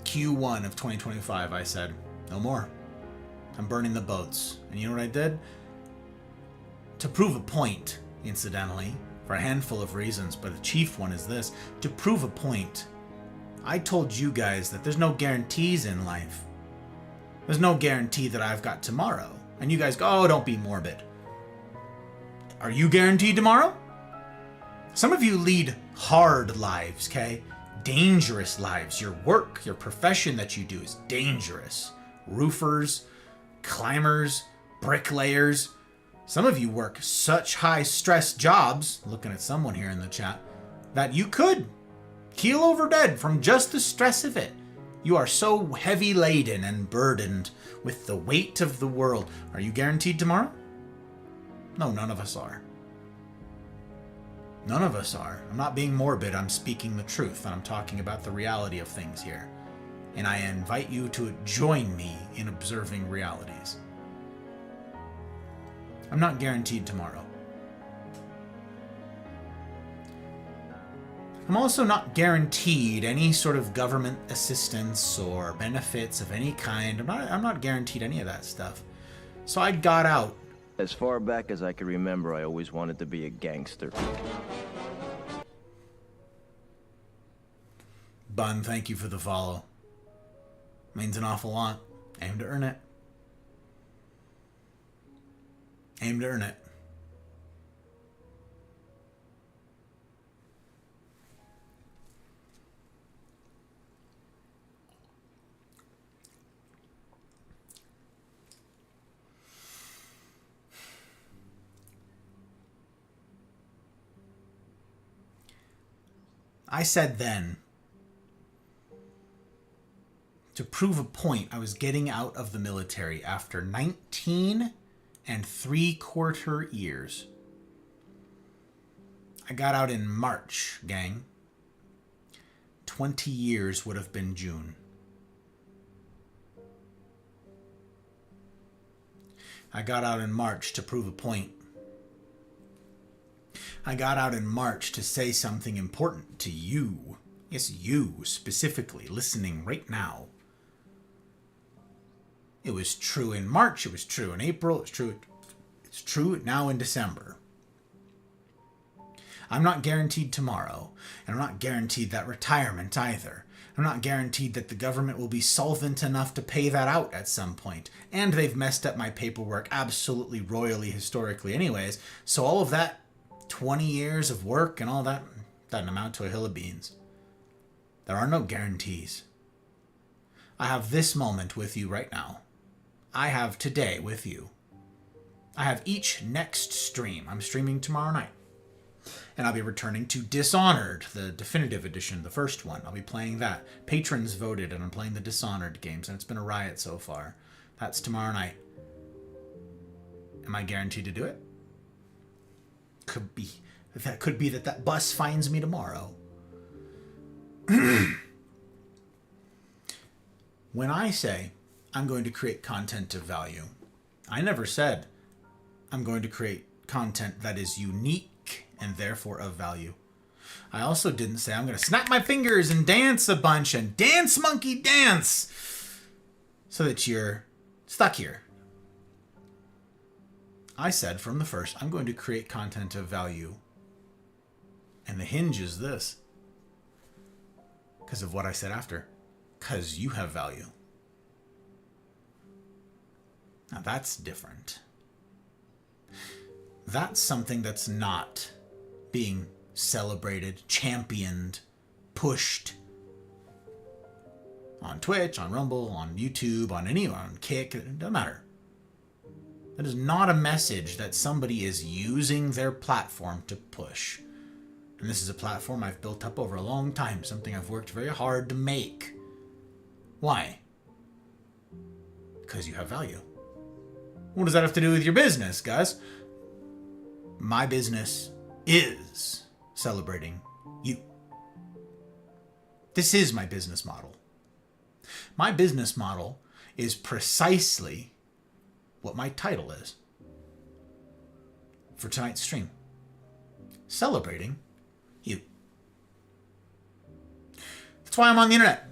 Q1 of 2025, I said, no more. I'm burning the boats. And you know what I did? To prove a point, incidentally, for a handful of reasons, but the chief one is this. To prove a point, I told you guys that there's no guarantees in life. There's no guarantee that I've got tomorrow. And you guys go, oh, don't be morbid. Are you guaranteed tomorrow? Some of you lead hard lives, okay? Dangerous lives. Your work, your profession that you do is dangerous. Roofers, climbers, bricklayers. Some of you work such high-stress jobs, looking at someone here in the chat, that you could keel over dead from just the stress of it. You are so heavy-laden and burdened with the weight of the world. Are you guaranteed tomorrow? No, none of us are. None of us are. I'm not being morbid. I'm speaking the truth, and I'm talking about the reality of things here. And I invite you to join me in observing realities. I'm not guaranteed tomorrow. I'm also not guaranteed any sort of government assistance or benefits of any kind. I'm not guaranteed any of that stuff. So I got out.
As far back as I can remember, I always wanted to be a gangster.
Bun, thank you for the follow. Means an awful lot. Aim to earn it. Aim to earn it. I said then, to prove a point, I was getting out of the military after 19 3/4 years. I got out in March, gang. 20 years would have been June. I got out in March to prove a point. I got out in March to say something important to you. Yes, you specifically listening right now. It was true in March, it was true in April, it's true now in December. I'm not guaranteed tomorrow, and I'm not guaranteed that retirement either. I'm not guaranteed that the government will be solvent enough to pay that out at some point. And they've messed up my paperwork absolutely royally historically anyways, so all of that 20 years of work and all that doesn't amount to a hill of beans. There are no guarantees. I have this moment with you right now. I have today with you. I have each next stream. I'm streaming tomorrow night. And I'll be returning to Dishonored, the definitive edition, the first one. I'll be playing that. Patrons voted, and I'm playing the Dishonored games, and it's been a riot so far. That's tomorrow night. Am I guaranteed to do it? Could be. That could be that bus finds me tomorrow. When I say I'm going to create content of value, I never said I'm going to create content that is unique and therefore of value. I also didn't say I'm going to snap my fingers and dance a bunch and dance monkey dance so that you're stuck here. I said from the first, I'm going to create content of value. And the hinge is this. Because of what I said after. Because you have value. Now that's different. That's something that's not being celebrated, championed, pushed on Twitch, on Rumble, on YouTube, on Kick. It doesn't matter. That is not a message that somebody is using their platform to push. And this is a platform I've built up over a long time, something I've worked very hard to make. Why? Because you have value. What does that have to do with your business, guys? My business is celebrating you. This is my business model. My business model is precisely what my title is for tonight's stream. Celebrating you. That's why I'm on the internet.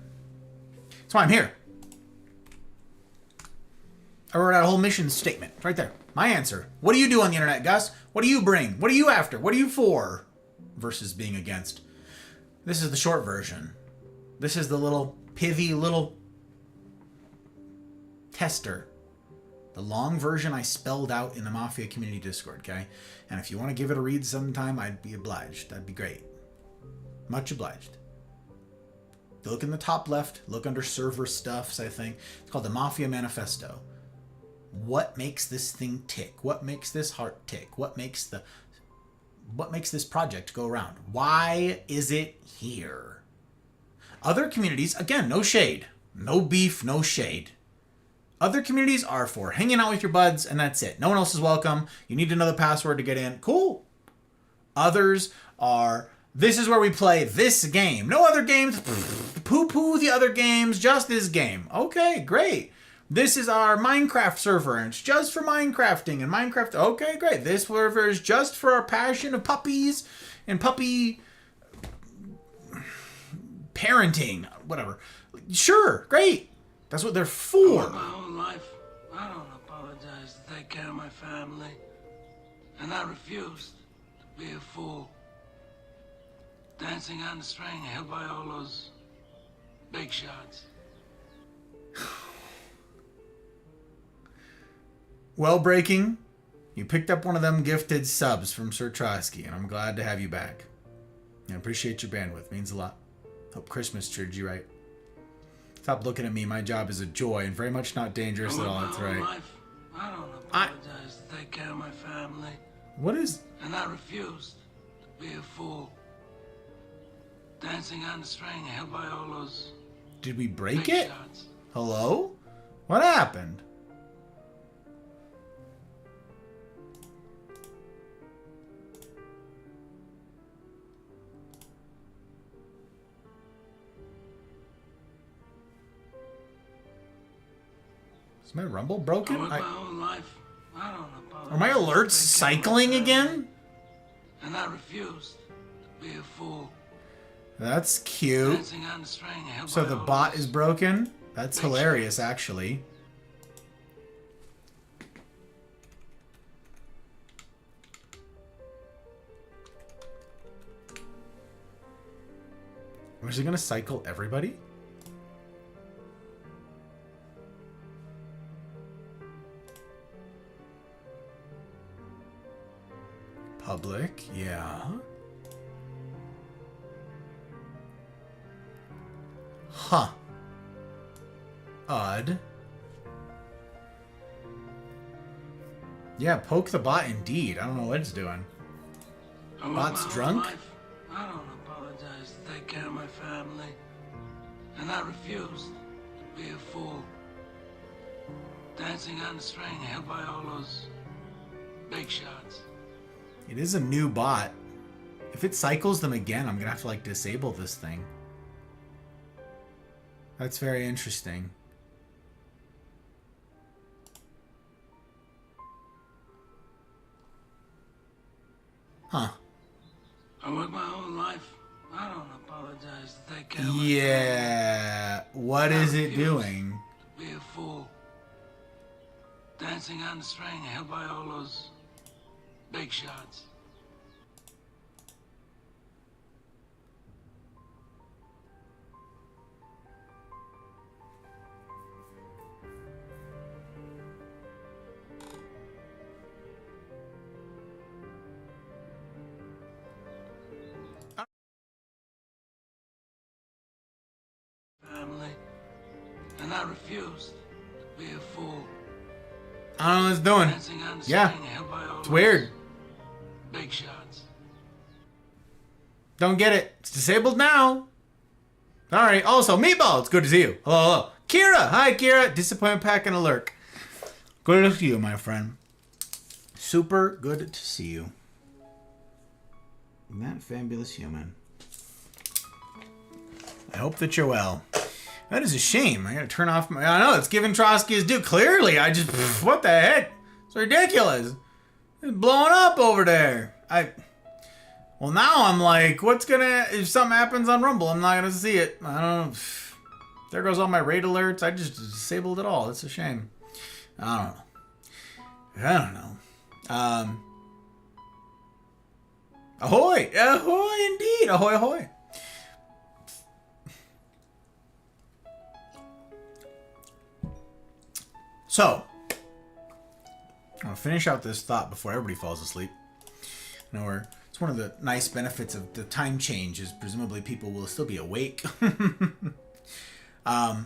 That's why I'm here. I wrote out a whole mission statement right there. My answer. What do you do on the internet, Gus? What do you bring? What are you after? What are you for? Versus being against. This is the short version. This is the little pithy little tester. The long version I spelled out in the Mafia Community Discord, okay? And if you want to give it a read sometime, I'd be obliged. That'd be great. Much obliged. Look in the top left. Look under server stuffs, I think. It's called the Mafia Manifesto. What makes this thing tick? What makes this heart tick? What makes this project go around? Why is it here? Other communities, again, no shade. No beef, no shade. Other communities are for hanging out with your buds, and that's it. No one else is welcome. You need another password to get in. Cool. Others are, this is where we play this game. No other games. Poo-poo the other games, just this game. Okay, great. This is our Minecraft server, and it's just for Minecrafting and Minecraft. Okay, great. This server is just for our passion of puppies and puppy parenting, whatever. Sure, great. That's what they're for.
I live my own life. I don't apologize to take care of my family. And I refuse to be a fool. Dancing on the string held by all those big shots.
Well, Breaking, you picked up one of them gifted subs from Sir Trotsky, and I'm glad to have you back. I appreciate your bandwidth. Means a lot. Hope Christmas treated you right. Stop looking at me. My job is a joy and very much not dangerous at all. That's right.
Life. I don't apologize to take care of my family.
What is...
And I refused to be a fool. Dancing on the string held by all those
Did we break
big
it?
shots.
Hello? What happened? Is my Rumble broken?
My own life. I don't apologize.
Are my alerts cycling again?
And I refused to be a fool.
That's cute.
Dancing on the string held
So
by
the
all
bot
those
is broken? That's
big
hilarious, actually. Was it gonna cycle everybody? Public, yeah. Huh. Odd. Yeah, poke the bot indeed. I don't know what it's doing. Bot's drunk?
I don't apologize to take care of my family. And I refuse to be a fool. Dancing on the string held by all those big shots.
It is a new bot. If it cycles them again, I'm gonna have to like disable this thing. That's very interesting. Huh.
I work my whole life. I don't apologize to take care of my
Yeah. What is it doing?
Be a fool. Dancing on the string held by all those big shots. Family. And I refuse to be a fool.
I don't know what it's doing.
Dancing on the
Yeah.
string held by all
It's
those
weird.
big shots.
Don't get it. It's disabled now. Alright. Also, Meatball, it's good to see you. Hello, hello. Kira! Hi, Kira. Disappointment pack and alert. Good to see you, my friend. Super good to see you. That fabulous human. I hope that you're well. That is a shame. I gotta turn off my... I know, it's giving Trotsky his due. Clearly, I just... What the heck? It's ridiculous. It's blowing up over there. Well, now I'm like, what's gonna... If something happens on Rumble, I'm not gonna see it. I don't know. There goes all my raid alerts. I just disabled it all. It's a shame. I don't know. Ahoy! Ahoy indeed! Ahoy, ahoy! So, I'm going to finish out this thought before everybody falls asleep. You know, it's one of the nice benefits of the time change is presumably people will still be awake. I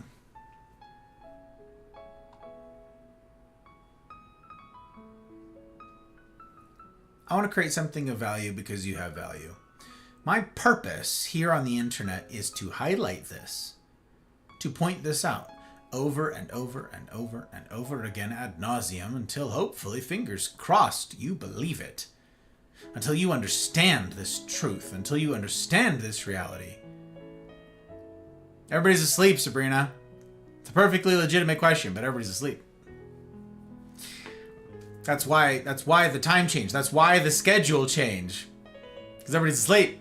want to create something of value because you have value. My purpose here on the internet is to highlight this, to point this out over and over and over and over again ad nauseum until hopefully, fingers crossed, you believe it. Until you understand this truth, until you understand this reality. Everybody's asleep, Sabrina. It's a perfectly legitimate question, but everybody's asleep. That's why the time change. That's why the schedule change. Because everybody's asleep.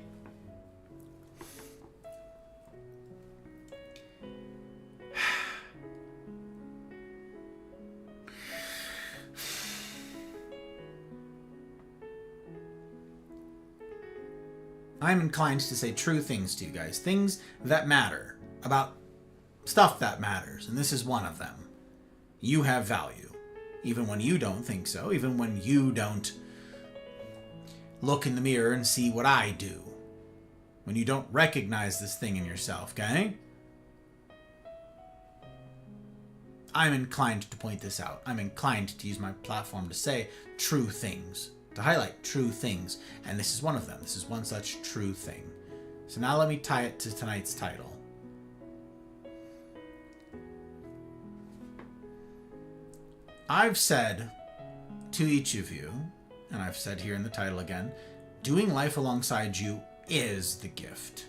I'm inclined to say true things to you guys. Things that matter. About stuff that matters. And this is one of them. You have value. Even when you don't think so. Even when you don't look in the mirror and see what I do. When you don't recognize this thing in yourself, okay? I'm inclined to point this out. I'm inclined to use my platform to say true things. To highlight true things. And this is one of them. This is one such true thing. So now let me tie it to tonight's title. I've said to each of you, and I've said here in the title again, doing life alongside you is the gift.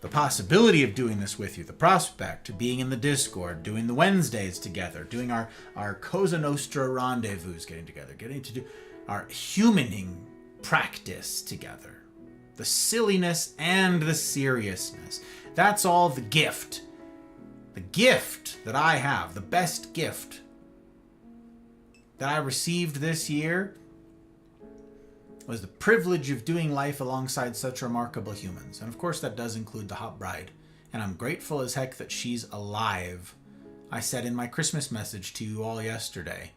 The possibility of doing this with you, the prospect of being in the Discord, doing the Wednesdays together, doing our Cosa Nostra rendezvous, getting together, getting to do our humaning practice together. The silliness and the seriousness. That's all the gift. The gift that I have, the best gift that I received this year was the privilege of doing life alongside such remarkable humans. And of course that does include the hot bride. And I'm grateful as heck that she's alive. I said in my Christmas message to you all yesterday.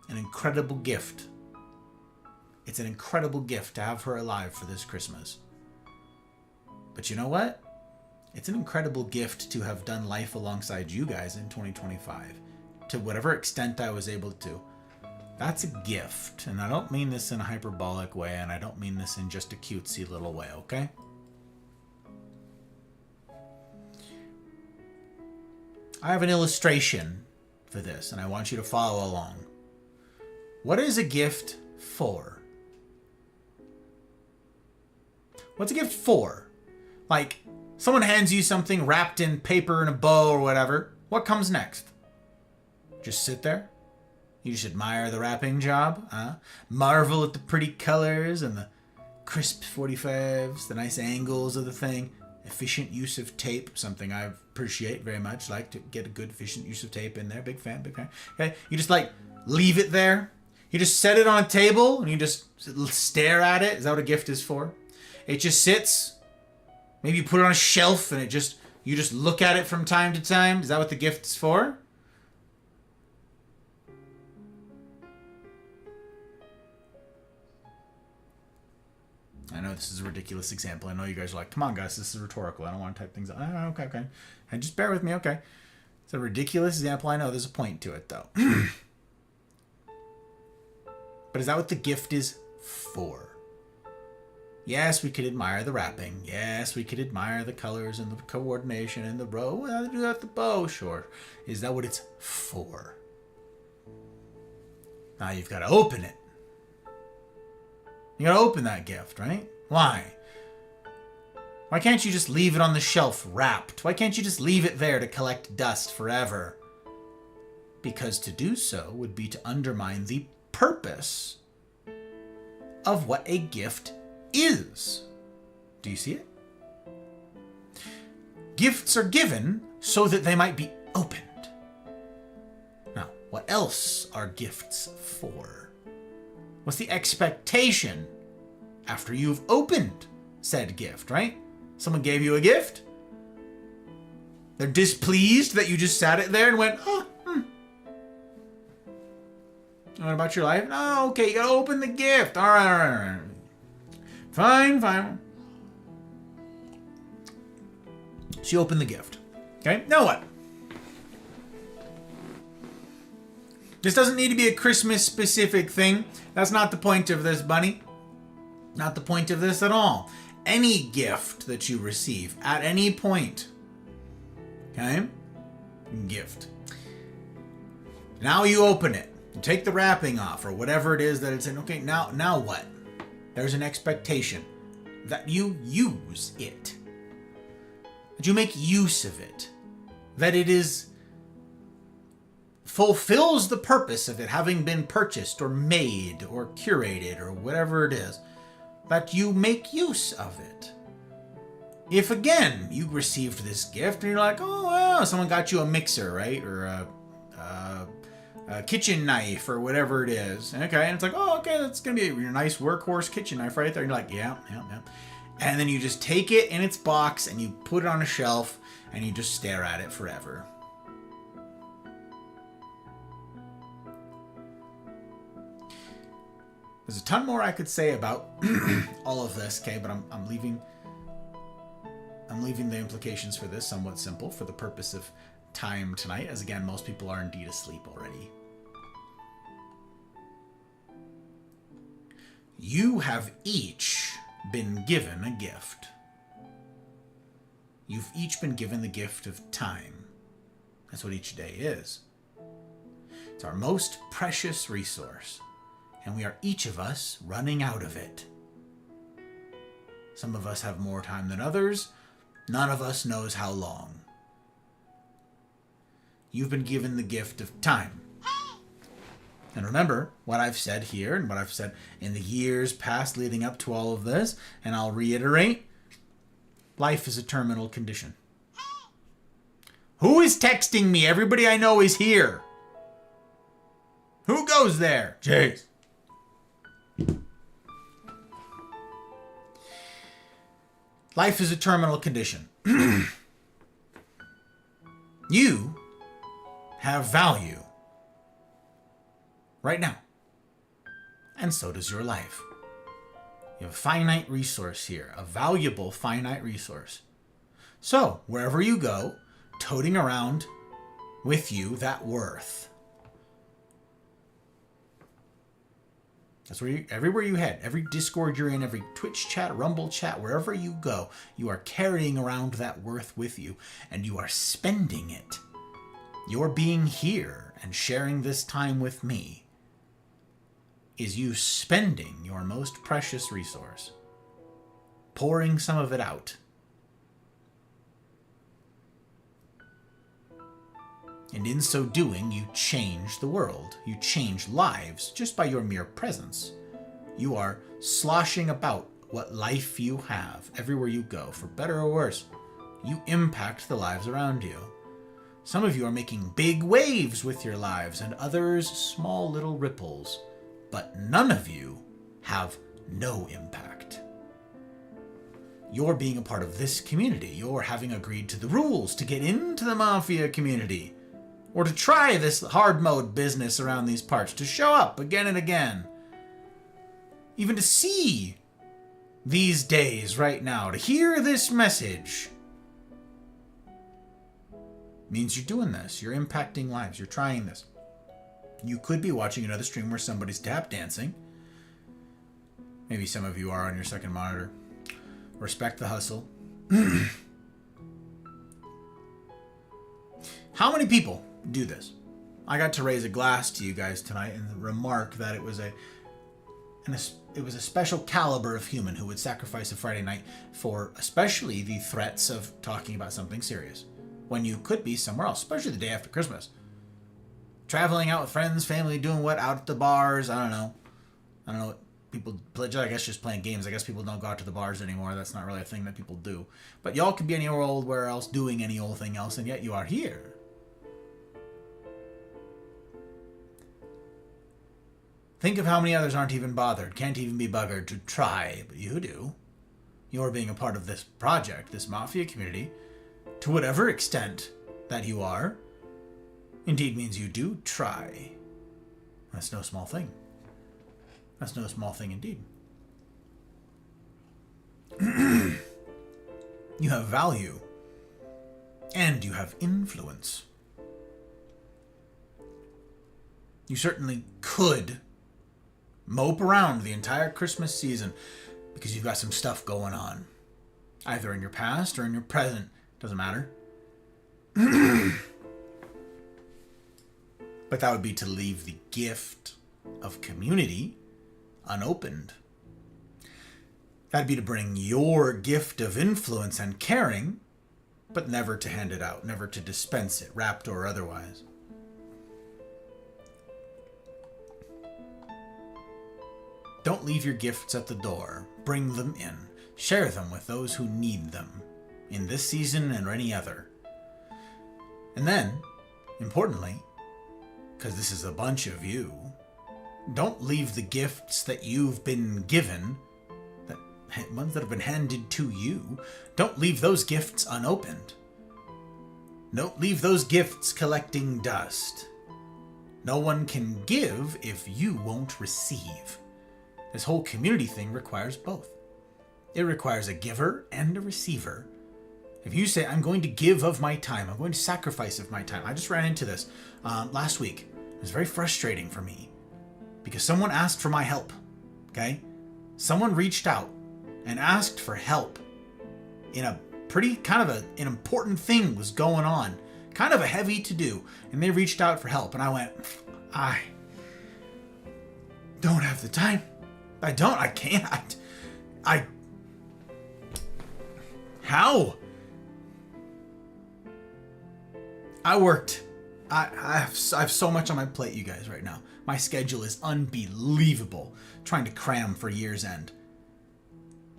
An incredible gift. It's an incredible gift to have her alive for this Christmas. But you know what? It's an incredible gift to have done life alongside you guys in 2025. To whatever extent I was able to. That's a gift. And I don't mean this in a hyperbolic way, and I don't mean this in just a cutesy little way, okay? I have an illustration for this, and I want you to follow along. What is a gift for? What's a gift for? Like, someone hands you something wrapped in paper and a bow or whatever. What comes next? Just sit there? You just admire the wrapping job? Marvel at the pretty colors and the crisp 45s, the nice angles of the thing. Efficient use of tape, something I appreciate very much. Like to get a good efficient use of tape in there. Big fan, big fan. Okay, you just like leave it there. You just set it on a table and you just stare at it. Is that what a gift is for? It just sits. Maybe you put it on a shelf and you just look at it from time to time. Is that what the gift is for? I know this is a ridiculous example. I know you guys are like, come on, guys, this is rhetorical. I don't want to type things out. Okay. And just bear with me, okay. It's a ridiculous example. I know there's a point to it, though. But is that what the gift is for? Yes, we could admire the wrapping. Yes, we could admire the colors and the coordination and the bow. Well, do that with the bow, sure. Is that what it's for? Now you've got to open it. You got to open that gift, right? Why? Why can't you just leave it on the shelf wrapped? Why can't you just leave it there to collect dust forever? Because to do so would be to undermine the purpose of what a gift is. Do you see it? Gifts are given so that they might be opened. Now, what else are gifts for? What's the expectation after you've opened said gift, right? Someone gave you a gift. They're displeased that you just sat it there and went, What about your life? No, okay, you gotta open the gift. All right. Fine. So you open the gift. Okay, now what? This doesn't need to be a Christmas specific thing. That's not the point of this, bunny. Not the point of this at all. Any gift that you receive at any point. Okay? Gift. Now you open it. You take the wrapping off or whatever it is that it's in. Okay, now what? There's an expectation that you use it. That you make use of it. That it fulfills the purpose of it having been purchased or made or curated or whatever it is. That you make use of it. If again you received this gift and you're like, oh wow, someone got you a mixer, right? Or a kitchen knife or whatever it is. Okay, and it's like, oh, okay, that's gonna be your nice workhorse kitchen knife right there. And you're like, yeah. And then you just take it in its box and you put it on a shelf and you just stare at it forever. There's a ton more I could say about all of this, okay, but I'm leaving the implications for this somewhat simple for the purpose of time tonight, as again, most people are indeed asleep already. You have each been given a gift. You've each been given the gift of time. That's what each day is. It's our most precious resource, and we are each of us running out of it. Some of us have more time than others. None of us knows how long. You've been given the gift of time. And remember what I've said here and what I've said in the years past leading up to all of this, and I'll reiterate, life is a terminal condition. Who is texting me? Everybody I know is here. Who goes there? Jeez. Life is a terminal condition. You have value right now. And so does your life. You have a finite resource here, a valuable finite resource. So, wherever you go, toting around with you that worth. That's where everywhere you head, every Discord you're in, every Twitch chat, Rumble chat, wherever you go, you are carrying around that worth with you, and you are spending it. Your being here and sharing this time with me is you spending your most precious resource, pouring some of it out. And in so doing, you change the world. You change lives just by your mere presence. You are sloshing about what life you have everywhere you go, for better or worse. You impact the lives around you. Some of you are making big waves with your lives, and others small little ripples. But none of you have no impact. You're being a part of this community. You're having agreed to the rules to get into the Mafia community. Or to try this hard mode business around these parts, to show up again and again. Even to see these days right now, to hear this message, means you're doing this. You're impacting lives. You're trying this. You could be watching another stream where somebody's tap dancing. Maybe some of you are on your second monitor. Respect the hustle. How many people do this? I got to raise a glass to you guys tonight and remark that it was a special caliber of human who would sacrifice a Friday night for especially the threats of talking about something serious when you could be somewhere else, especially the day after Christmas. Traveling out with friends, family, doing what? Out at the bars? I don't know what people play. I guess just playing games. I guess people don't go out to the bars anymore. That's not really a thing that people do. But y'all could be anywhere else doing any old thing else, and yet you are here. Think of how many others aren't even bothered, can't even be buggered to try, but you do. You're being a part of this project, this Mafia community, to whatever extent that you are, indeed means you do try. That's no small thing. That's no small thing indeed. You have value, and you have influence. You certainly could mope around the entire Christmas season because you've got some stuff going on. Either in your past or in your present. Doesn't matter. But that would be to leave the gift of community unopened. That'd be to bring your gift of influence and caring, but never to hand it out, never to dispense it, wrapped or otherwise. Don't leave your gifts at the door. Bring them in. Share them with those who need them, in this season and any other. And then, importantly, because this is a bunch of you, don't leave the gifts that you've been given, ones that have been handed to you, don't leave those gifts unopened. Don't leave those gifts collecting dust. No one can give if you won't receive. This whole community thing requires both. It requires a giver and a receiver. If you say, I'm going to give of my time, I'm going to sacrifice of my time. I just ran into this last week. It was very frustrating for me because someone asked for my help, okay? Someone reached out and asked for help in a pretty an important thing was going on, kind of a heavy to do, and they reached out for help, and I went, I don't have the time. I can't. How? I worked. I have so much on my plate, you guys, right now. My schedule is unbelievable. Trying to cram for year's end.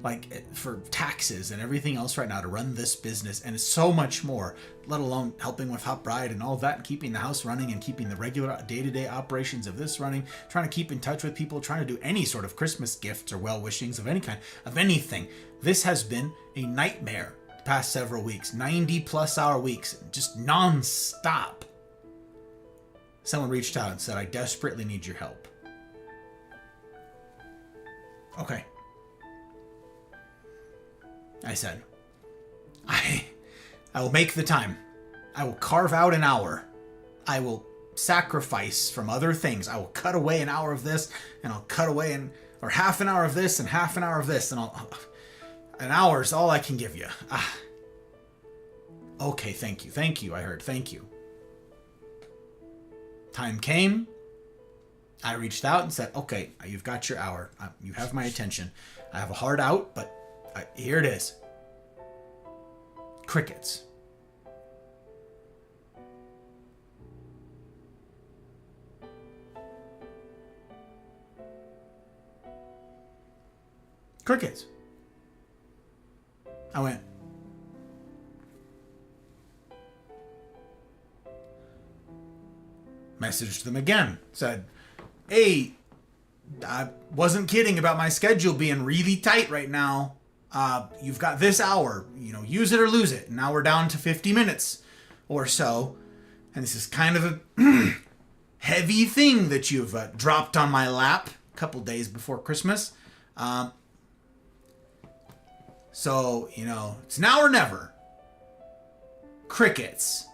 Like, for taxes and everything else right now to run this business, and so much more, let alone helping with Hot Bride and all that, and keeping the house running and keeping the regular day-to-day operations of this running, trying to keep in touch with people, trying to do any sort of Christmas gifts or well-wishings of any kind, of anything. This has been a nightmare the past several weeks, 90-plus hour weeks, just non-stop. Someone reached out and said, I desperately need your help. Okay. I said. I will make the time. I will carve out an hour. I will sacrifice from other things. I will cut away an hour of this, and I'll cut away or half an hour of this and half an hour of this, and an hour is all I can give you. Okay, thank you. Thank you, I heard. Thank you. Time came. I reached out and said, okay, you've got your hour. You have my attention. I have a hard out, but here it is. Crickets. Crickets. I went, messaged them again. Said, hey, I wasn't kidding about my schedule being really tight right now. You've got this hour, use it or lose it. Now we're down to 50 minutes or so. And this is kind of a heavy thing that you've dropped on my lap a couple days before Christmas. So, it's now or never. Crickets.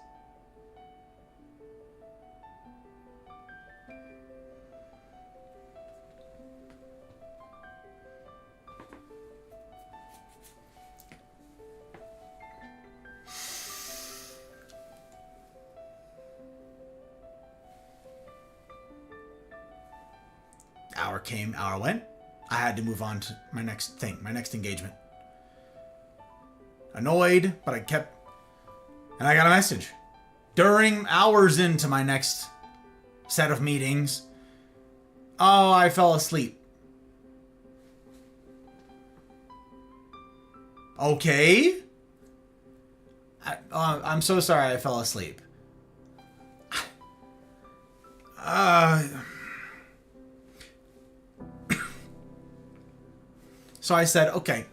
Hour came, hour went. I had to move on to my next thing, my next engagement. Annoyed, but I kept... And I got a message. During hours into my next set of meetings. Oh, I fell asleep. Okay. I'm so sorry I fell asleep. So I said, okay,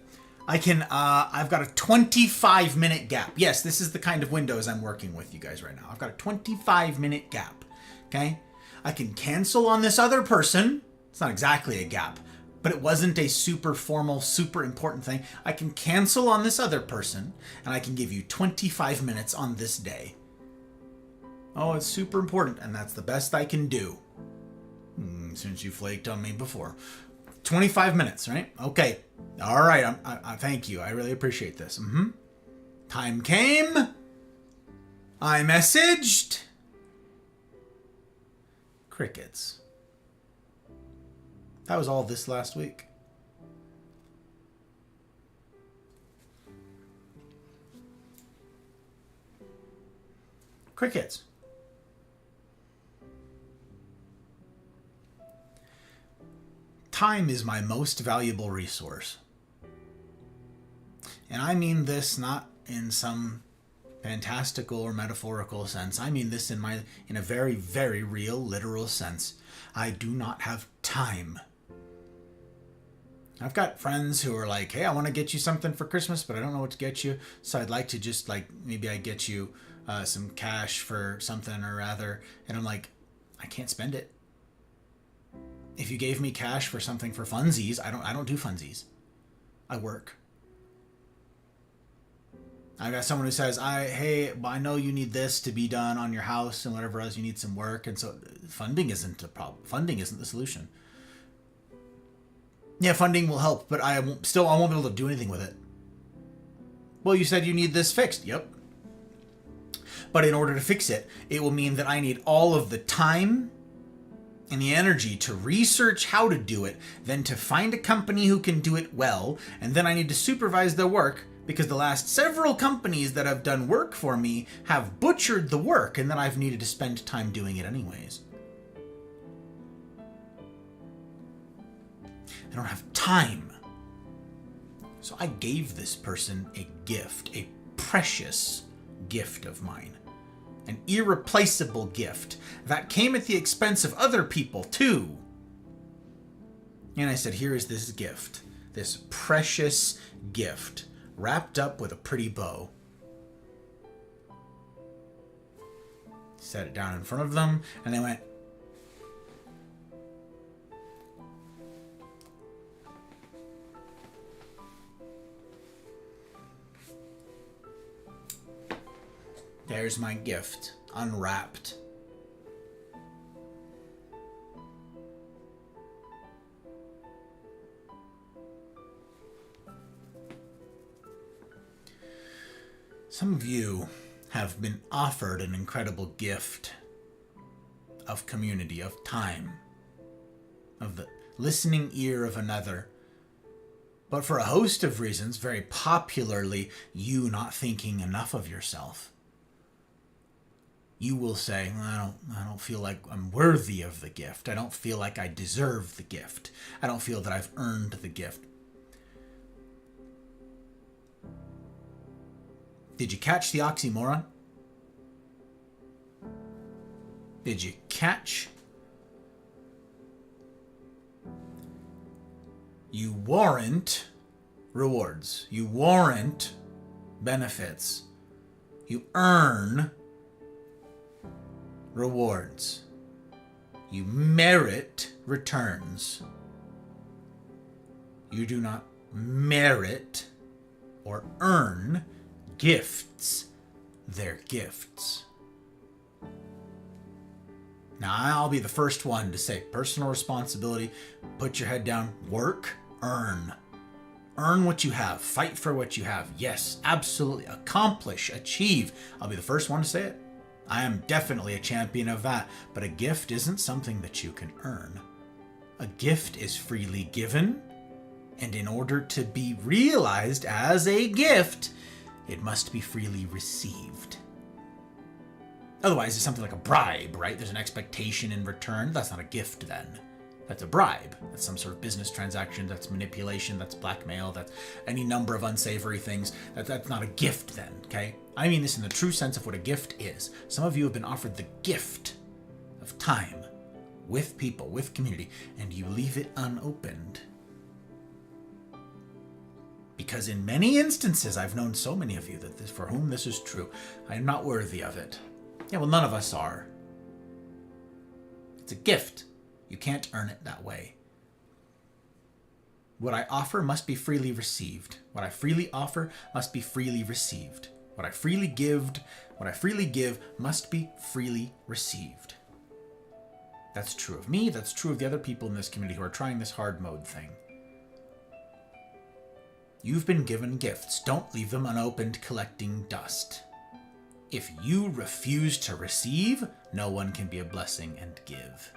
I can, I've got a 25-minute gap. Yes, this is the kind of windows I'm working with you guys right now. I've got a 25-minute gap, okay? I can cancel on this other person. It's not exactly a gap, but it wasn't a super formal, super important thing. I can cancel on this other person, and I can give you 25 minutes on this day. Oh, it's super important, and that's the best I can do. Since you flaked on me before. 25 minutes, right? Okay. All right. I thank you. I really appreciate this. Time came. I messaged. Crickets. That was all this last week. Crickets. Time is my most valuable resource. And I mean this not in some fantastical or metaphorical sense. I mean this in a very, very real, literal sense. I do not have time. I've got friends who are like, hey, I want to get you something for Christmas, but I don't know what to get you. So I'd like to just maybe I get you some cash for something or rather. And I'm like, I can't spend it. If you gave me cash for something for funsies, I don't do funsies. I work. I've got someone who says, hey, I know you need this to be done on your house and whatever else, you need some work. And so funding isn't a problem. Funding isn't the solution. Yeah, funding will help, but I won't be able to do anything with it. Well, you said you need this fixed. Yep. But in order to fix it, it will mean that I need all of the time and the energy to research how to do it, then to find a company who can do it well, and then I need to supervise their work because the last several companies that have done work for me have butchered the work, and then I've needed to spend time doing it anyways. I don't have time. So I gave this person a gift, a precious gift of mine. An irreplaceable gift that came at the expense of other people too. And I said, here is this gift, this precious gift, wrapped up with a pretty bow. Set it down in front of them, and they went, There's my gift, unwrapped. Some of you have been offered an incredible gift of community, of time, of the listening ear of another. But for a host of reasons, very popularly, you not thinking enough of yourself. You will say, I don't feel like I'm worthy of the gift. I don't feel like I deserve the gift. I don't feel that I've earned the gift. Did you catch the oxymoron? Did you catch? You warrant rewards. You warrant benefits. You earn rewards. You merit returns. You do not merit or earn gifts. They're gifts. Now, I'll be the first one to say personal responsibility, put your head down, work, earn. Earn what you have, fight for what you have. Yes, absolutely. Accomplish, achieve. I'll be the first one to say it. I am definitely a champion of that. But a gift isn't something that you can earn. A gift is freely given, and in order to be realized as a gift, it must be freely received. Otherwise, it's something like a bribe, right? There's an expectation in return. That's not a gift then. That's a bribe. That's some sort of business transaction. That's manipulation. That's blackmail. That's any number of unsavory things. That's not a gift then, okay? I mean this in the true sense of what a gift is. Some of you have been offered the gift of time with people, with community, and you leave it unopened. Because in many instances, I've known so many of you that for whom this is true, I am not worthy of it. Yeah, well, none of us are. It's a gift. You can't earn it that way. What I offer must be freely received. What I freely offer must be freely received. What I freely give must be freely received. That's true of me. That's true of the other people in this community who are trying this hard mode thing. You've been given gifts. Don't leave them unopened collecting dust. If you refuse to receive, no one can be a blessing and give.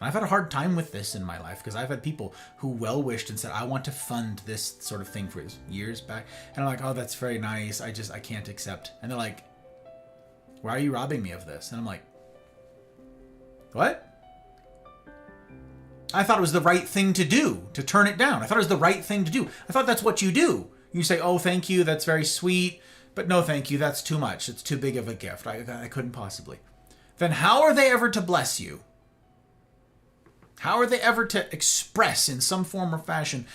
And I've had a hard time with this in my life because I've had people who well-wished and said, I want to fund this sort of thing for years back. And I'm like, oh, that's very nice. I can't accept. And they're like, why are you robbing me of this? And I'm like, what? I thought it was the right thing to do, to turn it down. I thought it was the right thing to do. I thought that's what you do. You say, oh, thank you, that's very sweet, but no, thank you, that's too much. It's too big of a gift. I couldn't possibly. Then how are they ever to bless you? How are they ever to express in some form or fashion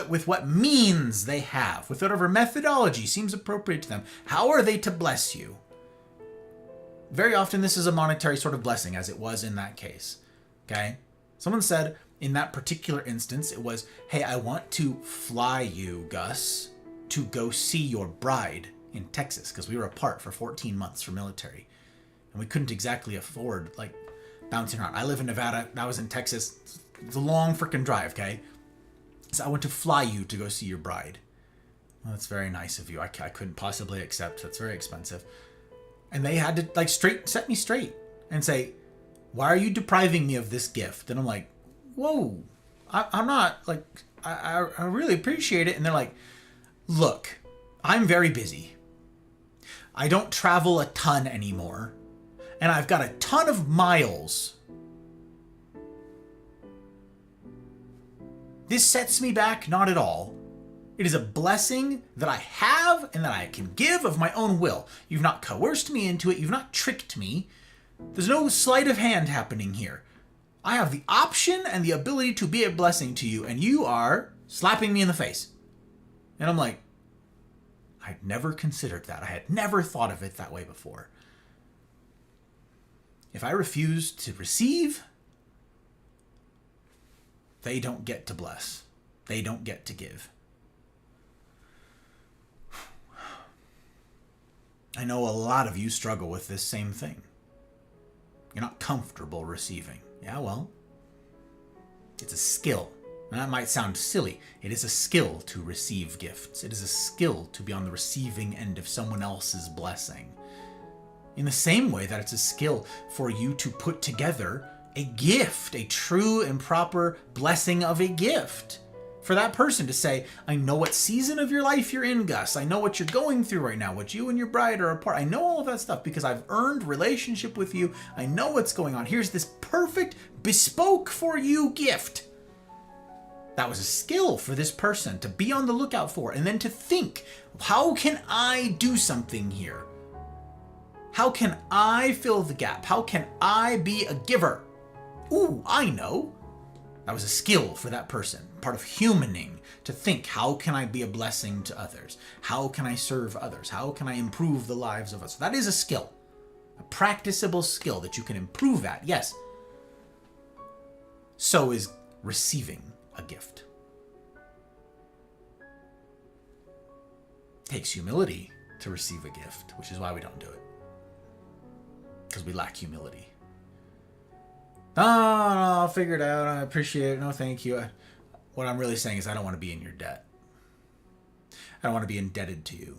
with what means they have, with whatever methodology seems appropriate to them? How are they to bless you? Very often this is a monetary sort of blessing, as it was in that case. Okay? Someone said in that particular instance, it was, hey, I want to fly you, Gus, to go see your bride in Texas, because we were apart for 14 months for military. And we couldn't exactly afford, like, bouncing around. I live in Nevada. I was in Texas. It's a long freaking drive, okay? So I want to fly you to go see your bride. Well, that's very nice of you. I couldn't possibly accept. That's very expensive. And they had to, like, set me straight and say, why are you depriving me of this gift? And I'm like, whoa, I'm not, like, I really appreciate it. And they're like, look, I'm very busy. I don't travel a ton anymore. And I've got a ton of miles. This sets me back? Not at all. It is a blessing that I have and that I can give of my own will. You've not coerced me into it. You've not tricked me. There's no sleight of hand happening here. I have the option and the ability to be a blessing to you, and you are slapping me in the face. And I'm like, I'd never considered that. I had never thought of it that way before. If I refuse to receive, they don't get to bless. They don't get to give. I know a lot of you struggle with this same thing. You're not comfortable receiving. Yeah, well, it's a skill. And that might sound silly. It is a skill to receive gifts. It is a skill to be on the receiving end of someone else's blessing. In the same way that it's a skill for you to put together a gift, a true and proper blessing of a gift. For that person to say, I know what season of your life you're in, Gus. I know what you're going through right now, what you and your bride are apart. I know all of that stuff because I've earned relationship with you. I know what's going on. Here's this perfect, bespoke for you gift. That was a skill for this person to be on the lookout for, and then to think, how can I do something here? How can I fill the gap? How can I be a giver? Ooh, I know. That was a skill for that person, part of humaning, to think, how can I be a blessing to others? How can I serve others? How can I improve the lives of others? That is a skill, a practicable skill that you can improve at, yes. So is receiving a gift. It takes humility to receive a gift, which is why we don't do it. Because we lack humility. No, I'll figure it out. I appreciate it. No, thank you. What I'm really saying is I don't want to be in your debt. I don't want to be indebted to you.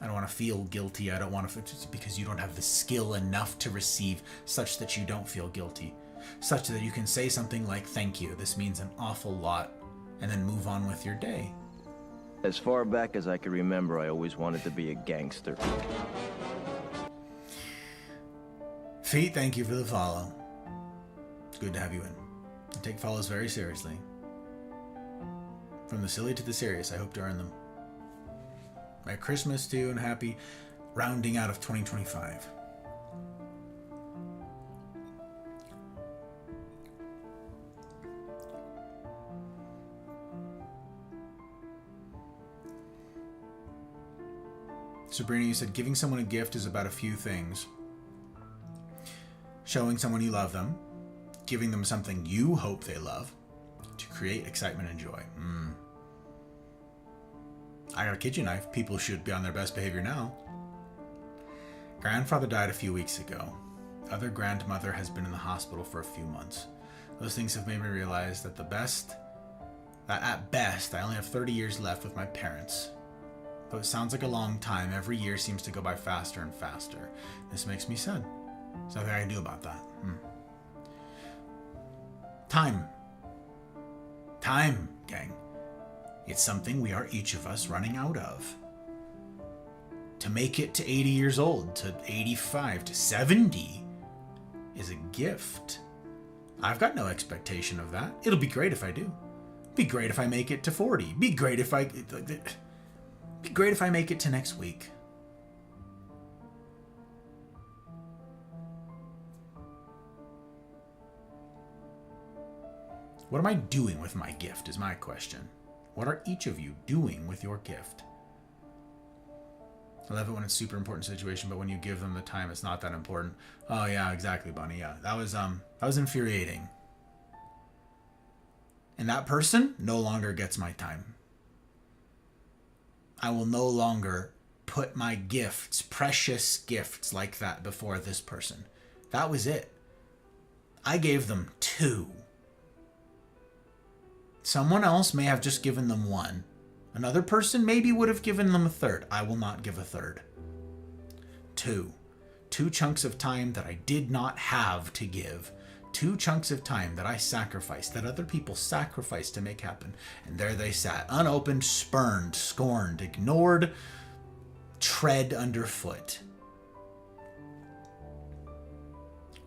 I don't want to feel guilty. I don't want to, just because you don't have the skill enough to receive such that you don't feel guilty. Such that you can say something like, thank you. This means an awful lot. And then move on with your day.
As far back as I can remember, I always wanted to be a gangster.
Feet, thank you for the follow. It's good to have you in. I take follows very seriously. From the silly to the serious, I hope to earn them. Merry Christmas to you and happy rounding out of 2025. Sabrina, you said giving someone a gift is about a few things. Showing someone you love them, giving them something you hope they love, to create excitement and joy. I got a kitchen knife. People should be on their best behavior now. Grandfather died a few weeks ago. Other grandmother has been in the hospital for a few months. Those things have made me realize that at best, I only have 30 years left with my parents. Though it sounds like a long time, every year seems to go by faster and faster. This makes me sad. There's nothing I can do about that. Time. Time, gang. It's something we are each of us running out of. To make it to 80 years old, to 85, to 70 is a gift. I've got no expectation of that. It'll be great if I do. Be great if I make it to 40. Be great if I make it to next week. What am I doing with my gift is my question. What are each of you doing with your gift? I love it when it's a super important situation, but when you give them the time, it's not that important. Oh yeah, exactly, Bunny. Yeah, that was infuriating. And that person no longer gets my time. I will no longer put my gifts, precious gifts like that before this person. That was it. I gave them 2. Someone else may have just given them 1. Another person maybe would have given them a 3rd. I will not give a 3rd. 2. 2 chunks of time that I did not have to give. 2 chunks of time that I sacrificed, that other people sacrificed to make happen. And there they sat, unopened, spurned, scorned, ignored, tread underfoot.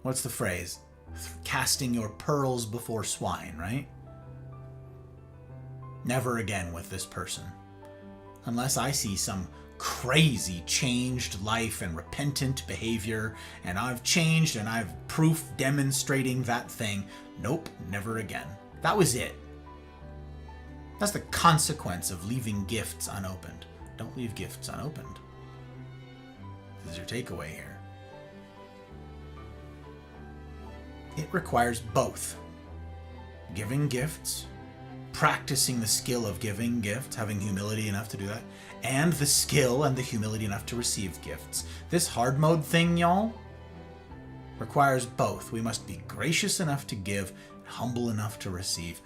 What's the phrase? Casting your pearls before swine, right? Never again with this person. Unless I see some crazy changed life and repentant behavior, and I've changed and I've proof demonstrating that thing. Nope, never again. That was it. That's the consequence of leaving gifts unopened. Don't leave gifts unopened. This is your takeaway here. It requires both giving gifts practicing the skill of giving gifts, having humility enough to do that, and the skill and the humility enough to receive gifts. This hard mode thing, y'all, requires both. We must be gracious enough to give, humble enough to receive.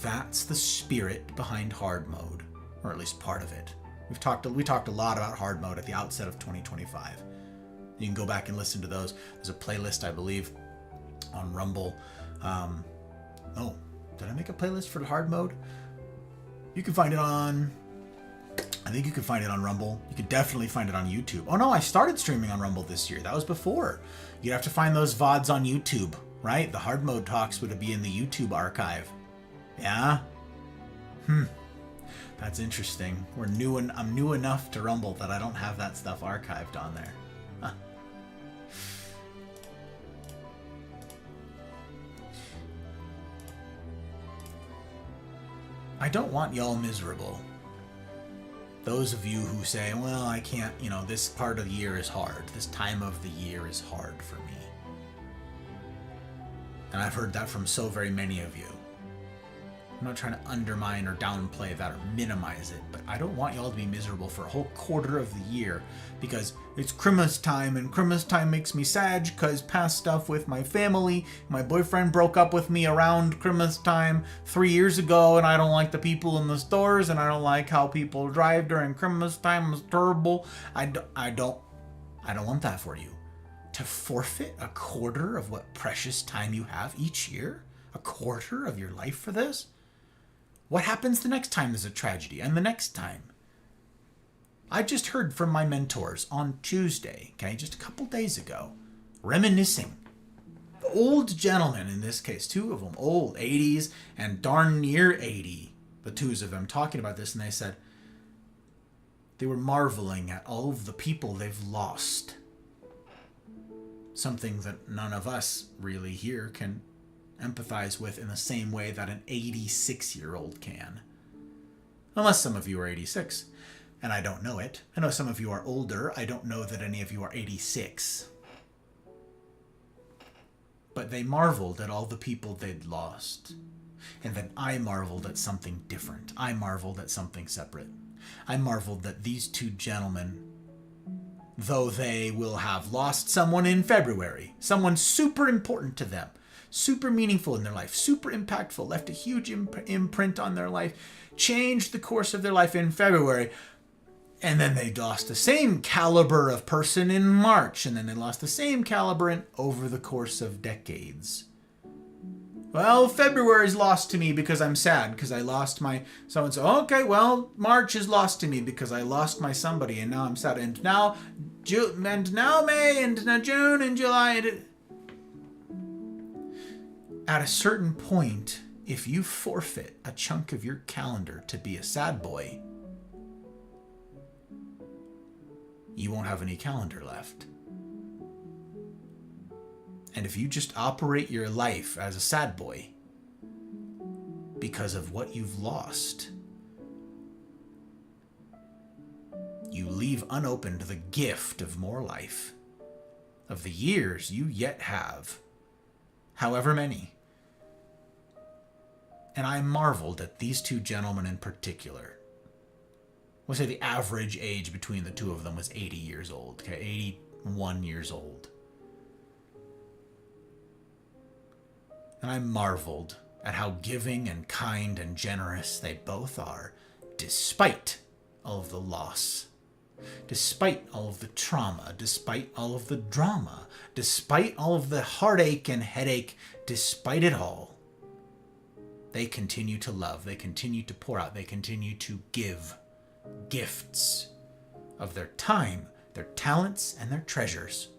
That's the spirit behind hard mode, or at least part of it. We talked a lot about hard mode at the outset of 2025. You can go back and listen to those. There's a playlist, I believe, on Rumble. Oh, did I make a playlist for hard mode? You can find it on... I think you can find it on Rumble. You can definitely find it on YouTube. Oh no, I started streaming on Rumble this year. That was before. You'd have to find those VODs on YouTube, right? The hard mode talks would be in the YouTube archive. Yeah? That's interesting. I'm new enough to Rumble that I don't have that stuff archived on there. Huh. I don't want y'all miserable. Those of you who say, well, I can't, this part of the year is hard. This time of the year is hard for me. And I've heard that from so very many of you. I'm not trying to undermine or downplay that or minimize it, but I don't want y'all to be miserable for a whole quarter of the year because it's Christmas time and Christmas time makes me sad because past stuff with my family. My boyfriend broke up with me around Christmas time 3 years ago and I don't like the people in the stores and I don't like how people drive during Christmas time. It's terrible. I don't want that for you. To forfeit a quarter of what precious time you have each year? A quarter of your life for this? What happens the next time there's a tragedy and the next time? I just heard from my mentors on Tuesday, okay, just a couple days ago, reminiscing. Old gentlemen, in this case, two of them, old, 80s and darn near 80, the twos of them, talking about this, and they said they were marveling at all of the people they've lost. Something that none of us really here can empathize with in the same way that an 86-year-old can. Unless some of you are 86, and I don't know it. I know some of you are older. I don't know that any of you are 86. But they marveled at all the people they'd lost. And then I marveled at something different. I marveled at something separate. I marveled that these two gentlemen, though they will have lost someone in February, someone super important to them, super meaningful in their life, super impactful, left a huge imprint on their life, changed the course of their life in February, and then they lost the same caliber of person in March, and then they lost the same caliber over the course of decades. Well, February's lost to me because I'm sad, because I lost my so-and-so. Okay, well, March is lost to me because I lost my somebody, and now I'm sad. And now May, and now June, and July. At a certain point, if you forfeit a chunk of your calendar to be a sad boy, you won't have any calendar left. And if you just operate your life as a sad boy because of what you've lost, you leave unopened the gift of more life, of the years you yet have, however many. And I marveled at these two gentlemen in particular. We'll say the average age between the two of them was 80 years old, okay, 81 years old. And I marveled at how giving and kind and generous they both are, despite all of the loss, despite all of the trauma, despite all of the drama, despite all of the heartache and headache, despite it all. They continue to love, they continue to pour out, they continue to give gifts of their time, their talents, and their treasures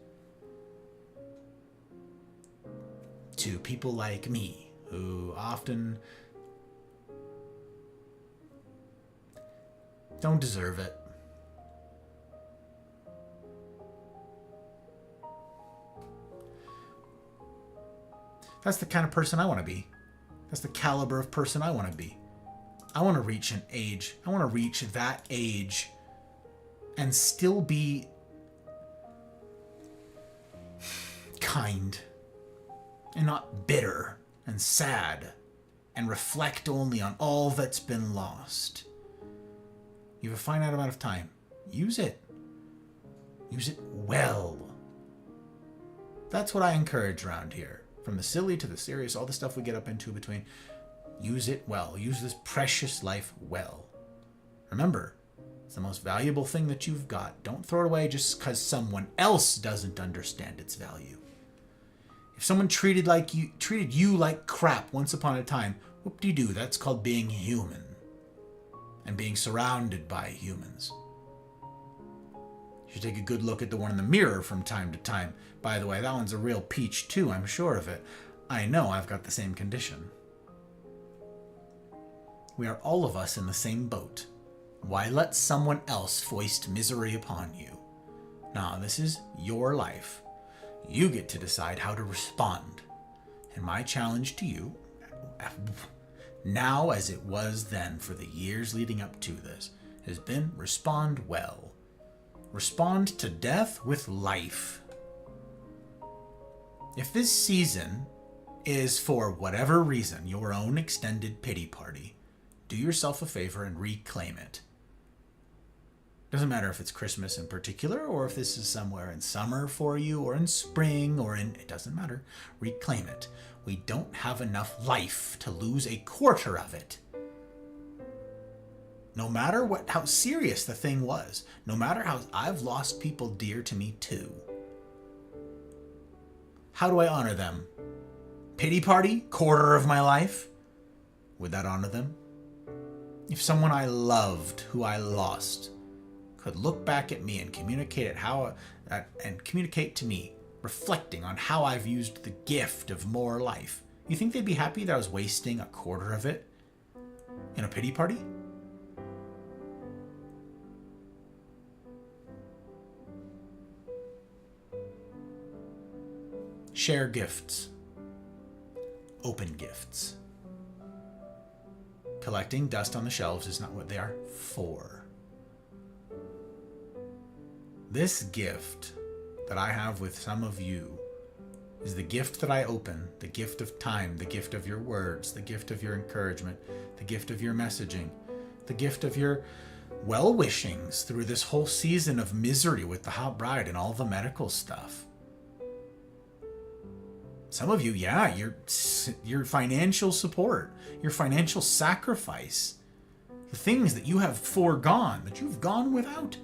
to people like me, who often don't deserve it. That's the kind of person I want to be. That's the caliber of person I want to be. I want to reach an age. I want to reach that age and still be kind and not bitter and sad and reflect only on all that's been lost. You have a finite amount of time. Use it. Use it well. That's what I encourage around here. From the silly to the serious, all the stuff we get up into between. Use it well. Use this precious life well. Remember, it's the most valuable thing that you've got. Don't throw it away just because someone else doesn't understand its value. If someone treated you like crap once upon a time, whoop-de-doo, that's called being human. And being surrounded by humans. You should take a good look at the one in the mirror from time to time. By the way, that one's a real peach too, I'm sure of it. I know I've got the same condition. We are all of us in the same boat. Why let someone else foist misery upon you? Now, this is your life. You get to decide how to respond. And my challenge to you, now as it was then for the years leading up to this, has been respond well. Respond to death with life. If this season is, for whatever reason, your own extended pity party, do yourself a favor and reclaim it. Doesn't matter if it's Christmas in particular, or if this is somewhere in summer for you, or in spring, it doesn't matter. Reclaim it. We don't have enough life to lose a quarter of it. No matter how serious the thing was, no matter how I've lost people dear to me too. How do I honor them? Pity party? Quarter of my life? Would that honor them? If someone I loved, who I lost, could look back at me and communicate communicate to me, reflecting on how I've used the gift of more life, you think they'd be happy that I was wasting a quarter of it in a pity party? Share gifts. Open gifts. Collecting dust on the shelves is not what they are for. This gift that I have with some of you is the gift that I open, the gift of time, the gift of your words, the gift of your encouragement, the gift of your messaging, the gift of your well-wishings through this whole season of misery with the hot bride and all the medical stuff. Some of you, yeah, your financial support, your financial sacrifice, the things that you have foregone, that you've gone without,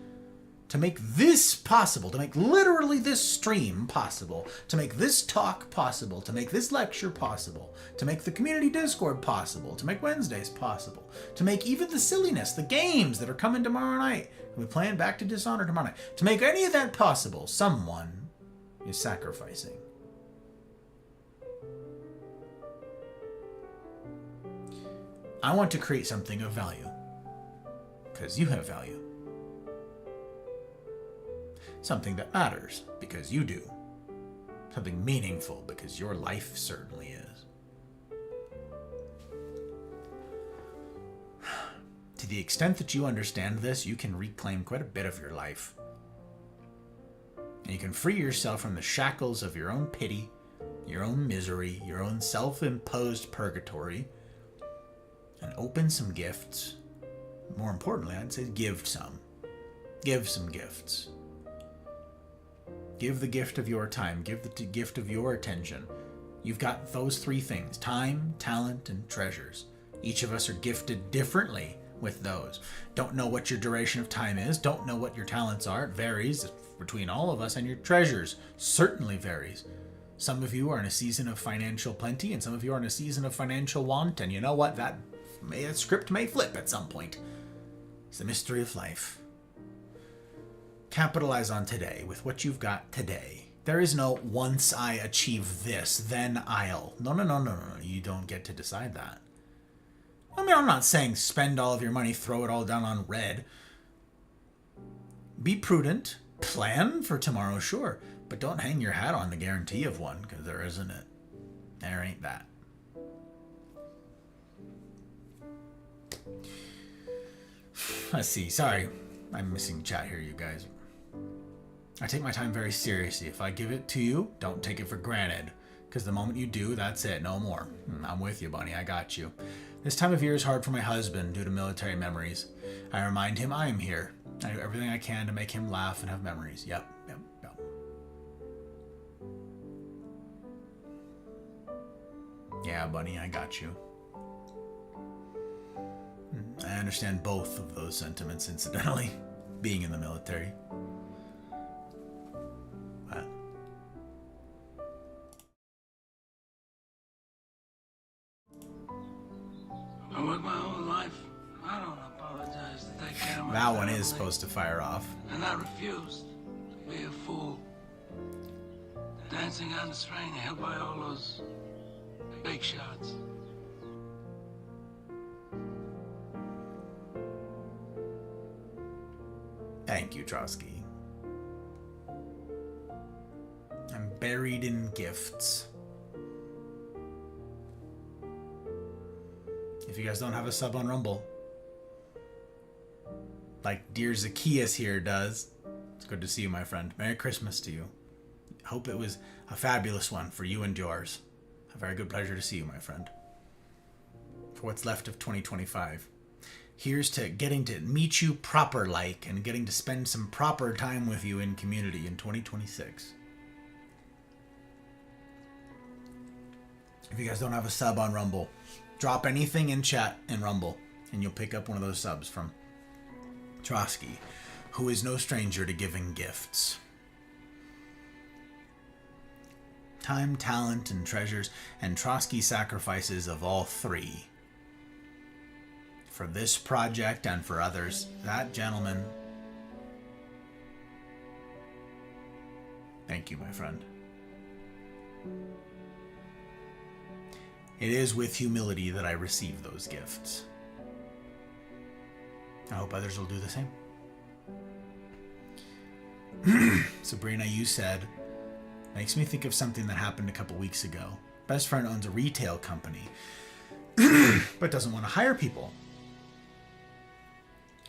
to make this possible, to make literally this stream possible, to make this talk possible, to make this lecture possible, to make the community Discord possible, to make Wednesdays possible, to make even the silliness, the games that are coming tomorrow night, we're playing Back to Dishonor tomorrow night, to make any of that possible, someone is sacrificing. I want to create something of value, because you have value. Something that matters, because you do. Something meaningful, because your life certainly is. To the extent that you understand this, you can reclaim quite a bit of your life. And you can free yourself from the shackles of your own pity, your own misery, your own self-imposed purgatory, and open some gifts. More importantly, I'd say give some. Give some gifts. Give the gift of your time. Give the gift of your attention. You've got those three things: time, talent, and treasures. Each of us are gifted differently with those. Don't know what your duration of time is. Don't know what your talents are. It varies between all of us, and your treasures certainly varies. Some of you are in a season of financial plenty, and some of you are in a season of financial want, and you know what? That script may flip at some point. It's the mystery of life. Capitalize on today with what you've got today. There is no once I achieve this, then I'll. No. You don't get to decide that. I mean, I'm not saying spend all of your money, throw it all down on red. Be prudent. Plan for tomorrow, sure. But don't hang your hat on the guarantee of one, because there isn't it. There ain't that. Let's see. Sorry. I'm missing chat here, you guys. I take my time very seriously. If I give it to you, don't take it for granted. Because the moment you do, that's it. No more. I'm with you, Bunny. I got you. This time of year is hard for my husband due to military memories. I remind him I am here. I do everything I can to make him laugh and have memories. Yep. Yeah, Bunny, I got you. I understand both of those sentiments, incidentally, being in the military. But
I worked my whole life. I don't apologize to take care of my
that one
family.
is supposed to fire off.
And I refused to be a fool. Dancing on the string held by all those big shots.
Thank you, Trotsky. I'm buried in gifts. If you guys don't have a sub on Rumble, like dear Zacchaeus here does, it's good to see you, my friend. Merry Christmas to you. Hope it was a fabulous one for you and yours. A very good pleasure to see you, my friend. For what's left of 2025. Here's to getting to meet you proper like and getting to spend some proper time with you in community in 2026. If you guys don't have a sub on Rumble, drop anything in chat in Rumble and you'll pick up one of those subs from Trotsky, who is no stranger to giving gifts. Time, talent, and treasures, and Trotsky sacrifices of all three. For this project and for others, that gentleman. Thank you, my friend. It is with humility that I receive those gifts. I hope others will do the same. Sabrina, you said, makes me think of something that happened a couple weeks ago. Best friend owns a retail company, but doesn't want to hire people.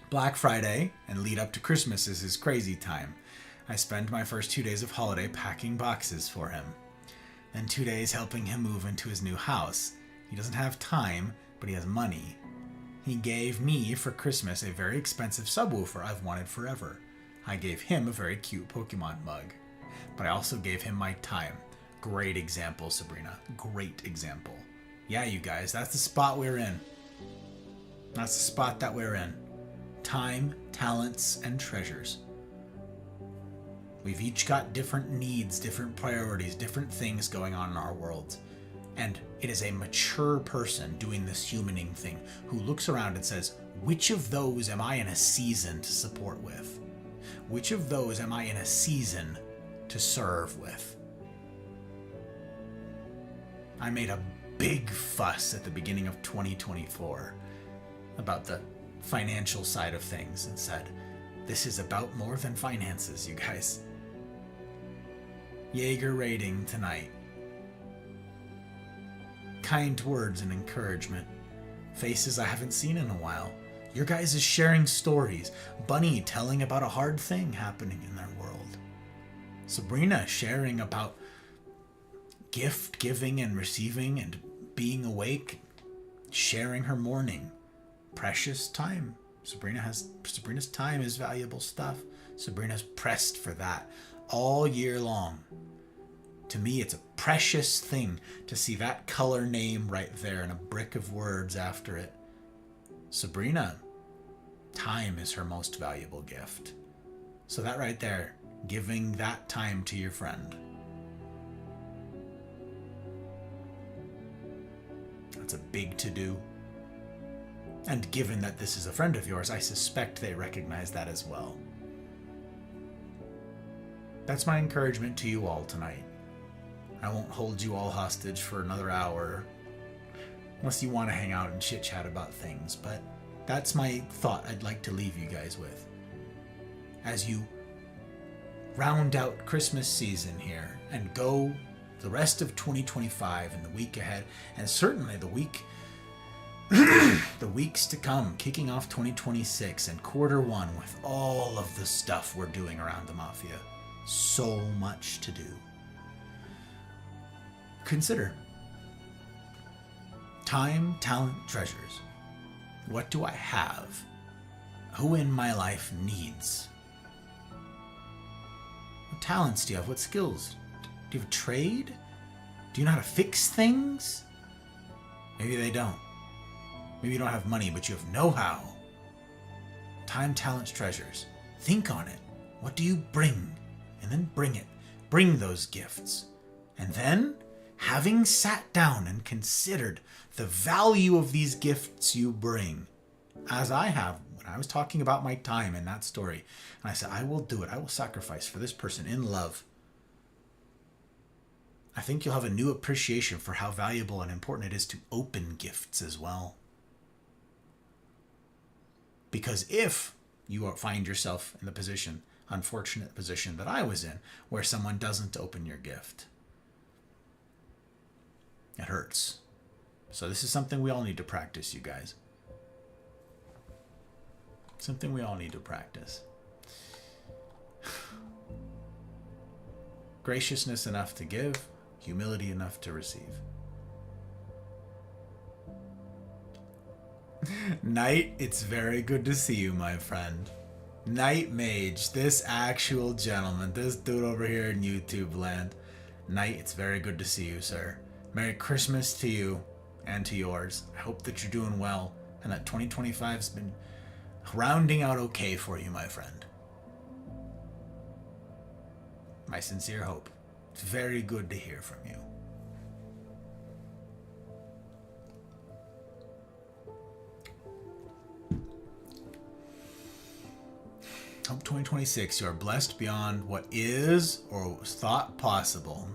Black Friday and lead up to Christmas is his crazy time. I spend my first 2 days of holiday packing boxes for him. Then 2 days helping him move into his new house. He doesn't have time, but he has money. He gave me for Christmas a very expensive subwoofer I've wanted forever. I gave him a very cute Pokemon mug. But I also gave him my time. Great example, Sabrina. Great example. Yeah, you guys, that's the spot we're in. That's the spot that we're in. Time, talents, and treasures. We've each got different needs, different priorities, different things going on in our worlds. And it is a mature person doing this humaning thing who looks around and says, which of those am I in a season to support with? Which of those am I in a season to serve with? I made a big fuss at the beginning of 2024 about the financial side of things and said, this is about more than finances, you guys. Jaeger rating tonight. Kind words and encouragement. Faces I haven't seen in a while. Your guys is sharing stories. Bunny telling about a hard thing happening in their world. Sabrina sharing about gift giving and receiving and being awake. Sharing her morning. Precious time. Sabrina's time is valuable stuff. Sabrina's pressed for that all year long. To me, it's a precious thing to see that color name right there and a brick of words after it. Sabrina, time is her most valuable gift. So that right there, giving that time to your friend. That's a big to-do. And given that this is a friend of yours, I suspect they recognize that as well. That's my encouragement to you all tonight. I won't hold you all hostage for another hour, unless you want to hang out and chit-chat about things, but that's my thought I'd like to leave you guys with. As you round out Christmas season here and go the rest of 2025 and the week ahead, and certainly the weeks to come, kicking off 2026 and quarter one with all of the stuff we're doing around the Mafia. So much to do. consider. Time, talent, treasures. What do I have? Who in my life needs? What talents do you have? What skills? Do you have a trade? Do you know how to fix things? Maybe they don't. Maybe you don't have money, but you have know-how. Time, talents, treasures. Think on it. What do you bring? And then bring it. Bring those gifts. And then, having sat down and considered the value of these gifts you bring, as I have when I was talking about my time in that story, and I said, I will do it. I will sacrifice for this person in love. I think you'll have a new appreciation for how valuable and important it is to open gifts as well. Because if you find yourself in the position, unfortunate position that I was in, where someone doesn't open your gift, it hurts. So this is something we all need to practice, you guys. Something we all need to practice. Graciousness enough to give, humility enough to receive. Knight, it's very good to see you, my friend. Knight Mage, this actual gentleman, this dude over here in YouTube land. Knight, it's very good to see you, sir. Merry Christmas to you and to yours. I hope that you're doing well and that 2025's been rounding out okay for you, my friend. My sincere hope. It's very good to hear from you. Hope 2026 you are blessed beyond what is or was thought possible.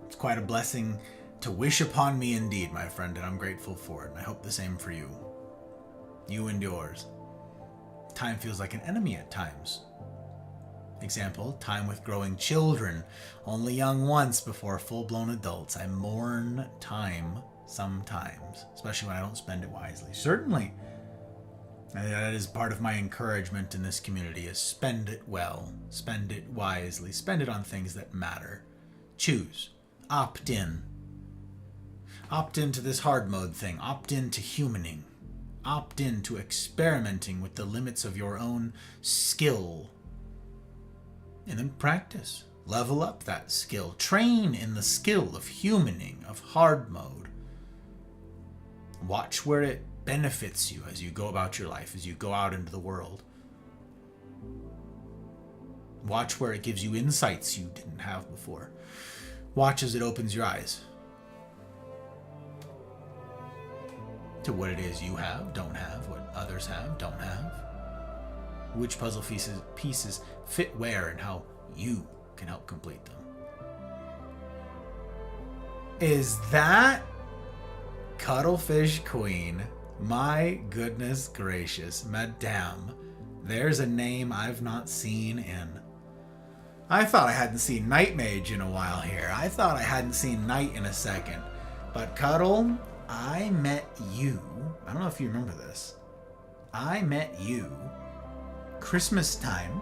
It's quite a blessing to wish upon me indeed, my friend, and I'm grateful for it. And I hope the same for you. You and yours. Time feels like an enemy at times. Example, time with growing children, only young once before full-blown adults. I mourn time sometimes, especially when I don't spend it wisely. Certainly. And that is part of my encouragement in this community, is spend it well, spend it wisely, spend it on things that matter. Choose. Opt in. Opt into this hard mode thing. Opt into humaning. Opt into experimenting with the limits of your own skill. And then practice. Level up that skill. Train in the skill of humaning, of hard mode. Watch where it benefits you as you go about your life, as you go out into the world. Watch where it gives you insights you didn't have before. Watch as it opens your eyes to what it is you have, don't have, what others have, don't have. Which puzzle pieces fit where and how you can help complete them. Is that Cuttlefish Queen? My goodness gracious, Madame. There's a name I've not seen in... I thought I hadn't seen Night Mage in a while here. I thought I hadn't seen Night in a second. But Cuddle, I met you. I don't know if you remember this. I met you Christmas time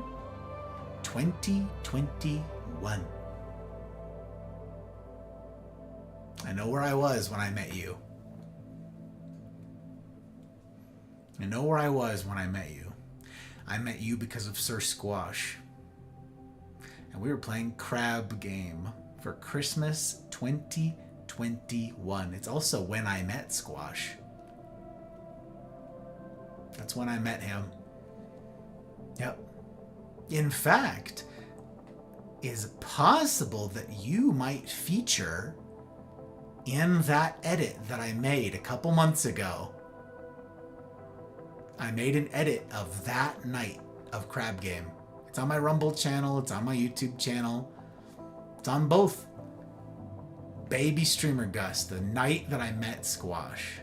2021. I know where I was when I met you. I know where I was when I met you. I met you because of Sir Squash. And we were playing Crab Game for Christmas 2021. It's also when I met Squash. That's when I met him. Yep. In fact, is it possible that you might feature in that edit that I made a couple months ago? I made an edit of that night of Crab Game. It's on my Rumble channel. It's on my YouTube channel. It's on both. Baby Streamer Gus, the night that I met Squash.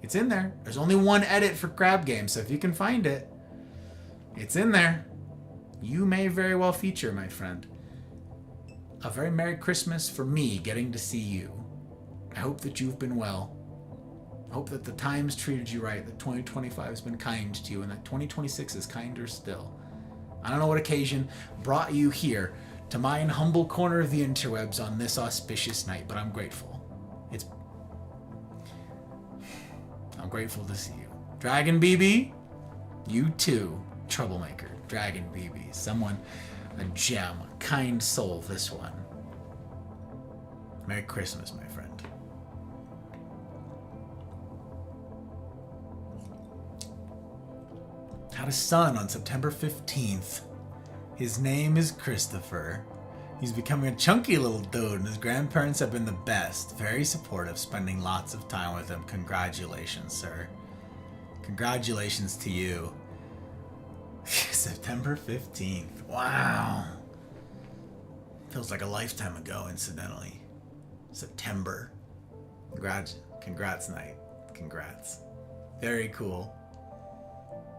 It's in there. There's only one edit for Crab Game, so if you can find it, it's in there. You may very well feature, my friend. A very Merry Christmas for me getting to see you. I hope that you've been well. I hope that the times treated you right, that 2025 has been kind to you, and that 2026 is kinder still. I don't know what occasion brought you here to mine humble corner of the interwebs on this auspicious night, but I'm grateful. I'm grateful to see you. Dragon BB, you too, troublemaker. Dragon BB, someone, a gem, a kind soul, this one. Merry Christmas, my friend. Had a son on September 15th. His name is Christopher. He's becoming a chunky little dude, and his grandparents have been the best. Very supportive, spending lots of time with him. Congratulations, sir. Congratulations to you. September 15th. Wow. Feels like a lifetime ago, incidentally. September. Congrats, Knight. Congrats. Very cool.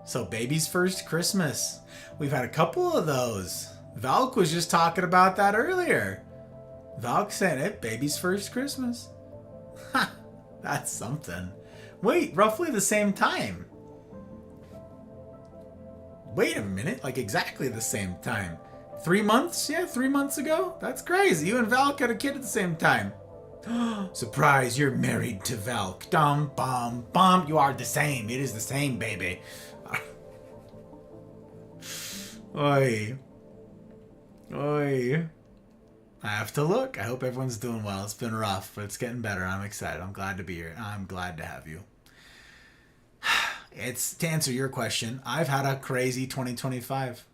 So, baby's first Christmas. We've had a couple of those. Valk was just talking about that earlier. Valk said it, baby's first Christmas. Ha! That's something. Wait, roughly the same time. Wait a minute, like exactly the same time. 3 months? Yeah, 3 months ago? That's crazy. You and Valk had a kid at the same time. Surprise, you're married to Valk. Dum, bum, bum. You are the same. It is the same, baby. Oi. Oi. I have to look. I hope everyone's doing well. It's been rough, but it's getting better. I'm excited. I'm glad to be here. I'm glad to have you. It's to answer your question, I've had a crazy 2025.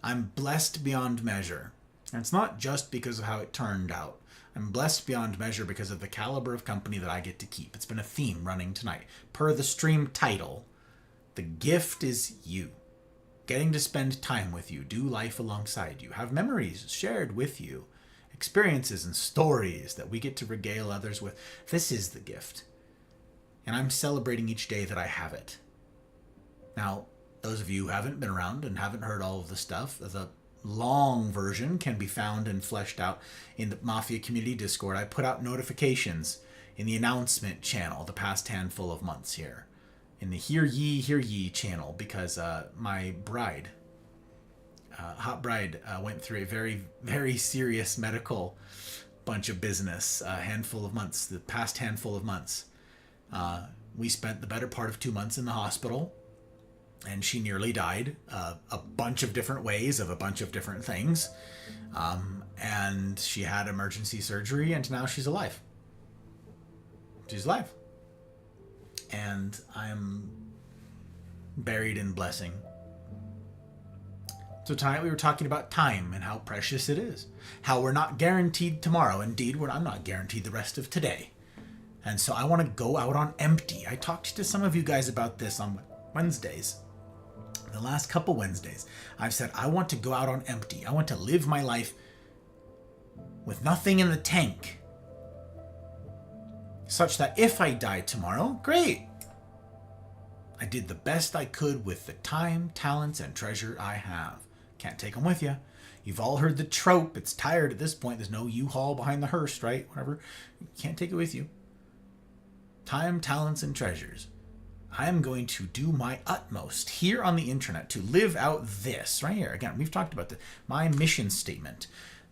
I'm blessed beyond measure. And it's not just because of how it turned out. I'm blessed beyond measure because of the caliber of company that I get to keep. It's been a theme running tonight. Per the stream title, the gift is you. Getting to spend time with you, do life alongside you, have memories shared with you, experiences and stories that we get to regale others with. This is the gift. And I'm celebrating each day that I have it. Now, those of you who haven't been around and haven't heard all of the stuff, the long version can be found and fleshed out in the Mafia Community Discord. I put out notifications in the announcement channel the past handful of months here. In the Hear Ye channel, because my bride, hot bride, went through a very, very serious medical bunch of business the past handful of months. We spent the better part of 2 months in the hospital, and she nearly died a bunch of different ways of a bunch of different things. And she had emergency surgery, and now she's alive. She's alive. And I'm buried in blessing. So tonight we were talking about time and how precious it is. How we're not guaranteed tomorrow. Indeed, I'm not guaranteed the rest of today. And so I want to go out on empty. I talked to some of you guys about this on Wednesdays. The last couple Wednesdays. I've said I want to go out on empty. I want to live my life with nothing in the tank. Such that if I die tomorrow, great. I did the best I could with the time, talents, and treasure I have. Can't take them with you. You've all heard the trope. It's tired at this point. There's no U-Haul behind the hearse, right? Whatever. You can't take it with you. Time, talents, and treasures. I am going to do my utmost here on the internet to live out this right here. Again, we've talked about my mission statement.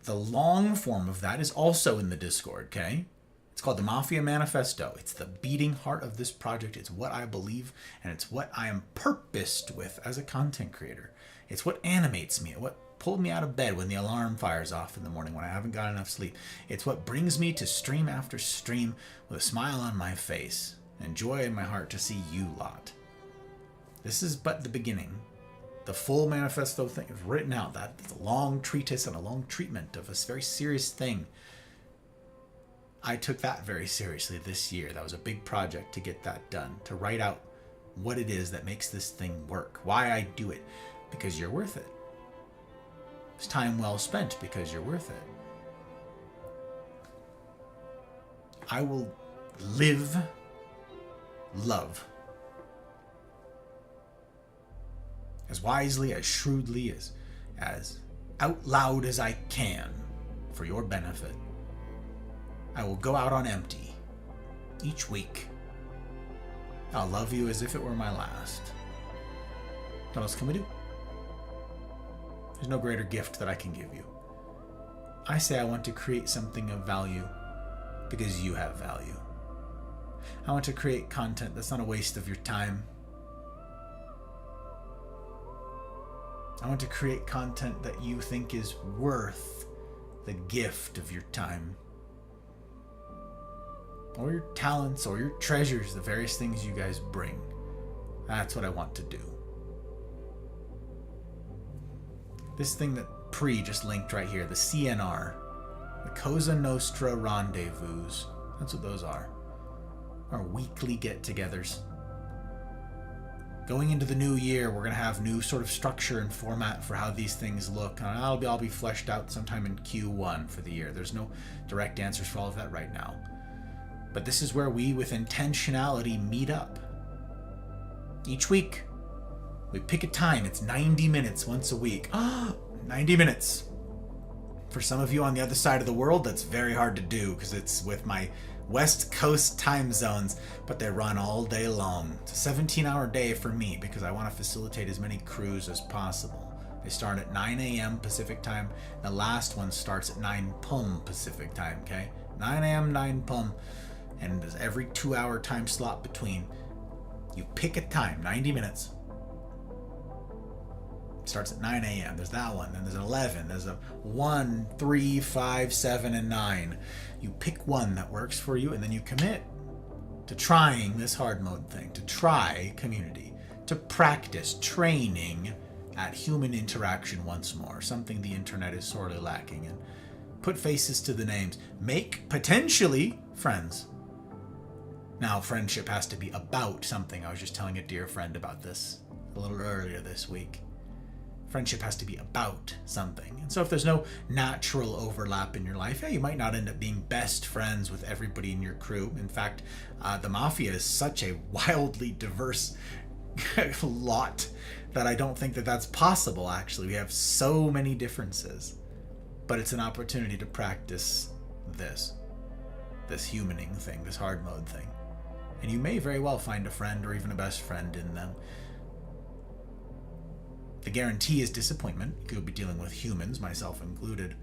The long form of that is also in the Discord, okay? It's called the Mafia Manifesto. It's the beating heart of this project. It's what I believe, and it's what I am purposed with as a content creator. It's what animates me, what pulled me out of bed when the alarm fires off in the morning when I haven't got enough sleep. It's what brings me to stream after stream with a smile on my face and joy in my heart to see you lot. This is but the beginning. The full manifesto thing is written out. That's a long treatise and a long treatment of a very serious thing. I took that very seriously this year. That was a big project to get that done, to write out what it is that makes this thing work, why I do it, because you're worth it. It's time well spent because you're worth it. I will live, love, as wisely, as shrewdly, as out loud as I can for your benefit. I will go out on empty each week. I'll love you as if it were my last. What else can we do? There's no greater gift that I can give you. I say I want to create something of value because you have value. I want to create content that's not a waste of your time. I want to create content that you think is worth the gift of your time. Or your talents, or your treasures, the various things you guys bring. That's what I want to do. This thing that Pre just linked right here, the CNR, the Cosa Nostra Rendezvous. That's what those are. Our weekly get-togethers. Going into the new year, we're going to have new sort of structure and format for how these things look. And I'll be fleshed out sometime in Q1 for the year. There's no direct answers for all of that right now. But this is where we, with intentionality, meet up. Each week, we pick a time. It's 90 minutes once a week. 90 minutes. For some of you on the other side of the world, that's very hard to do because it's with my West Coast time zones, but they run all day long. It's a 17-hour day for me because I want to facilitate as many crews as possible. They start at 9 a.m. Pacific time. The last one starts at 9 p.m. Pacific time, okay? 9 a.m., 9 p.m. And there's every 2-hour time slot between. You pick a time, 90 minutes. Starts at 9 a.m. There's that one. Then there's an 11. There's a 1, 3, 5, 7, and 9. You pick one that works for you, and then you commit to trying this hard mode thing, to try community, to practice training at human interaction once more, something the internet is sorely lacking in. Put faces to the names. Make, potentially, friends. Now, friendship has to be about something. I was just telling a dear friend about this a little earlier this week. Friendship has to be about something. And so if there's no natural overlap in your life, yeah, you might not end up being best friends with everybody in your crew. In fact, the Mafia is such a wildly diverse lot that I don't think that that's possible, actually. We have so many differences. But it's an opportunity to practice this humaning thing, this hard mode thing. And you may very well find a friend or even a best friend in them. The guarantee is disappointment. You'll be dealing with humans, myself included.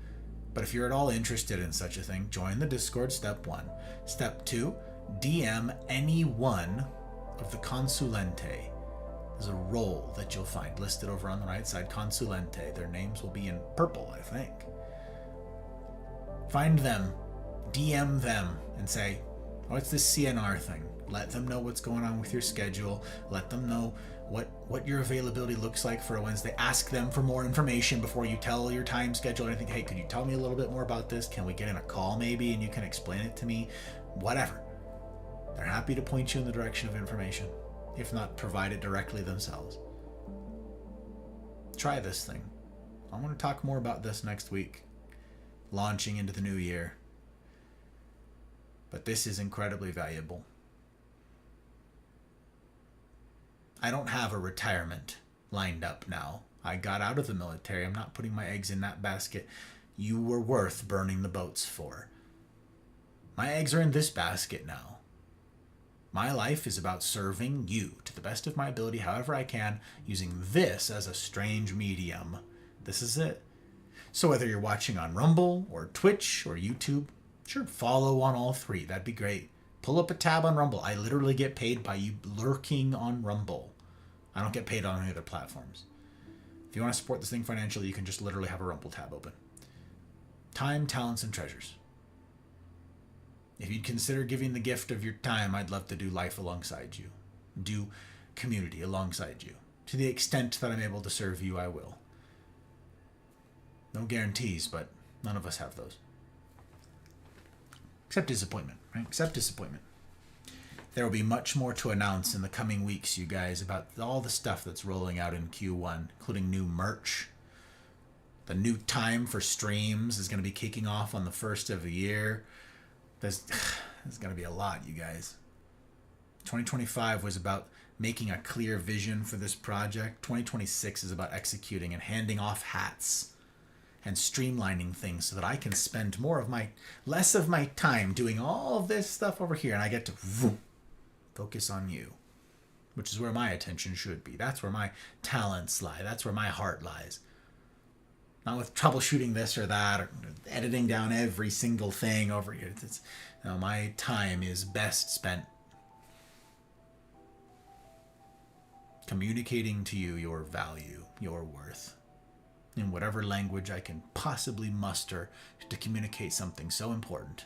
But if you're at all interested in such a thing, join the Discord, step 1. Step 2, DM any one of the Consulente. There's a role that you'll find listed over on the right side, Consulente. Their names will be in purple, I think. Find them, DM them, and say, oh, it's this CNR thing. Let them know what's going on with your schedule. Let them know what your availability looks like for a Wednesday. Ask them for more information before you tell your time schedule or anything. Hey, could you tell me a little bit more about this? Can we get in a call maybe and you can explain it to me? Whatever. They're happy to point you in the direction of information, if not provide it directly themselves. Try this thing. I want to talk more about this next week, launching into the new year. But this is incredibly valuable. I don't have a retirement lined up now. I got out of the military. I'm not putting my eggs in that basket you were worth burning the boats for. My eggs are in this basket now. My life is about serving you to the best of my ability, however I can, using this as a strange medium. This is it. So whether you're watching on Rumble or Twitch or YouTube, sure, follow on all three. That'd be great. Pull up a tab on Rumble. I literally get paid by you lurking on Rumble. I don't get paid on any other platforms. If you want to support this thing financially, you can just literally have a Rumble tab open. Time, talents, and treasures. If you'd consider giving the gift of your time, I'd love to do life alongside you. Do community alongside you. To the extent that I'm able to serve you, I will. No guarantees, but none of us have those. Except disappointment, right? Except disappointment. There will be much more to announce in the coming weeks, you guys, about all the stuff that's rolling out in Q1, including new merch. The new time for streams is going to be kicking off on the 1st of the year. There's going to be a lot, you guys. 2025 was about making a clear vision for this project. 2026 is about executing and handing off hats and streamlining things so that I can spend less of my time doing all of this stuff over here, and I get to focus on you, which is where my attention should be. That's where my talents lie. That's where my heart lies. Not with troubleshooting this or that, or editing down every single thing over here. My time is best spent communicating to you your value, your worth, in whatever language I can possibly muster to communicate something so important,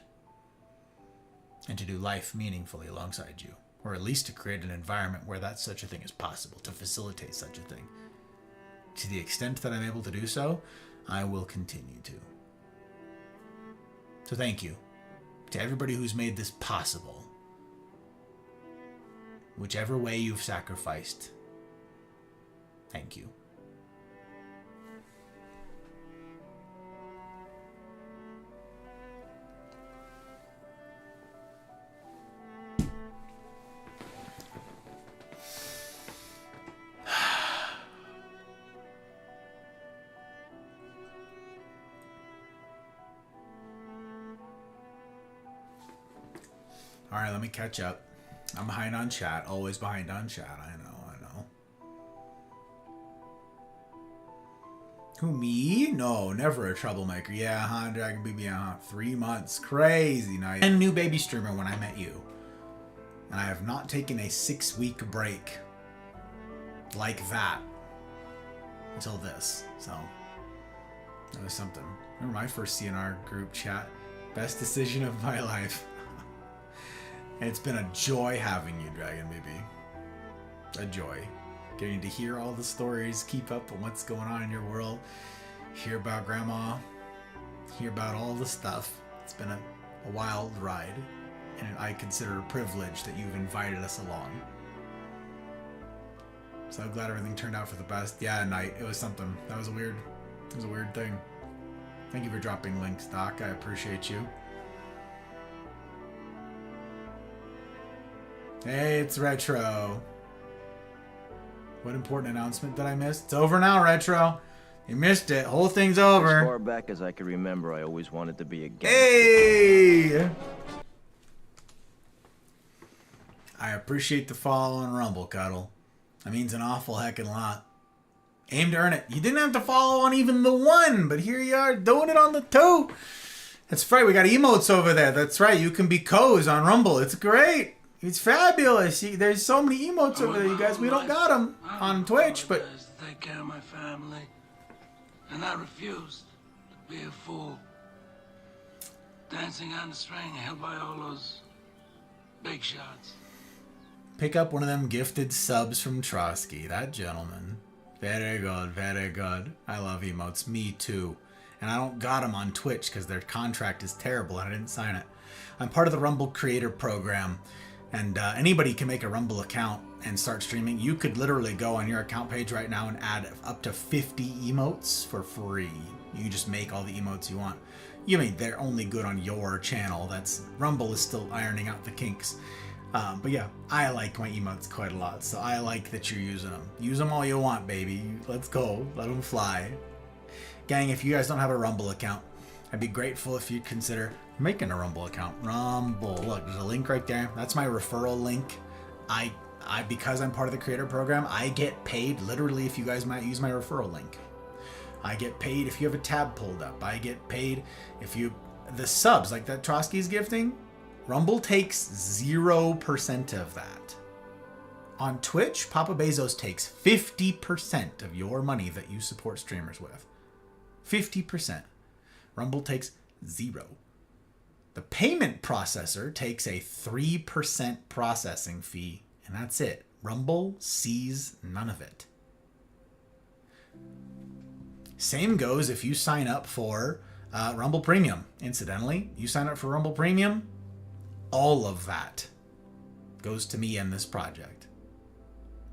and to do life meaningfully alongside you, or at least to create an environment where that such a thing is possible, to facilitate such a thing. To the extent that I'm able to do so, I will continue to. So thank you to everybody who's made this possible. Whichever way you've sacrificed, thank you. All right, let me catch up. I'm behind on chat. Always behind on chat. I know. Who, me? No, never a troublemaker. Yeah, Dragon BB, 3 months. Crazy night. And new baby streamer when I met you. And I have not taken a 6-week break like that until this. So, that was something. Remember my first CNR group chat? Best decision of my life. It's been a joy having you, Dragon Baby. A joy. Getting to hear all the stories, keep up on what's going on in your world, hear about Grandma, hear about all the stuff. It's been a wild ride, and I consider it a privilege that you've invited us along. So glad everything turned out for the best. Yeah, Night, it was something. It was a weird thing. Thank you for dropping links, Doc. I appreciate you. Hey, it's Retro. What important announcement did I miss? It's over now, Retro. You missed it. Whole thing's over.
As far back as I can remember, I always wanted to be a gangster.
Hey! I appreciate the follow on Rumble, Cuddle. That means an awful heckin' lot. Aim to earn it. You didn't have to follow on even the 1, but here you are doing it on the 2. That's right. We got emotes over there. That's right. You can be co's on Rumble. It's great. It's fabulous. There's so many emotes over there, you guys. We don't got them on Twitch, but...
I take care of my family, and I refused to be a fool. Dancing on the string held by all those big shots.
Pick up one of them gifted subs from Trotsky. That gentleman. Very good, very good. I love emotes. Me too. And I don't got them on Twitch because their contract is terrible and I didn't sign it. I'm part of the Rumble Creator Program. And anybody can make a Rumble account and start streaming. You could literally go on your account page right now and add up to 50 emotes for free. You can just make all the emotes you want. You mean they're only good on your channel. Rumble is still ironing out the kinks. But yeah, I like my emotes quite a lot. So I like that you're using them. Use them all you want, baby. Let's go. Let them fly. Gang, if you guys don't have a Rumble account, I'd be grateful if you'd consider making a Rumble account. Rumble. Look, there's a link right there. That's my referral link. Because I'm part of the creator program, I get paid literally if you guys might use my referral link. I get paid if you have a tab pulled up. I get paid if the subs, like that Trotsky's gifting, Rumble takes 0% of that. On Twitch, Papa Bezos takes 50% of your money that you support streamers with. 50%. Rumble takes 0. The payment processor takes a 3% processing fee, and that's it. Rumble sees none of it. Same goes if you sign up for Rumble Premium. Incidentally, you sign up for Rumble Premium, all of that goes to me and this project.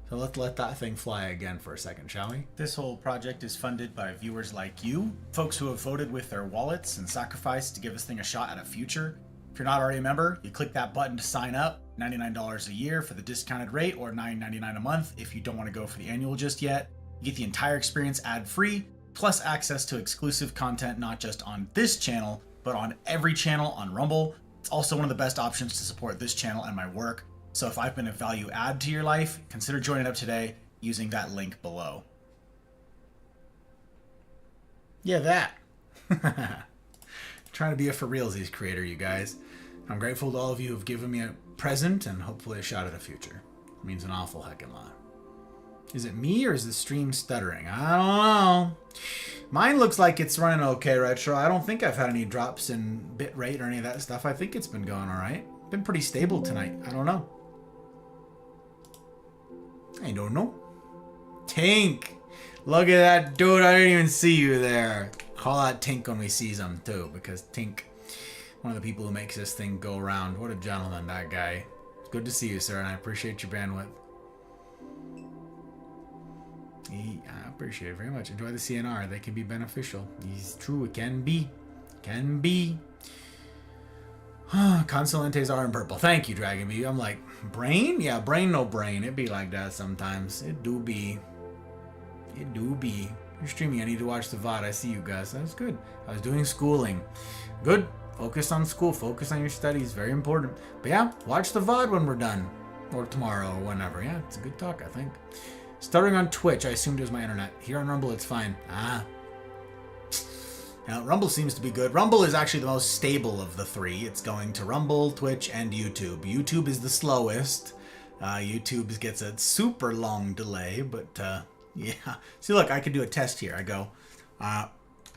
So let's let that thing fly again for a second, shall we? This whole project is funded by viewers like you, folks who have voted with their wallets and sacrificed to give this thing a shot at a future. If you're not already a member, you click that button to sign up. $99 a year for the discounted rate, or $9.99 a month if you don't want to go for the annual just yet. You get the entire experience ad-free, plus access to exclusive content not just on this channel, but on every channel on Rumble. It's also one of the best options to support this channel and my work. So if I've been a value add to your life, consider joining up today using that link below. Yeah, that. Trying to be a for realsies creator, you guys. I'm grateful to all of you who have given me a present and hopefully a shot at a future. It means an awful heckin' lot. Is it me or is the stream stuttering? I don't know. Mine looks like it's running okay, Retro. I don't think I've had any drops in bit rate or any of that stuff. I think it's been going alright. Been pretty stable tonight. I don't know. I don't know. Tink! Look at that dude. I didn't even see you there. Call out Tink when we see him too, because Tink, one of the people who makes this thing go around. What a gentleman, that guy. It's good to see you, sir, and I appreciate your bandwidth. I appreciate it very much. Enjoy the CNR. They can be beneficial. It's true. It can be. Can be. Consolentes are in purple. Thank you, Dragon Bee. I'm like, brain? Yeah, brain no brain. It be like that sometimes. It do be. It do be. You're streaming. I need to watch the VOD. I see you guys. That's good. I was doing schooling. Good. Focus on school. Focus on your studies. Very important. But yeah, watch the VOD when we're done. Or tomorrow or whenever. Yeah, it's a good talk, I think. Stuttering on Twitch. I assumed it was my internet. Here on Rumble, it's fine. Now, Rumble seems to be good. Rumble is actually the most stable of the three. It's going to Rumble, Twitch, and YouTube. YouTube is the slowest. YouTube gets a super long delay, but yeah. See, look, I could do a test here. I go,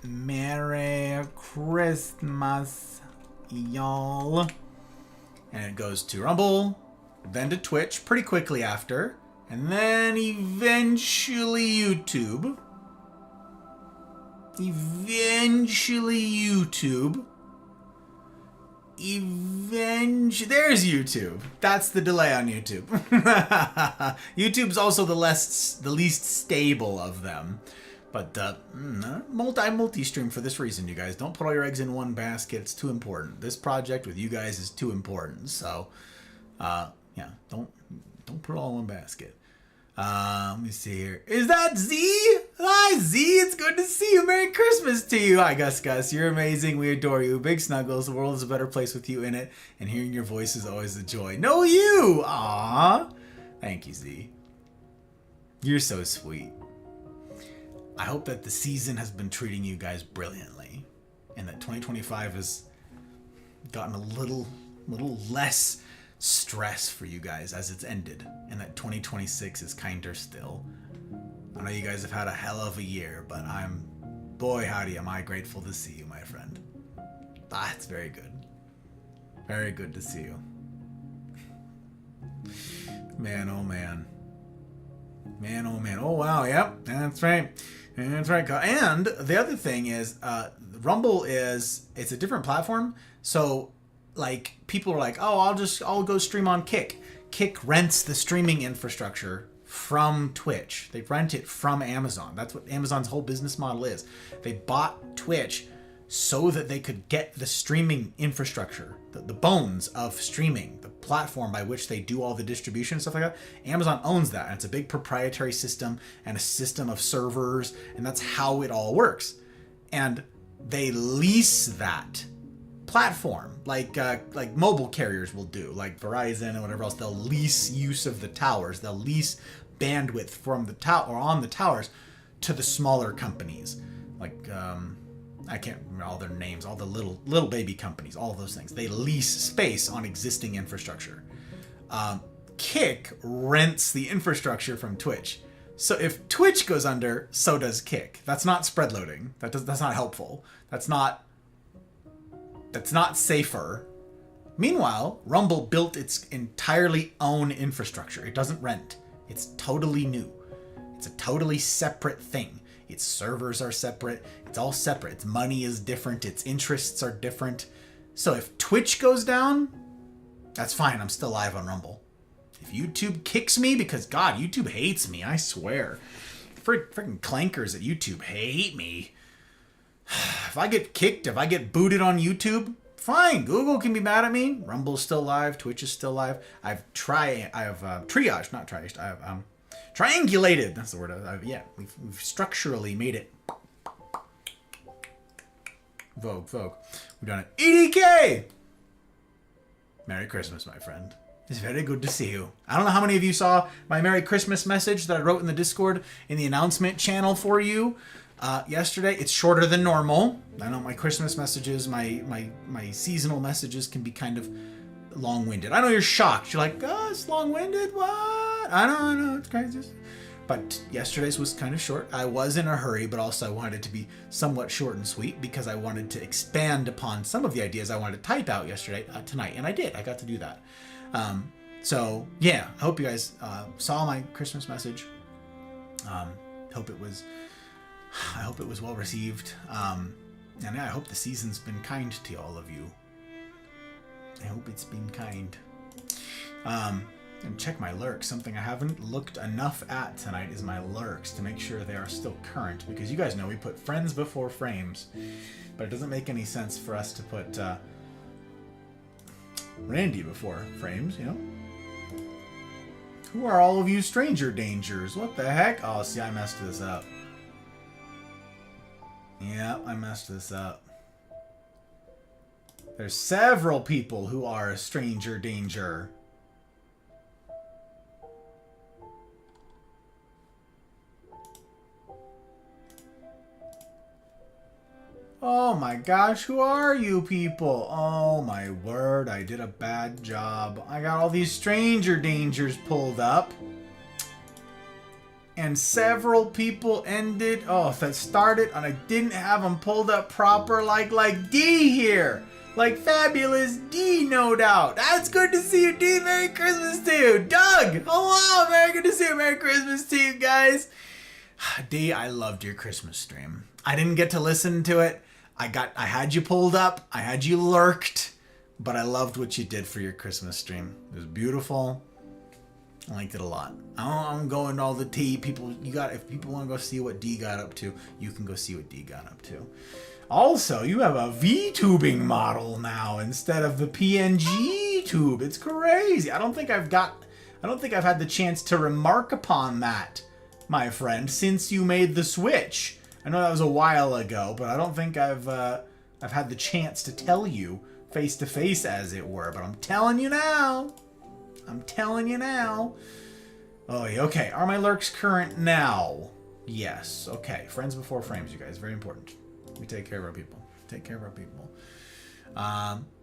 Merry Christmas, y'all. And it goes to Rumble, then to Twitch pretty quickly after. And then eventually YouTube. There's YouTube. That's the delay on YouTube. YouTube's also the least stable of them. But multi-stream for this reason, you guys. Don't put all your eggs in one basket. It's too important. This project with you guys is too important. So, yeah, don't put it all in one basket. Let me see here. Is that Z? Hi, Z. It's good to see you. Merry Christmas to you. Hi, Gus. You're amazing. We adore you. Big snuggles. The world is a better place with you in it. And hearing your voice is always a joy. No, you. Aww. Thank you, Z. You're so sweet. I hope that the season has been treating you guys brilliantly. And that 2025 has gotten a little less stress for you guys as it's ended, and that 2026 is kinder still. I know you guys have had a hell of a year, but boy howdy am I grateful to see you, my friend. That's very good. Very good to see you. Man, oh man. Man, oh man. Oh wow, yep, that's right. That's right. And the other thing is, Rumble it's a different platform, so like people are like, oh, I'll go stream on Kick. Kick rents the streaming infrastructure from Twitch. They rent it from Amazon. That's what Amazon's whole business model is. They bought Twitch so that they could get the streaming infrastructure, the bones of streaming, the platform by which they do all the distribution and stuff like that. Amazon owns that, and it's a big proprietary system and a system of servers, and that's how it all works. And they lease that platform like mobile carriers will do, like Verizon and whatever else. They'll lease use of the towers. They'll lease bandwidth from the tower or on the towers to the smaller companies, like I can't remember all their names, all the little baby companies, all of those things. They lease space on existing infrastructure. Kick rents the infrastructure from Twitch. So if Twitch goes under, so does Kick. That's not spread loading. That's not helpful. That's not safer. Meanwhile, Rumble built its entirely own infrastructure. It doesn't rent. It's totally new. It's a totally separate thing. Its servers are separate. It's all separate. Its money is different. Its interests are different. So if Twitch goes down, that's fine. I'm still live on Rumble. If YouTube kicks me, because God, YouTube hates me, I swear. Freaking clankers at YouTube hate me. If I get kicked, if I get booted on YouTube, fine. Google can be mad at me. Rumble's still live. Twitch is still live. I've triaged, not triaged. I have triangulated. That's the word. We've structurally made it. Vogue. We've done it. EDK! Merry Christmas, my friend. It's very good to see you. I don't know how many of you saw my Merry Christmas message that I wrote in the Discord in the announcement channel for you. Yesterday, it's shorter than normal. I know my Christmas messages, my seasonal messages can be kind of long-winded. I know you're shocked. You're like, oh, it's long-winded? What? I know, it's crazy. But yesterday's was kind of short. I was in a hurry, but also I wanted it to be somewhat short and sweet because I wanted to expand upon some of the ideas I wanted to type out tonight, and I did. I got to do that. So yeah, I hope you guys saw my Christmas message. I hope it was well received. And yeah, I hope the season's been kind to all of you. I hope it's been kind. And check my lurks. Something I haven't looked enough at tonight is my lurks to make sure they are still current, because you guys know we put friends before frames, but it doesn't make any sense for us to put Randy before frames, you know? Who are all of you stranger dangers? What the heck? Oh, see, I messed this up. Yeah, I messed this up. There's several people who are a stranger danger. Oh my gosh, who are you people? Oh my word, I did a bad job. I got all these stranger dangers pulled up. And several people ended, that started, and I didn't have them pulled up proper like D here. Like Fabulous D, no doubt. That's good to see you, D. Merry Christmas to you. Doug, hello, very good to see you. Merry Christmas to you guys. D, I loved your Christmas stream. I didn't get to listen to it. I had you pulled up. I had you lurked. But I loved what you did for your Christmas stream. It was beautiful. I liked it a lot. I'm going to all the tea. If people want to go see what D got up to, you can go see what D got up to. Also, you have a VTubing model now instead of the PNG tube. It's crazy. I don't think I've had the chance to remark upon that, my friend, since you made the switch. I know that was a while ago, but I don't think I've had the chance to tell you face to face, as it were. But I'm telling you now. Oh, yeah, okay. Are my lurks current now? Yes. Okay. Friends before frames, you guys. Very important. We take care of our people.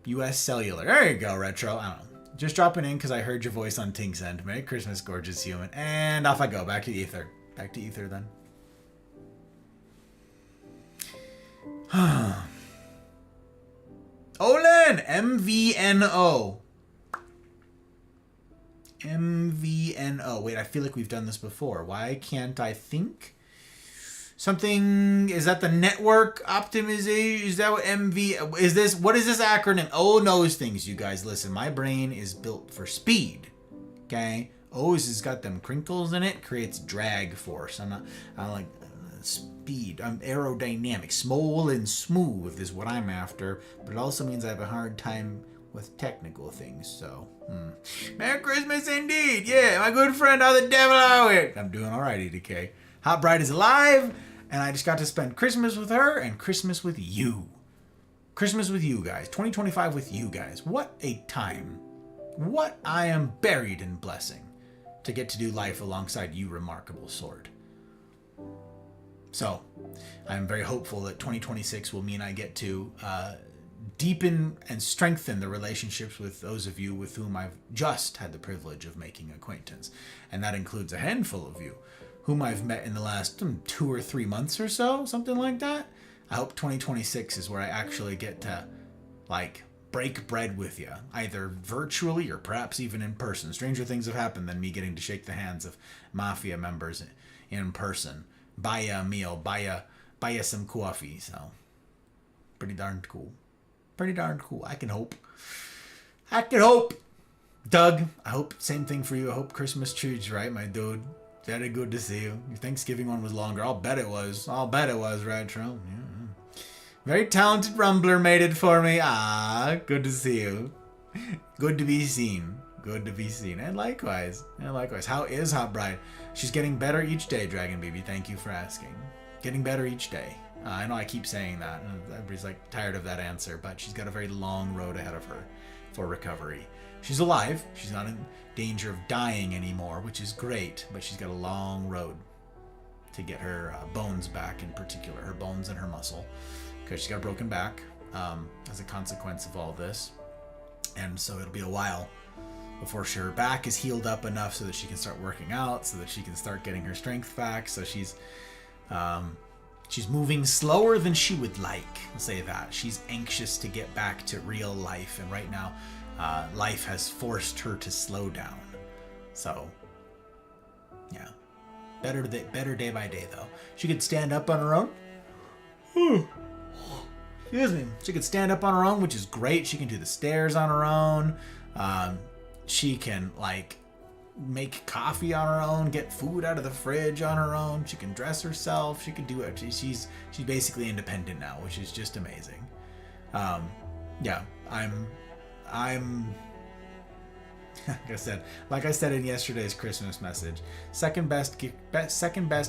U.S. Cellular. There you go, Retro. I don't know. Just dropping in because I heard your voice on Tink's End. Merry Christmas, gorgeous human. And off I go. Back to Ether. Then. Olin! MVNO. Wait, I feel like we've done this before. Why can't I think? Something, is that the network optimization? Is that what what is this acronym? O knows things, you guys. Listen, my brain is built for speed. Okay? O's has got them crinkles in it, creates drag force. I like speed. I'm aerodynamic. Small and smooth is what I'm after, but it also means I have a hard time with technical things, so. Merry Christmas indeed! Yeah, my good friend, how the devil are we? I'm doing alright, EDK. Hot Bride is alive, and I just got to spend Christmas with her and Christmas with you. Christmas with you guys. 2025 with you guys. What a time. What I am buried in blessing to get to do life alongside you, remarkable sword. So, I'm very hopeful that 2026 will mean I get to deepen and strengthen the relationships with those of you with whom I've just had the privilege of making acquaintance. And that includes a handful of you whom I've met in the last 2 or 3 months or so, something like that. I hope 2026 is where I actually get to, break bread with you, either virtually or perhaps even in person. Stranger things have happened than me getting to shake the hands of Mafia members in person. Buy you a meal, buy you some coffee, so pretty darn cool. I can hope. Doug, I hope same thing for you. I hope Christmas treats you right, my dude. Very good to see you. Your Thanksgiving one was longer. I'll bet it was, Retro. Yeah. Very talented Rumbler made it for me. Good to see you. Good to be seen. And likewise. How is Hot Bride? She's getting better each day, Dragon Baby. Thank you for asking. Getting better each day. I know I keep saying that, and everybody's tired of that answer, but she's got a very long road ahead of her for recovery. She's alive. She's not in danger of dying anymore, which is great, but she's got a long road. to get her bones back, in particular, her bones and her muscle, because she's got a broken back as a consequence of all this. And so it'll be a while before her back is healed up enough so that she can start working out, so that she can start getting her strength back. So she's moving slower than she would like. I'll say that. She's anxious to get back to real life, and right now, life has forced her to slow down. So, yeah. Better day by day, though. She could stand up on her own. Excuse me. She could stand up on her own, which is great. She can do the stairs on her own. She can, like, make coffee on her own, get food out of the fridge on her own. She can dress herself. She can do it. She's basically independent now, which is just amazing. Yeah, I'm like I said in yesterday's Christmas message, second best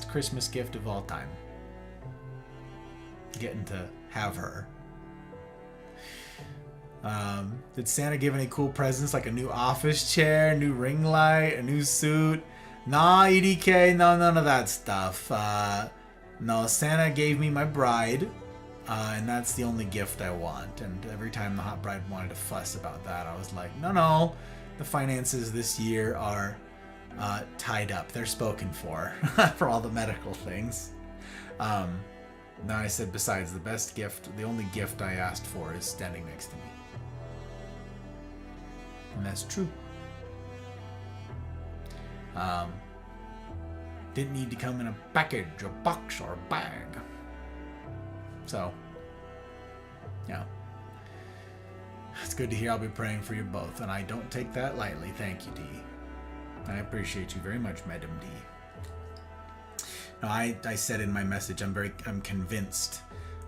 Christmas gift of all time. Getting to have her. Did Santa give any cool presents, like a new office chair, new ring light, a new suit? Nah, EDK, no, none of that stuff. No, Santa gave me my bride, and that's the only gift I want. And every time the hot bride wanted to fuss about that, I was like, no, the finances this year are tied up. They're spoken for, for all the medical things. Now I said, besides, the best gift, the only gift I asked for is standing next to me. And that's true. Didn't need to come in a package, a box, or a bag. So, yeah. It's good to hear. I'll be praying for you both, and I don't take that lightly. Thank you, Dee. I appreciate you very much, Madam D. No, I said in my message, I'm convinced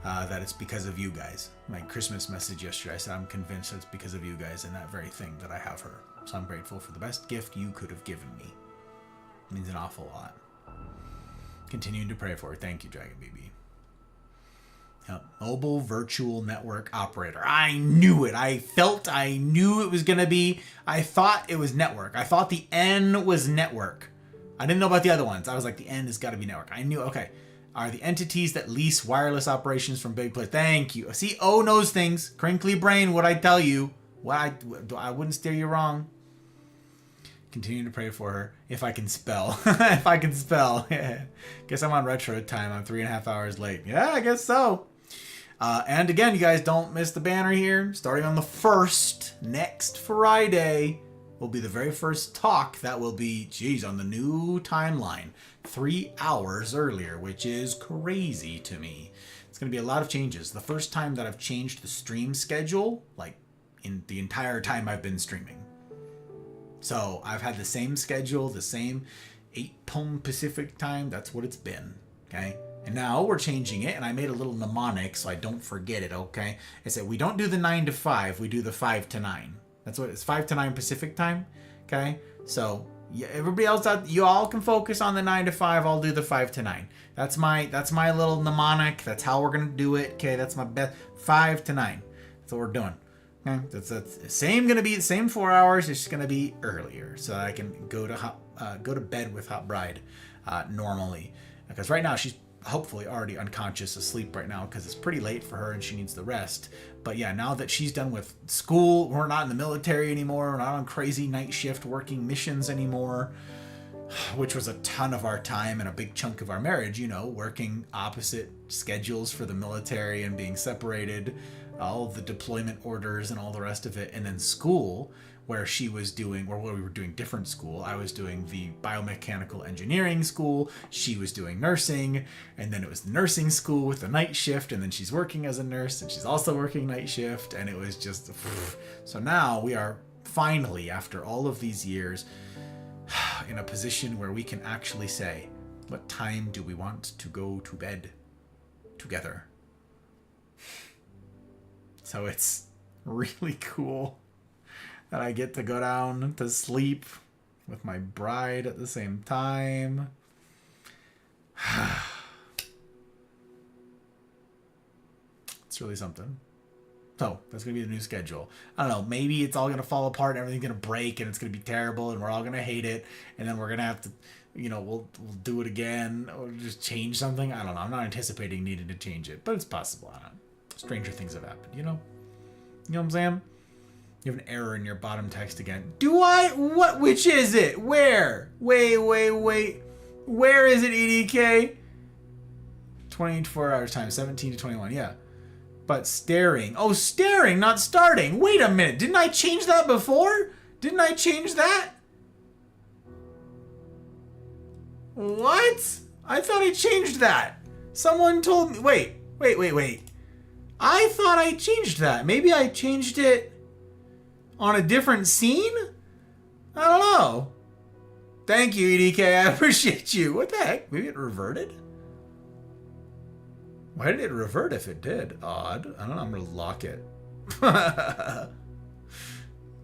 that it's because of you guys. My Christmas message yesterday, I said I'm convinced it's because of you guys and that very thing that I have her. So I'm grateful for the best gift you could have given me. It means an awful lot. Continuing to pray for her. Thank you, Dragon BB. Mobile virtual network operator. I knew it. I knew it was going to be. I thought it was network. I thought the N was network. I didn't know about the other ones. I was like, the N has got to be network. I knew, okay. Are the entities that lease wireless operations from big players. Thank you. See, O knows things. Crinkly brain, what I tell you. I wouldn't steer you wrong. Continue to pray for her. If I can spell. If I can spell. Guess I'm on retro time. I'm 3.5 hours late. Yeah, I guess so. And again, you guys don't miss the banner here. Starting on the 1st, next Friday, will be the very first talk that will be, on the new timeline. 3 hours earlier, which is crazy to me. It's going to be a lot of changes. The first time that I've changed the stream schedule, like in the entire time I've been streaming. So I've had the same schedule, the same 8 p.m. Pacific time. That's what it's been. Okay. And now we're changing it, and I made a little mnemonic so I don't forget it, okay? I said we don't do the 9 to 5, we do the 5 to 9. That's what it's 5 to 9 Pacific time, okay? So yeah, everybody else, you all can focus on the 9 to 5. I'll do the 5 to 9. That's my little mnemonic. That's how we're gonna do it, okay? That's my best 5 to 9. That's what we're doing. Okay, that's gonna be the same 4 hours. It's just gonna be earlier, so I can go to bed with Hot Bride normally, because right now she's hopefully already unconscious, asleep right now, because it's pretty late for her and she needs the rest. But yeah, now that she's done with school, we're not in the military anymore, we're not on crazy night shift working missions anymore, which was a ton of our time and a big chunk of our marriage, working opposite schedules for the military and being separated, all the deployment orders and all the rest of it. And then school, where she was doing, or where we were doing different school. I was doing the biomechanical engineering school. She was doing nursing. And then it was the nursing school with the night shift. And then she's working as a nurse and she's also working night shift. And it was just, so now we are finally, after all of these years, in a position where we can actually say, what time do we want to go to bed together? So it's really cool that I get to go down to sleep with my bride at the same time. It's really something. So that's going to be the new schedule. I don't know. Maybe it's all going to fall apart and everything's going to break and it's going to be terrible and we're all going to hate it. And then we're going to have to we'll do it again or just change something. I don't know. I'm not anticipating needing to change it, but it's possible. I don't know. Stranger things have happened, You know what I'm saying? You have an error in your bottom text again. Do I? What? Which is it? Where? Wait. Where is it, EDK? 24 hours time, 17 to 21, yeah. But staring. Oh, staring, not starting. Wait a minute. Didn't I change that before? Didn't I change that? What? I thought I changed that. Someone told me. Wait. I thought I changed that. Maybe I changed it on a different scene? I don't know. Thank you, EDK. I appreciate you. What the heck? Maybe it reverted? Why did it revert if it did? Odd. I don't know. I'm going to lock it.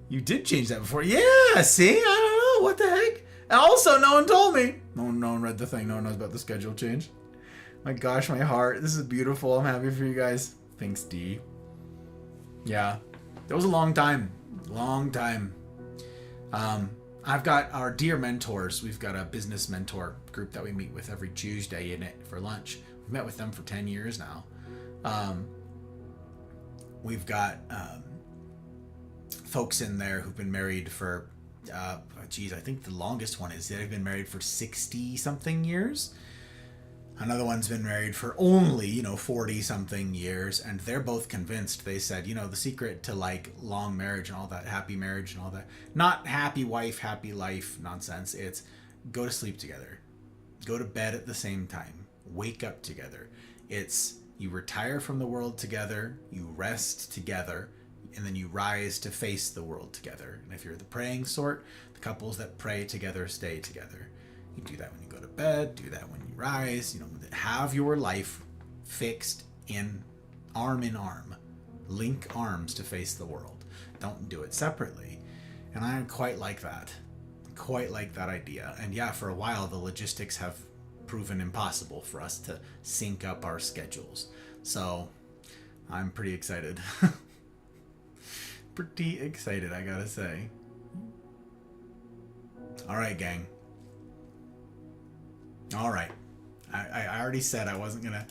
You did change that before. Yeah, see? I don't know. What the heck? And also, no one told me. No one read the thing. No one knows about the schedule change. My gosh, my heart. This is beautiful. I'm happy for you guys. Thanks, D. Yeah. That was a long time. Long time. I've got our dear mentors. We've got a business mentor group that we meet with every Tuesday in it for lunch. We've met with them for 10 years now. We've got folks in there who've been married for, I think the longest one is they've been married for 60 something years. Another one's been married for only, 40 something years, and they're both convinced. They said, the secret to like long marriage and all that, happy marriage and all that, not happy wife, happy life nonsense. It's go to sleep together, go to bed at the same time, wake up together. It's you retire from the world together, you rest together, and then you rise to face the world together. And if you're the praying sort, the couples that pray together stay together. You do that when you go to bed, do that when you rise, have your life fixed in arm, link arms to face the world. Don't do it separately. And I quite like that. Quite like that idea. And yeah, for a while, the logistics have proven impossible for us to sync up our schedules. So I'm pretty excited. Pretty excited, I gotta say. All right, gang. All right. I already said I wasn't gonna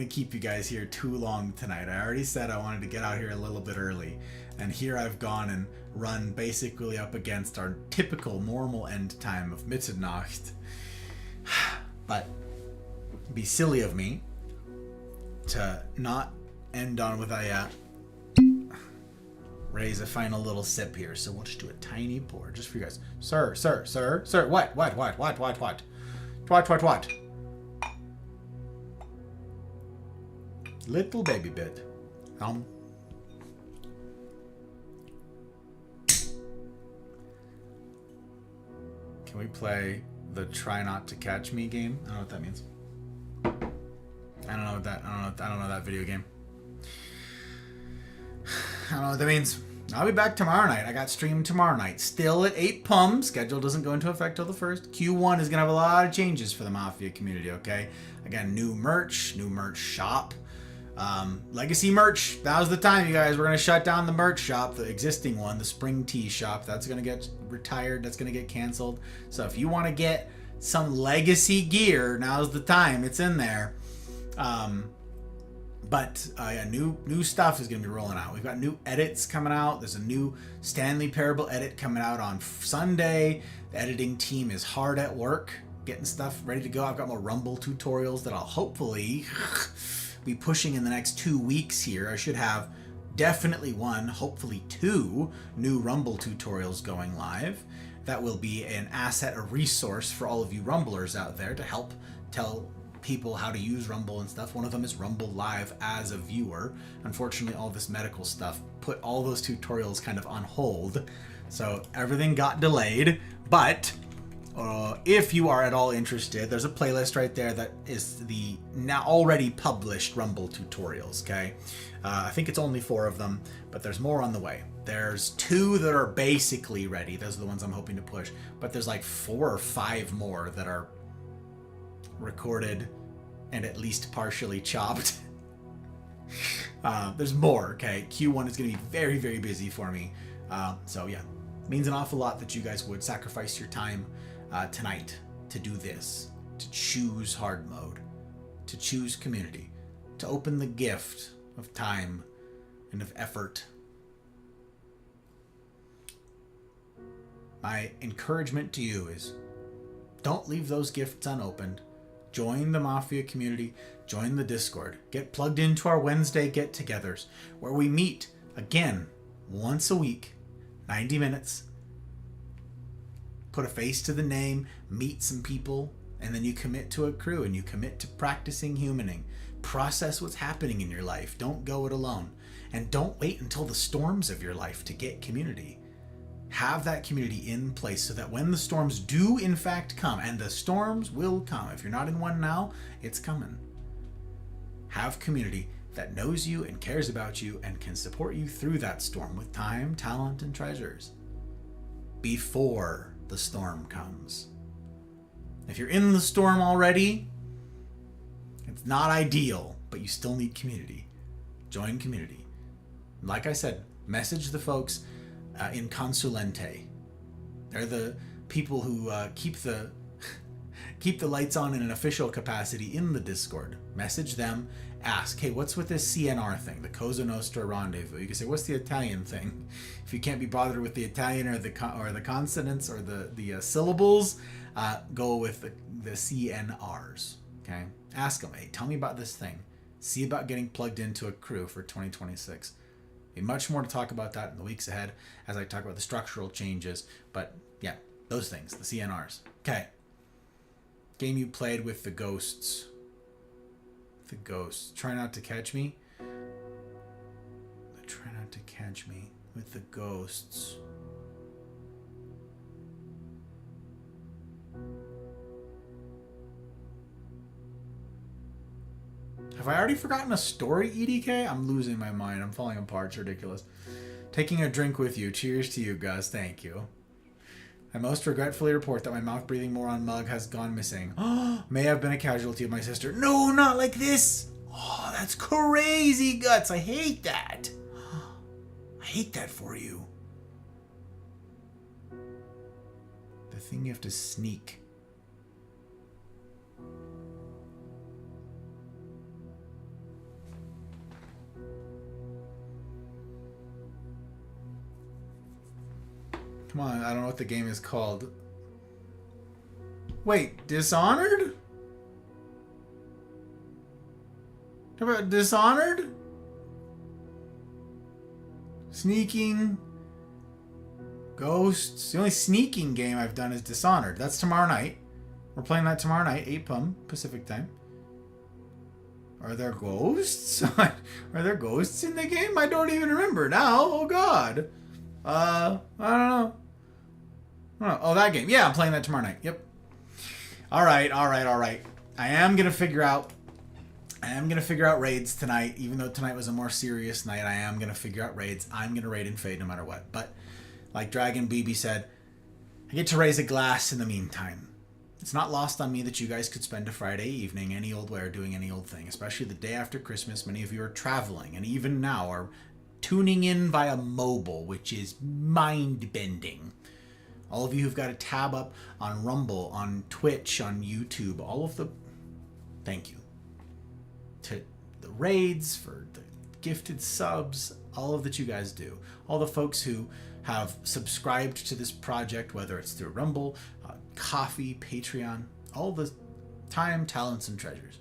keep you guys here too long tonight. I already said I wanted to get out here a little bit early, and here I've gone and run basically up against our typical normal end time of Mitternacht. But it'd be silly of me to not end on with a raise a final little sip here. So we'll just do a tiny pour just for you guys. Sir. What? What? Little baby bit. Can we play the try not to catch me game? I don't know what that means. I don't know that video game. I don't know what that means. I'll be back tomorrow night. I got stream tomorrow night. Still at 8 p.m. Schedule doesn't go into effect till the 1st. Q1 is going to have a lot of changes for the Mafia community, okay? Again, new merch shop. Legacy merch. Now's the time, you guys. We're going to shut down the merch shop, the existing one, the Spring Tea shop. That's going to get retired. That's going to get canceled. So if you want to get some legacy gear, now's the time. It's in there. But new stuff is going to be rolling out. We've got new edits coming out. There's a new Stanley Parable edit coming out on Sunday. The editing team is hard at work, getting stuff ready to go. I've got more Rumble tutorials that I'll hopefully be pushing in the next 2 weeks here. I should have definitely 1, hopefully 2 new Rumble tutorials going live. That will be an asset, a resource for all of you Rumblers out there to help tell people how to use Rumble and stuff. One of them is Rumble Live as a viewer. Unfortunately, all this medical stuff put all those tutorials kind of on hold, so everything got delayed. But if you are at all interested, there's a playlist right there that is the now already published Rumble tutorials, okay? I think it's only 4 of them, but there's more on the way. There's 2 that are basically ready. Those are the ones I'm hoping to push, but there's like 4 or 5 more that are recorded and at least partially chopped. There's more, okay? Q1 is going to be very, very busy for me. So yeah, means an awful lot that you guys would sacrifice your time tonight to do this, to choose hard mode, to choose community, to open the gift of time and of effort. My encouragement to you is don't leave those gifts unopened. Join the Mafia community, join the Discord, get plugged into our Wednesday get-togethers where we meet again once a week, 90 minutes, put a face to the name, meet some people, and then you commit to a crew and you commit to practicing humaning. Process what's happening in your life. Don't go it alone. And don't wait until the storms of your life to get community. Have that community in place so that when the storms do in fact come, and the storms will come, if you're not in one now, it's coming. Have community that knows you and cares about you and can support you through that storm with time, talent, and treasures before the storm comes. If you're in the storm already, it's not ideal, but you still need community. Join community. Like I said, message the folks in Consulente. They're the people who keep the lights on in an official capacity in the Discord. Message them, ask, hey, what's with this CNR thing, the Cosa Nostra Rendezvous? You can say, what's the Italian thing? If you can't be bothered with the Italian or the consonants or the syllables, go with the CNRs. Okay, ask them, hey, tell me about this thing. See about getting plugged into a crew for 2026. Be much more to talk about that in the weeks ahead as I talk about the structural changes. But yeah, those things, the CNRs. Okay. Game you played with the ghosts. The ghosts. Try not to catch me. Try not to catch me with the ghosts. Have I already forgotten a story, EDK? I'm losing my mind. I'm falling apart. It's ridiculous. Taking a drink with you. Cheers to you, Gus. Thank you. I most regretfully report that my mouth-breathing moron mug has gone missing. May have been a casualty of my sister. No, not like this. Oh, that's crazy, Guts. I hate that. I hate that for you. The thing you have to sneak. Come on, I don't know what the game is called. Wait, Dishonored? How about Dishonored? Sneaking. Ghosts. The only sneaking game I've done is Dishonored. That's tomorrow night. We're playing that tomorrow night, 8 p.m. Pacific time. Are there ghosts? Are there ghosts in the game? I don't even remember now. Oh god. I don't know. Oh, that game. Yeah, I'm playing that tomorrow night. Yep. All right. I am going to figure out raids tonight. Even though tonight was a more serious night, I am going to figure out raids. I'm going to raid and fade no matter what. But like Dragon BB said, I get to raise a glass in the meantime. It's not lost on me that you guys could spend a Friday evening any old way or doing any old thing, especially the day after Christmas. Many of you are traveling, and even now are tuning in via mobile, which is mind-bending. All of you who've got a tab up on Rumble, on Twitch, on YouTube, all of the... Thank you. To the raids, for the gifted subs, all of that you guys do. All the folks who have subscribed to this project, whether it's through Rumble, Coffee, Patreon, all the time, talents, and treasures.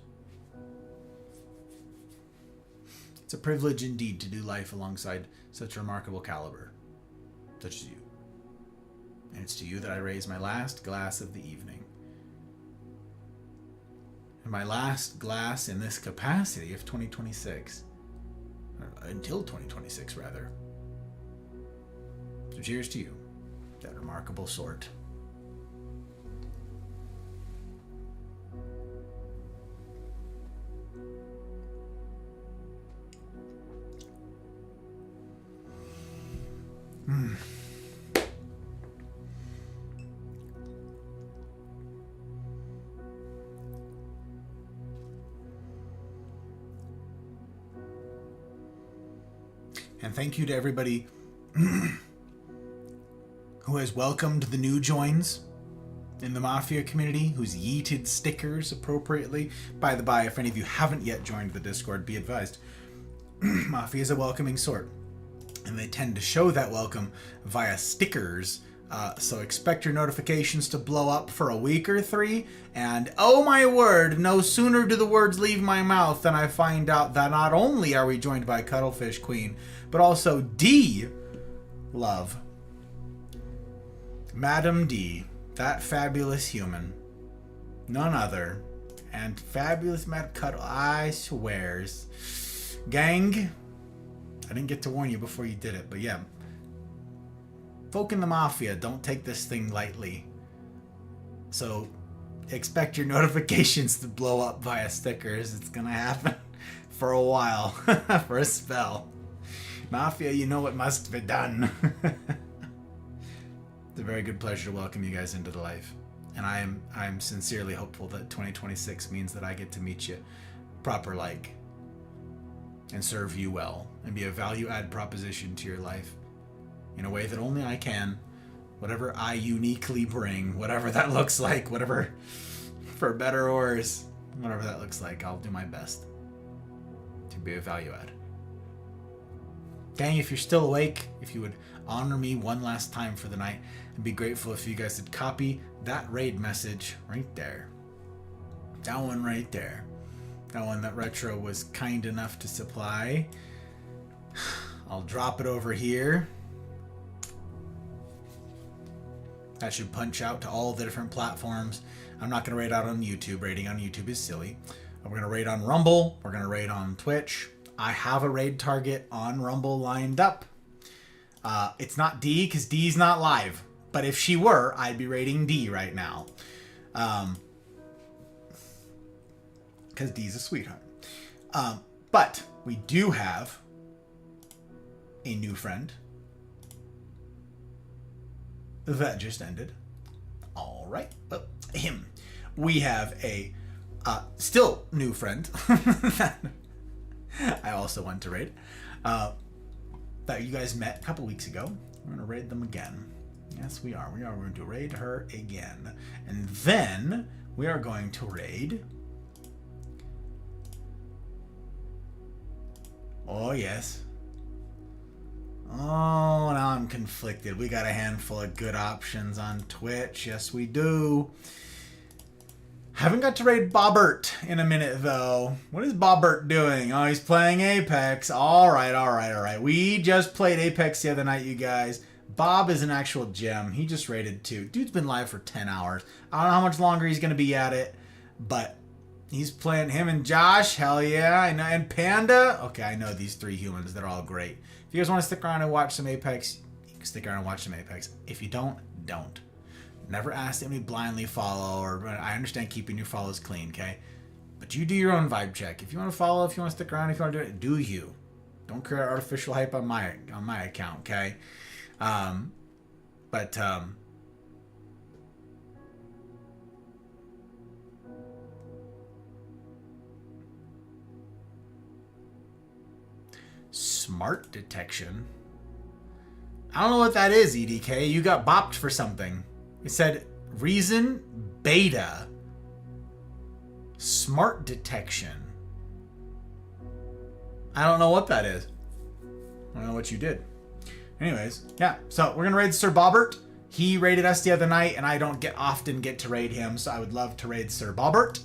It's a privilege indeed to do life alongside such remarkable caliber, such as you. And it's to you that I raise my last glass of the evening. And my last glass in this capacity of 2026. Until 2026, rather. So cheers to you, that remarkable sort. And thank you to everybody who has welcomed the new joins in the Mafia community who's yeeted stickers appropriately. By the by, if any of you haven't yet joined the Discord, be advised. Mafia is a welcoming sort, and they tend to show that welcome via stickers. So expect your notifications to blow up for a week or 3, and oh my word, no sooner do the words leave my mouth than I find out that not only are we joined by Cuddlefish Queen, but also D Love. Madam D, that fabulous human. None other. And fabulous Mad Cuddle, I swears. Gang, I didn't get to warn you before you did it, but yeah. Folk in the Mafia don't take this thing lightly. So expect your notifications to blow up via stickers. It's gonna happen for a while, for a spell. Mafia, you know what must be done. It's a very good pleasure to welcome you guys into the life. And I'm sincerely hopeful that 2026 means that I get to meet you proper like and serve you well and be a value add proposition to your life in a way that only I can, whatever I uniquely bring, whatever that looks like, whatever, for better or worse, whatever that looks like, I'll do my best to be a value add. Dang, if you're still awake, if you would honor me one last time for the night, I'd be grateful if you guys would copy that raid message right there. That one right there. That one that Retro was kind enough to supply. I'll drop it over here. That should punch out to all the different platforms. I'm not going to raid out on YouTube. Raiding on YouTube is silly. We're going to raid on Rumble. We're going to raid on Twitch. I have a raid target on Rumble lined up. It's not D because D's not live. But if she were, I'd be raiding D right now. Because D's a sweetheart. But we do have a new friend that just ended. All right. Well, him. We have a still new friend that I also want to raid. That you guys met a couple weeks ago. We're going to raid them again. Yes, we are. We're going to raid her again. And then we are going to raid... Oh, yes. Oh, now I'm conflicted. We got a handful of good options on Twitch. Yes, we do. Haven't got to raid Bobbert in a minute, though. What is Bobbert doing? Oh, he's playing Apex. All right. We just played Apex the other night, you guys. Bob is an actual gem. He just raided too. Dude's been live for 10 hours. I don't know how much longer he's going to be at it, but he's playing. Him and Josh. Hell yeah. I know. And Panda. Okay, I know these 3 humans. They're all great. If you guys want to stick around and watch some Apex, you can stick around and watch some Apex. If you don't, don't. Never ask them to blindly follow, or I understand keeping your follows clean, okay? But you do your own vibe check. If you want to follow, if you want to stick around, if you want to do it, do you. Don't create artificial hype on my account, okay? Smart detection? I don't know what that is, EDK. You got bopped for something. It said reason beta. Smart detection. I don't know what that is. I don't know what you did. Anyways, yeah. So we're gonna raid Sir Bobbert. He raided us the other night, and I don't often get to raid him, so I would love to raid Sir Bobbert.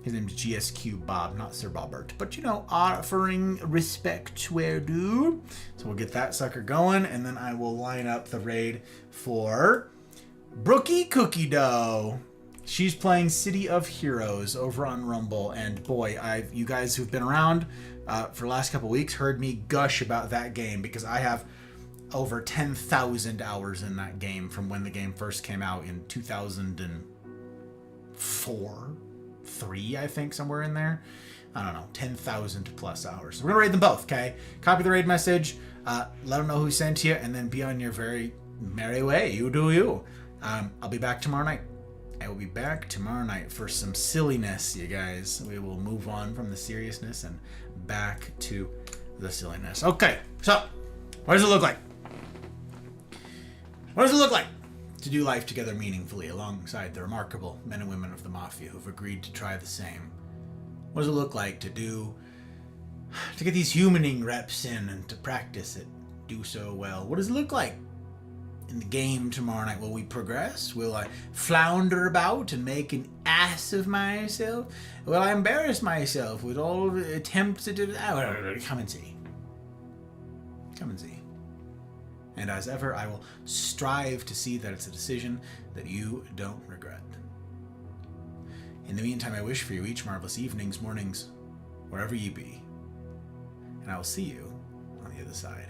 His name's GSQ Bob, not Sir Bobbert. But you know, offering respect where due. So we'll get that sucker going, and then I will line up the raid for Brookie Cookie Dough. She's playing City of Heroes over on Rumble, and boy, you guys who've been around for the last couple weeks heard me gush about that game because I have over 10,000 hours in that game from when the game first came out in 2004, 3, I think, somewhere in there. I don't know, 10,000 plus hours. So we're gonna raid them both, okay? Copy the raid message, let them know who sent you, and then be on your very merry way. You do you. I'll be back tomorrow night. I will be back tomorrow night for some silliness, you guys. We will move on from the seriousness and back to the silliness. Okay, so what does it look like? What does it look like? to do life together meaningfully alongside the remarkable men and women of the Mafia who've agreed to try the same. What does it look like to get these humaning reps in and to practice it, do so well? What does it look like in the game tomorrow night? Will we progress? Will I flounder about and make an ass of myself? Will I embarrass myself with all the attempts to do that? Come and see. Come and see. And as ever, I will strive to see that it's a decision that you don't regret. In the meantime, I wish for you each marvelous evenings, mornings, wherever you be. And I will see you on the other side.